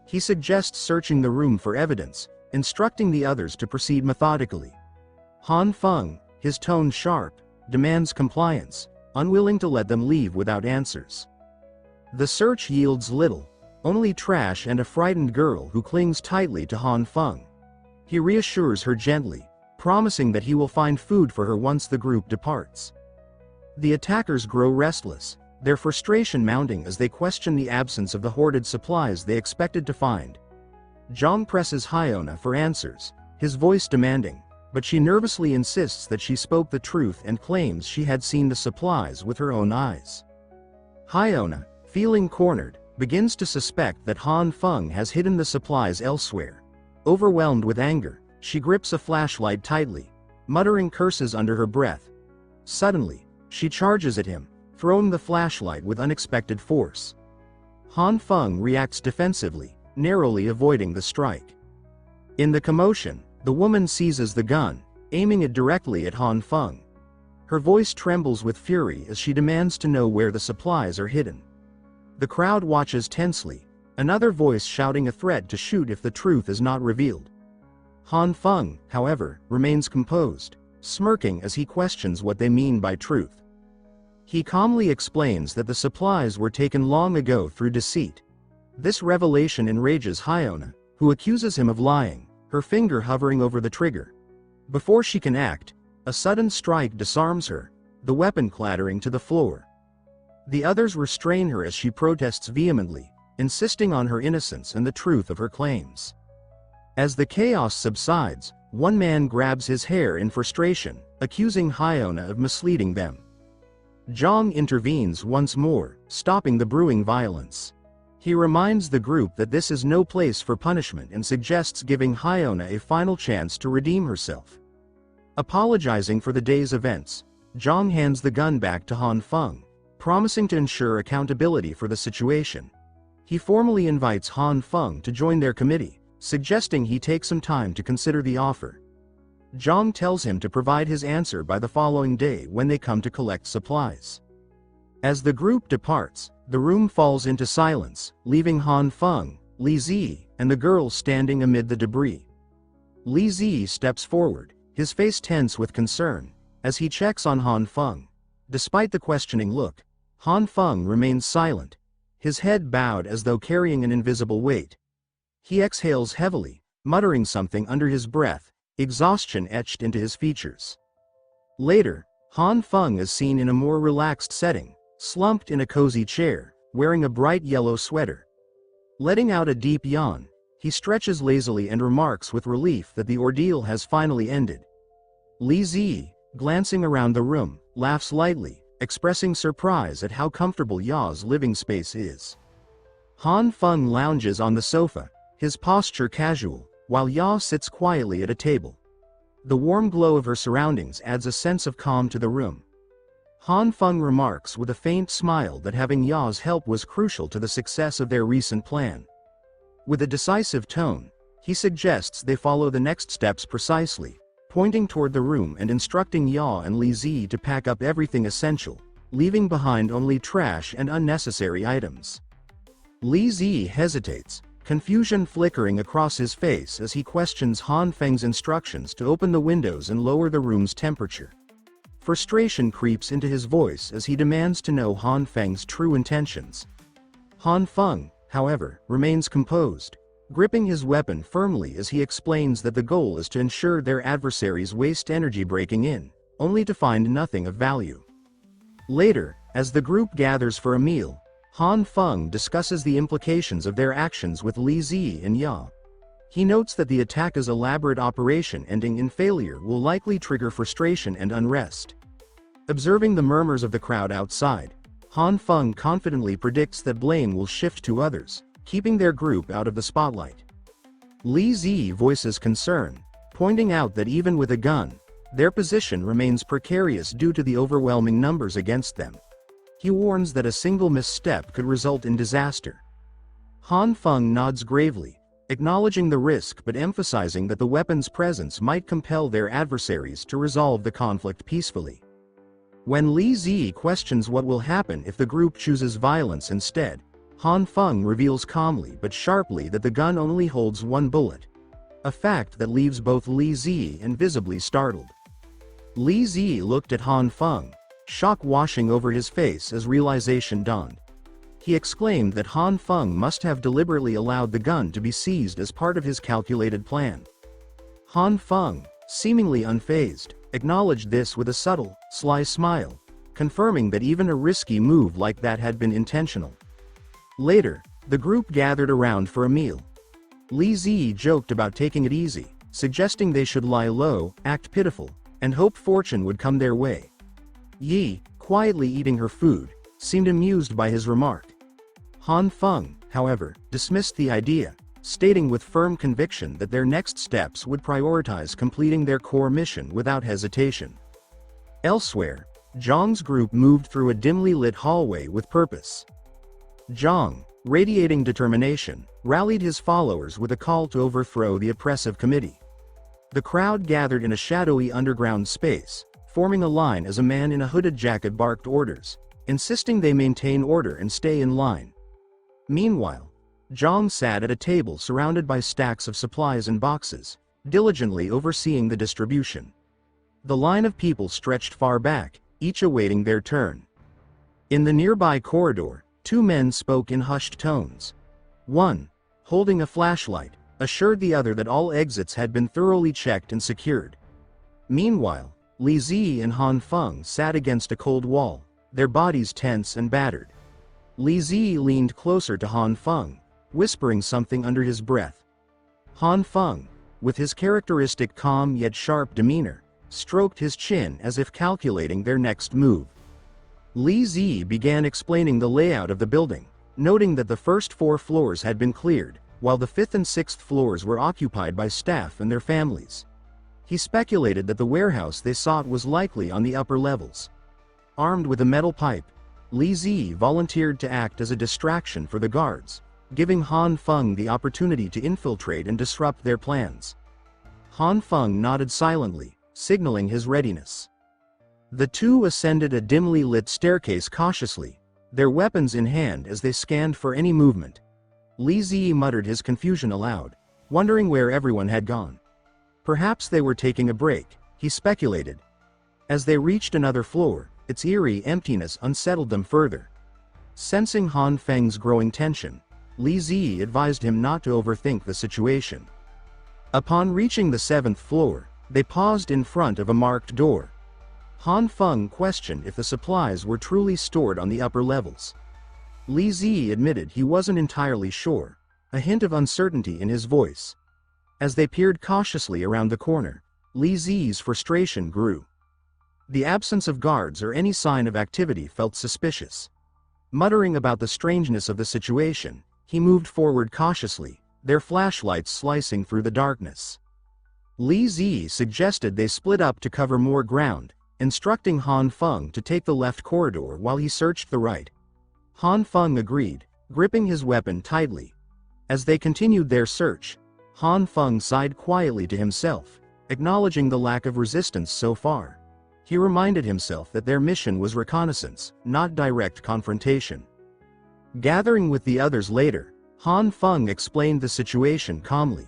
He suggests searching the room for evidence, instructing the others to proceed methodically. Han Feng, his tone sharp, demands compliance, unwilling to let them leave without answers. The search yields little, only trash and a frightened girl who clings tightly to Han Feng. He reassures her gently, promising that he will find food for her once the group departs. The attackers grow restless, their frustration mounting as they question the absence of the hoarded supplies they expected to find. Zhang presses Hyona for answers, his voice demanding, but she nervously insists that she spoke the truth and claims she had seen the supplies with her own eyes. Hyona, feeling cornered, begins to suspect that Han Feng has hidden the supplies elsewhere. Overwhelmed with anger, she grips a flashlight tightly, muttering curses under her breath. Suddenly, she charges at him, throwing the flashlight with unexpected force. Han Feng reacts defensively, narrowly avoiding the strike. In the commotion, the woman seizes the gun, aiming it directly at Han Feng. Her voice trembles with fury as she demands to know where the supplies are hidden. The crowd watches tensely, another voice shouting a threat to shoot if the truth is not revealed. Han Feng, however, remains composed, smirking as he questions what they mean by truth. He calmly explains that the supplies were taken long ago through deceit. This revelation enrages Hyona, who accuses him of lying, her finger hovering over the trigger. Before she can act, a sudden strike disarms her, the weapon clattering to the floor. The others restrain her as she protests vehemently, insisting on her innocence and the truth of her claims. As the chaos subsides, one man grabs his hair in frustration, accusing Hyona of misleading them. Zhang intervenes once more, stopping the brewing violence. He reminds the group that this is no place for punishment and suggests giving Hyona a final chance to redeem herself. Apologizing for the day's events, Zhang hands the gun back to Han Feng, promising to ensure accountability for the situation. He formally invites Han Feng to join their committee, suggesting he take some time to consider the offer. Zhang tells him to provide his answer by the following day when they come to collect supplies. As the group departs, the room falls into silence, leaving Han Feng, Li Zi, and the girl standing amid the debris. Li Zi steps forward, his face tense with concern, as he checks on Han Feng. Despite the questioning look, Han Feng remains silent, his head bowed as though carrying an invisible weight. He exhales heavily, muttering something under his breath, exhaustion etched into his features. Later, Han Feng is seen in a more relaxed setting, slumped in a cozy chair, wearing a bright yellow sweater. Letting out a deep yawn, he stretches lazily and remarks with relief that the ordeal has finally ended. Li Zi, glancing around the room, laughs lightly, expressing surprise at how comfortable Ya's living space is. Han Feng lounges on the sofa, his posture casual, while Ya sits quietly at a table. The warm glow of her surroundings adds a sense of calm to the room. Han Feng remarks with a faint smile that having Ya's help was crucial to the success of their recent plan. With a decisive tone, he suggests they follow the next steps precisely, pointing toward the room and instructing Ya and Li Zi to pack up everything essential, leaving behind only trash and unnecessary items. Li Zi hesitates, confusion flickering across his face as he questions Han Feng's instructions to open the windows and lower the room's temperature. Frustration creeps into his voice as he demands to know Han Feng's true intentions. Han Feng, however, remains composed, gripping his weapon firmly as he explains that the goal is to ensure their adversaries waste energy breaking in, only to find nothing of value. Later, as the group gathers for a meal, Han Feng discusses the implications of their actions with Li Zi and Ya. He notes that the attacker's elaborate operation ending in failure will likely trigger frustration and unrest. Observing the murmurs of the crowd outside, Han Feng confidently predicts that blame will shift to others, keeping their group out of the spotlight. Li Zi voices concern, pointing out that even with a gun, their position remains precarious due to the overwhelming numbers against them. He warns that a single misstep could result in disaster. Han Feng nods gravely, acknowledging the risk but emphasizing that the weapon's presence might compel their adversaries to resolve the conflict peacefully. When Li Zi questions what will happen if the group chooses violence instead, Han Feng reveals calmly but sharply that the gun only holds one bullet, a fact that leaves both Li Zi and visibly startled. Li Zi looked at Han Feng, shock washing over his face as realization dawned. He exclaimed that Han Feng must have deliberately allowed the gun to be seized as part of his calculated plan. Han Feng, seemingly unfazed, acknowledged this with a subtle, sly smile, confirming that even a risky move like that had been intentional. Later, the group gathered around for a meal. Li Zi joked about taking it easy, suggesting they should lie low, act pitiful, and hope fortune would come their way. Yi, quietly eating her food, seemed amused by his remark. Han Feng, however, dismissed the idea, stating with firm conviction that their next steps would prioritize completing their core mission without hesitation. Elsewhere, Zhang's group moved through a dimly lit hallway with purpose. Zhang, radiating determination, rallied his followers with a call to overthrow the oppressive committee. The crowd gathered in a shadowy underground space, forming a line as a man in a hooded jacket barked orders, insisting they maintain order and stay in line. Meanwhile, Zhang sat at a table surrounded by stacks of supplies and boxes, diligently overseeing the distribution. The line of people stretched far back, each awaiting their turn. In the nearby corridor, two men spoke in hushed tones. One, holding a flashlight, assured the other that all exits had been thoroughly checked and secured. Meanwhile, Li Zi and Han Feng sat against a cold wall, their bodies tense and battered. Li Zi leaned closer to Han Feng, whispering something under his breath. Han Feng, with his characteristic calm yet sharp demeanor, stroked his chin as if calculating their next move. Li Zi began explaining the layout of the building, noting that the first 4 floors had been cleared, while the 5th and 6th floors were occupied by staff and their families. He speculated that the warehouse they sought was likely on the upper levels. Armed with a metal pipe, Li Zi volunteered to act as a distraction for the guards, giving Han Feng the opportunity to infiltrate and disrupt their plans. Han Feng nodded silently, signaling his readiness. The two ascended a dimly lit staircase cautiously, their weapons in hand as they scanned for any movement. Li Zi muttered his confusion aloud, wondering where everyone had gone. Perhaps they were taking a break, he speculated. As they reached another floor, its eerie emptiness unsettled them further. Sensing Han Feng's growing tension, Li Zi advised him not to overthink the situation. Upon reaching the 7th floor, they paused in front of a marked door. Han Feng questioned if the supplies were truly stored on the upper levels. Li Zi admitted he wasn't entirely sure, a hint of uncertainty in his voice. As they peered cautiously around the corner, Li Zi's frustration grew. The absence of guards or any sign of activity felt suspicious. Muttering about the strangeness of the situation, he moved forward cautiously, their flashlights slicing through the darkness. Li Zi suggested they split up to cover more ground, instructing Han Feng to take the left corridor while he searched the right. Han Feng agreed, gripping his weapon tightly. As they continued their search, Han Feng sighed quietly to himself, acknowledging the lack of resistance so far. He reminded himself that their mission was reconnaissance, not direct confrontation. Gathering with the others later, Han Feng explained the situation calmly.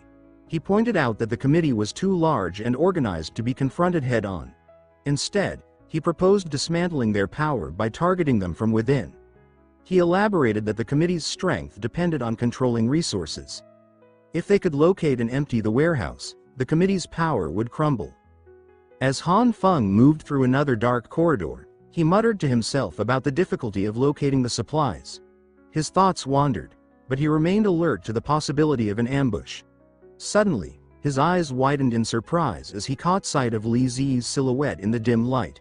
He pointed out that the committee was too large and organized to be confronted head-on. Instead, he proposed dismantling their power by targeting them from within. He elaborated that the committee's strength depended on controlling resources. If they could locate and empty the warehouse, the committee's power would crumble. As Han Feng moved through another dark corridor, he muttered to himself about the difficulty of locating the supplies. His thoughts wandered, but he remained alert to the possibility of an ambush. Suddenly, his eyes widened in surprise as he caught sight of Li Ziyi's silhouette in the dim light.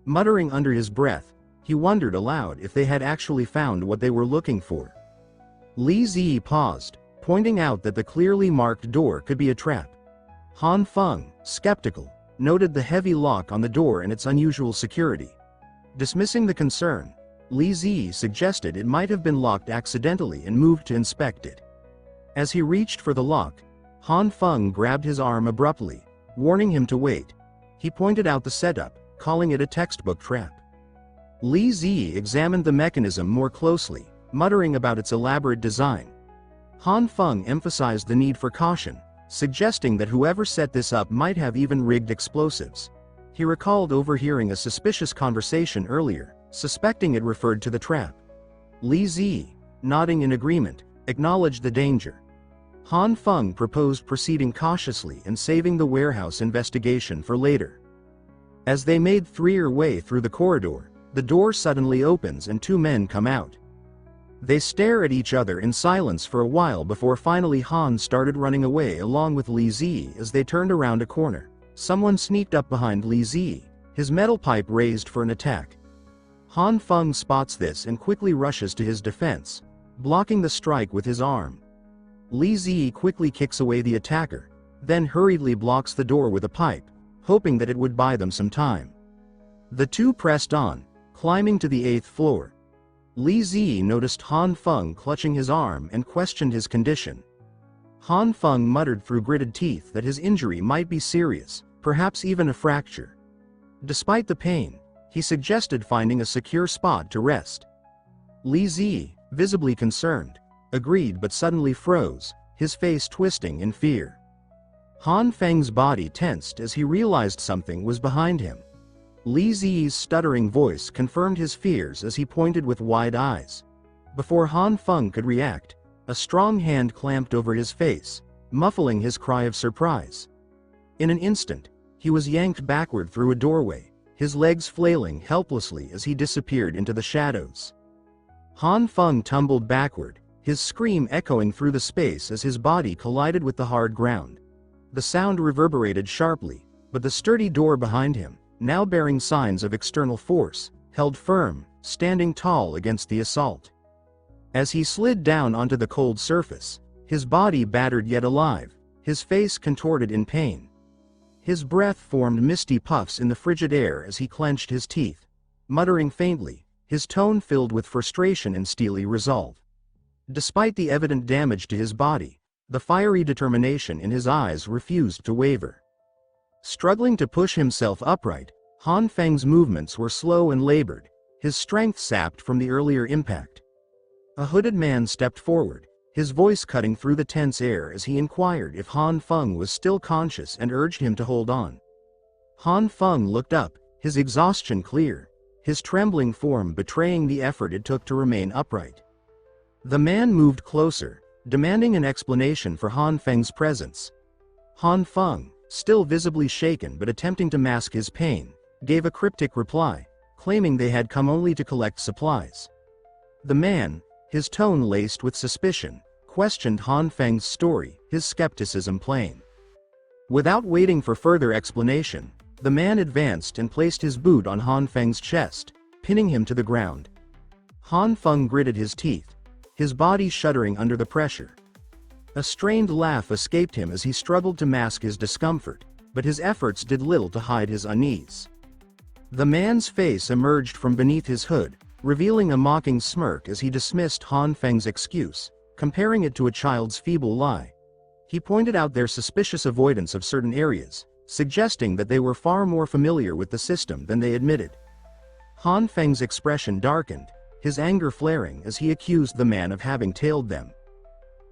Muttering under his breath, he wondered aloud if they had actually found what they were looking for. Li Ziyi paused, pointing out that the clearly marked door could be a trap. Han Feng, skeptical, noted the heavy lock on the door and its unusual security. Dismissing the concern, Li Ziyi suggested it might have been locked accidentally and moved to inspect it. As he reached for the lock, Han Feng grabbed his arm abruptly, warning him to wait. He pointed out the setup, calling it a textbook trap. Li Ziyi examined the mechanism more closely, muttering about its elaborate design. Han Feng emphasized the need for caution, suggesting that whoever set this up might have even rigged explosives. He recalled overhearing a suspicious conversation earlier, suspecting it referred to the trap. Li Ziyi, nodding in agreement, acknowledged the danger. Han Feng proposed proceeding cautiously and saving the warehouse investigation for later. As they made their way through the corridor, the door suddenly opens and two men come out. They stare at each other in silence for a while before finally Han started running away along with Li Ziyi. As they turned around a corner, someone sneaked up behind Li Ziyi, his metal pipe raised for an attack. Han Feng spots this and quickly rushes to his defense, blocking the strike with his arm. Li Ziyi quickly kicks away the attacker, then hurriedly blocks the door with a pipe, hoping that it would buy them some time. The two pressed on, climbing to the 8th floor. Li Ziyi noticed Han Feng clutching his arm and questioned his condition. Han Feng muttered through gritted teeth that his injury might be serious, perhaps even a fracture. Despite the pain, he suggested finding a secure spot to rest. Li Ziyi, visibly concerned, agreed but suddenly froze, his face twisting in fear. Han Feng's body tensed as he realized something was behind him. Li Ziyi's stuttering voice confirmed his fears as he pointed with wide eyes. Before Han Feng could react, a strong hand clamped over his face, muffling his cry of surprise. In an instant, he was yanked backward through a doorway, his legs flailing helplessly as he disappeared into the shadows. Han Feng tumbled backward, his scream echoing through the space as his body collided with the hard ground. The sound reverberated sharply, but the sturdy door behind him, now bearing signs of external force, held firm, standing tall against the assault. As he slid down onto the cold surface, his body battered yet alive, his face contorted in pain. His breath formed misty puffs in the frigid air as he clenched his teeth, muttering faintly, his tone filled with frustration and steely resolve. Despite the evident damage to his body, the fiery determination in his eyes refused to waver. Struggling to push himself upright, Han Feng's movements were slow and labored, his strength sapped from the earlier impact. A hooded man stepped forward, his voice cutting through the tense air as he inquired if Han Feng was still conscious and urged him to hold on. Han Feng looked up, his exhaustion clear, his trembling form betraying the effort it took to remain upright. The man moved closer, demanding an explanation for Han Feng's presence. Han Feng, still visibly shaken but attempting to mask his pain, gave a cryptic reply, claiming they had come only to collect supplies. The man, his tone laced with suspicion, questioned Han Feng's story, his skepticism plain. Without waiting for further explanation, the man advanced and placed his boot on Han Feng's chest, pinning him to the ground. Han Feng gritted his teeth, his body shuddering under the pressure. A strained laugh escaped him as he struggled to mask his discomfort, but his efforts did little to hide his unease. The man's face emerged from beneath his hood, revealing a mocking smirk as he dismissed Han Feng's excuse, comparing it to a child's feeble lie. He pointed out their suspicious avoidance of certain areas, suggesting that they were far more familiar with the system than they admitted. Han Feng's expression darkened, his anger flaring as he accused the man of having tailed them.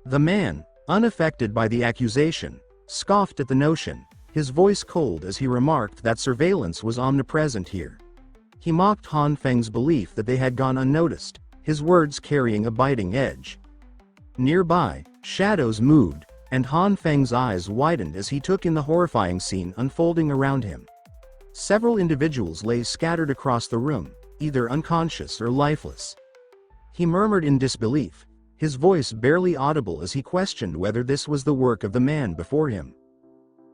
The man, unaffected by the accusation, scoffed at the notion, his voice cold as he remarked that surveillance was omnipresent here. He mocked Han Feng's belief that they had gone unnoticed, his words carrying a biting edge. Nearby, shadows moved, and Han Feng's eyes widened as he took in the horrifying scene unfolding around him. Several individuals lay scattered across the room, either unconscious or lifeless. He murmured in disbelief, his voice barely audible as he questioned whether this was the work of the man before him.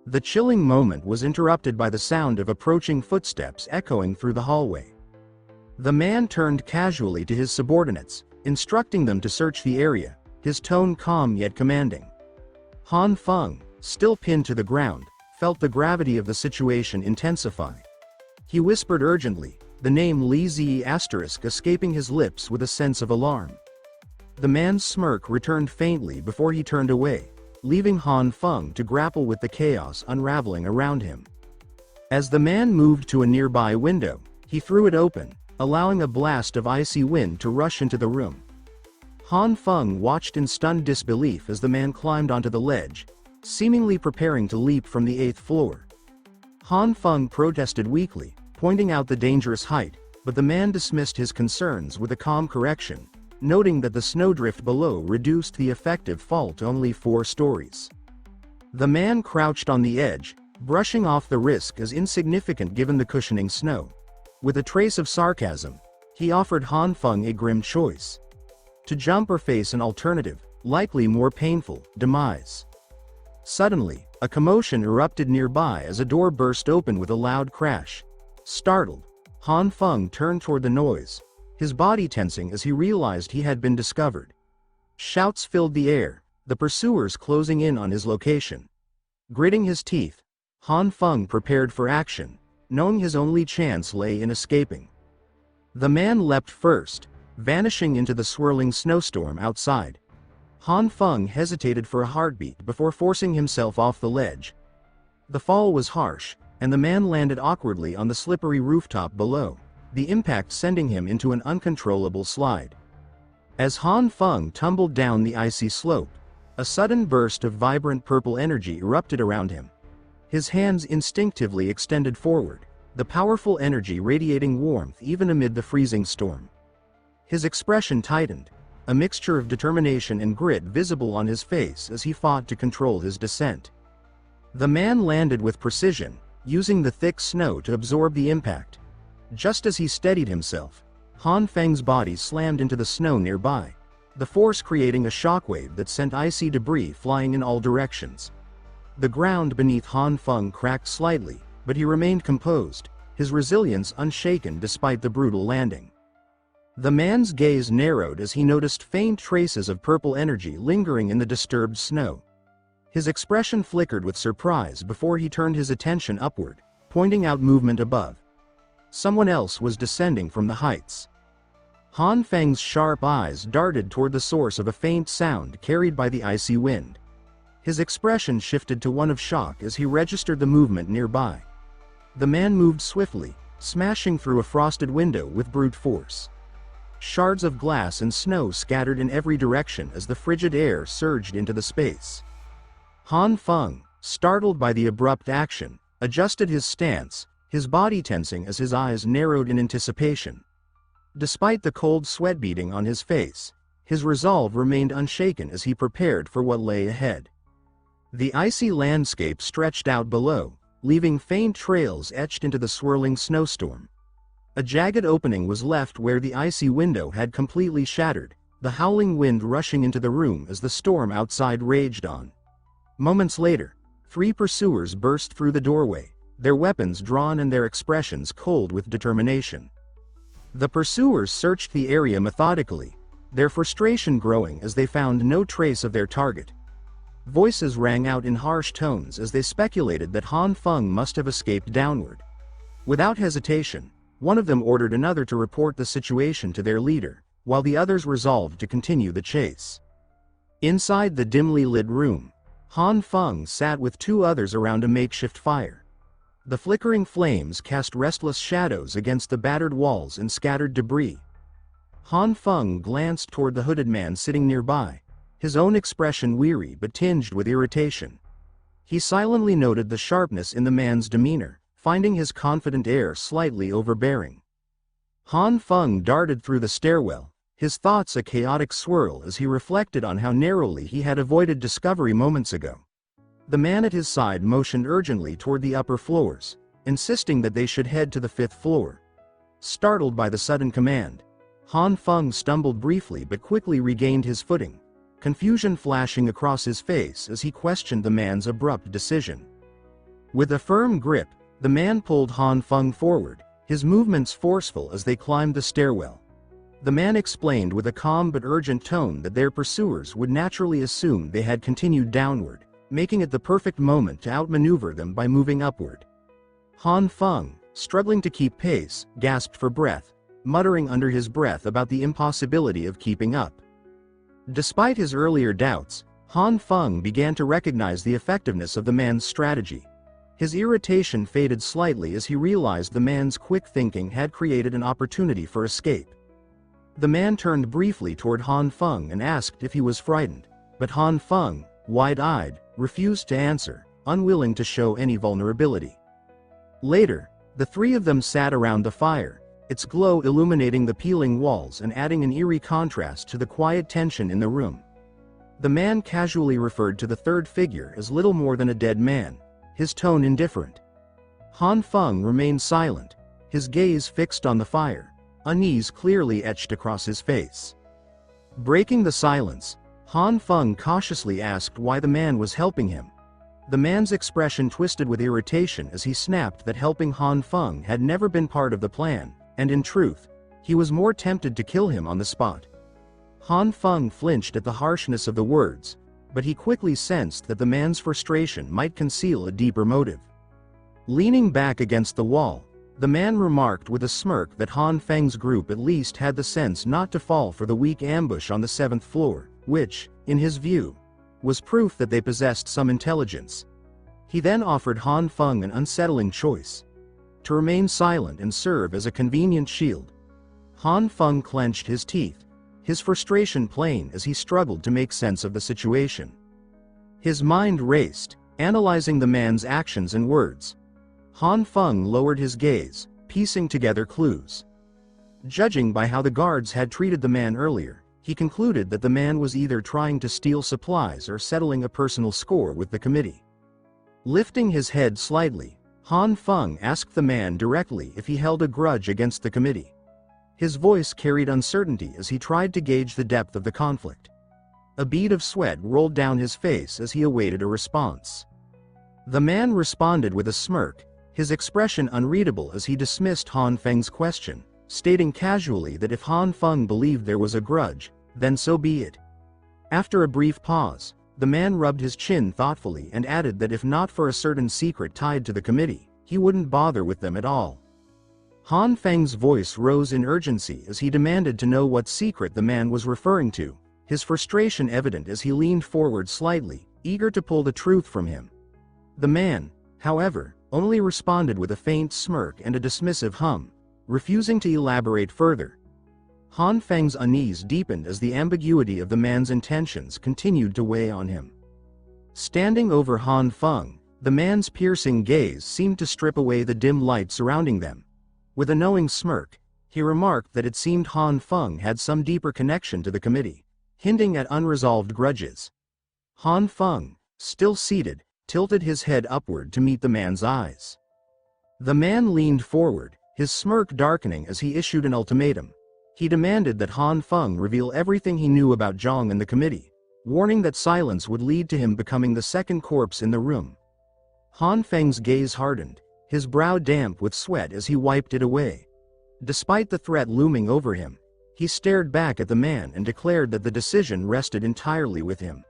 The chilling moment was interrupted by the sound of approaching footsteps echoing through the hallway. The man turned casually to his subordinates, instructing them to search the area, his tone calm yet commanding. Han Feng, still pinned to the ground, felt the gravity of the situation intensify. He whispered urgently, the name Li Zi escaping his lips with a sense of alarm. The man's smirk returned faintly before he turned away, leaving Han Feng to grapple with the chaos unraveling around him. As the man moved to a nearby window, he threw it open, allowing a blast of icy wind to rush into the room. Han Feng watched in stunned disbelief as the man climbed onto the ledge, seemingly preparing to leap from the 8th floor. Han Feng protested weakly, pointing out the dangerous height, but the man dismissed his concerns with a calm correction, noting that the snowdrift below reduced the effective fall to only 4 stories. The man crouched on the edge, brushing off the risk as insignificant given the cushioning snow. With a trace of sarcasm, he offered Han Feng a grim choice: to jump or face an alternative, likely more painful, demise. Suddenly, a commotion erupted nearby as a door burst open with a loud crash. Startled, Han Feng turned toward the noise, his body tensing as he realized he had been discovered. Shouts filled the air, the pursuers closing in on his location. Gritting his teeth, Han Feng prepared for action, knowing his only chance lay in escaping. The man leapt first, vanishing into the swirling snowstorm outside. Han Feng hesitated for a heartbeat before forcing himself off the ledge. The fall was harsh, and the man landed awkwardly on the slippery rooftop below, the impact sending him into an uncontrollable slide. As Han Feng tumbled down the icy slope, a sudden burst of vibrant purple energy erupted around him. His hands instinctively extended forward, the powerful energy radiating warmth even amid the freezing storm. His expression tightened, a mixture of determination and grit visible on his face as he fought to control his descent. The man landed with precision, using the thick snow to absorb the impact. Just as he steadied himself, Han Feng's body slammed into the snow nearby, the force creating a shockwave that sent icy debris flying in all directions. The ground beneath Han Feng cracked slightly, but he remained composed, his resilience unshaken despite the brutal landing. The man's gaze narrowed as he noticed faint traces of purple energy lingering in the disturbed snow. His expression flickered with surprise before he turned his attention upward, pointing out movement above. Someone else was descending from the heights. Han Feng's sharp eyes darted toward the source of a faint sound carried by the icy wind. His expression shifted to one of shock as he registered the movement nearby. The man moved swiftly, smashing through a frosted window with brute force. Shards of glass and snow scattered in every direction as the frigid air surged into the space. Han Feng, startled by the abrupt action, adjusted his stance, his body tensing as his eyes narrowed in anticipation. Despite the cold sweat beading on his face, his resolve remained unshaken as he prepared for what lay ahead. The icy landscape stretched out below, leaving faint trails etched into the swirling snowstorm. A jagged opening was left where the icy window had completely shattered, the howling wind rushing into the room as the storm outside raged on. Moments later, 3 pursuers burst through the doorway, their weapons drawn and their expressions cold with determination. The pursuers searched the area methodically, their frustration growing as they found no trace of their target. Voices rang out in harsh tones as they speculated that Han Feng must have escaped downward. Without hesitation, one of them ordered another to report the situation to their leader, while the others resolved to continue the chase. Inside the dimly lit room, Han Feng sat with 2 others around a makeshift fire. The flickering flames cast restless shadows against the battered walls and scattered debris. Han Feng glanced toward the hooded man sitting nearby, his own expression weary but tinged with irritation. He silently noted the sharpness in the man's demeanor, finding his confident air slightly overbearing. Han Feng darted through the stairwell, his thoughts a chaotic swirl as he reflected on how narrowly he had avoided discovery moments ago. The man at his side motioned urgently toward the upper floors, insisting that they should head to the 5th floor. Startled by the sudden command, Han Feng stumbled briefly but quickly regained his footing, confusion flashing across his face as he questioned the man's abrupt decision. With a firm grip, the man pulled Han Feng forward, his movements forceful as they climbed the stairwell. The man explained with a calm but urgent tone that their pursuers would naturally assume they had continued downward, making it the perfect moment to outmaneuver them by moving upward. Han Feng, struggling to keep pace, gasped for breath, muttering under his breath about the impossibility of keeping up. Despite his earlier doubts, Han Feng began to recognize the effectiveness of the man's strategy. His irritation faded slightly as he realized the man's quick thinking had created an opportunity for escape. The man turned briefly toward Han Feng and asked if he was frightened, but Han Feng, wide-eyed, refused to answer, unwilling to show any vulnerability. Later, the three of them sat around the fire, its glow illuminating the peeling walls and adding an eerie contrast to the quiet tension in the room. The man casually referred to the third figure as little more than a dead man, his tone indifferent. Han Feng remained silent, his gaze fixed on the fire, unease clearly etched across his face. Breaking the silence, Han Feng cautiously asked why the man was helping him. The man's expression twisted with irritation as he snapped that helping Han Feng had never been part of the plan, and in truth, he was more tempted to kill him on the spot. Han Feng flinched at the harshness of the words, but he quickly sensed that the man's frustration might conceal a deeper motive. Leaning back against the wall, the man remarked with a smirk that Han Feng's group at least had the sense not to fall for the weak ambush on the 7th floor, which, in his view, was proof that they possessed some intelligence. He then offered Han Feng an unsettling choice: to remain silent and serve as a convenient shield. Han Feng clenched his teeth, his frustration plain as he struggled to make sense of the situation. His mind raced, analyzing the man's actions and words. Han Feng lowered his gaze, piecing together clues. Judging by how the guards had treated the man earlier, he concluded that the man was either trying to steal supplies or settling a personal score with the committee. Lifting his head slightly, Han Feng asked the man directly if he held a grudge against the committee. His voice carried uncertainty as he tried to gauge the depth of the conflict. A bead of sweat rolled down his face as he awaited a response. The man responded with a smirk, his expression unreadable as he dismissed Han Feng's question, stating casually that if Han Feng believed there was a grudge, then so be it. After a brief pause, the man rubbed his chin thoughtfully and added that if not for a certain secret tied to the committee, he wouldn't bother with them at all. Han Feng's voice rose in urgency as he demanded to know what secret the man was referring to, his frustration evident as he leaned forward slightly, eager to pull the truth from him. The man, however, only responded with a faint smirk and a dismissive hum, refusing to elaborate further. Han Feng's unease deepened as the ambiguity of the man's intentions continued to weigh on him. Standing over Han Feng, the man's piercing gaze seemed to strip away the dim light surrounding them. With a knowing smirk, he remarked that it seemed Han Feng had some deeper connection to the committee, hinting at unresolved grudges. Han Feng, still seated, tilted his head upward to meet the man's eyes. The man leaned forward, his smirk darkening as he issued an ultimatum. He demanded that Han Feng reveal everything he knew about Zhang and the committee, warning that silence would lead to him becoming the second corpse in the room. Han Feng's gaze hardened, his brow damp with sweat as he wiped it away. Despite the threat looming over him, he stared back at the man and declared that the decision rested entirely with him.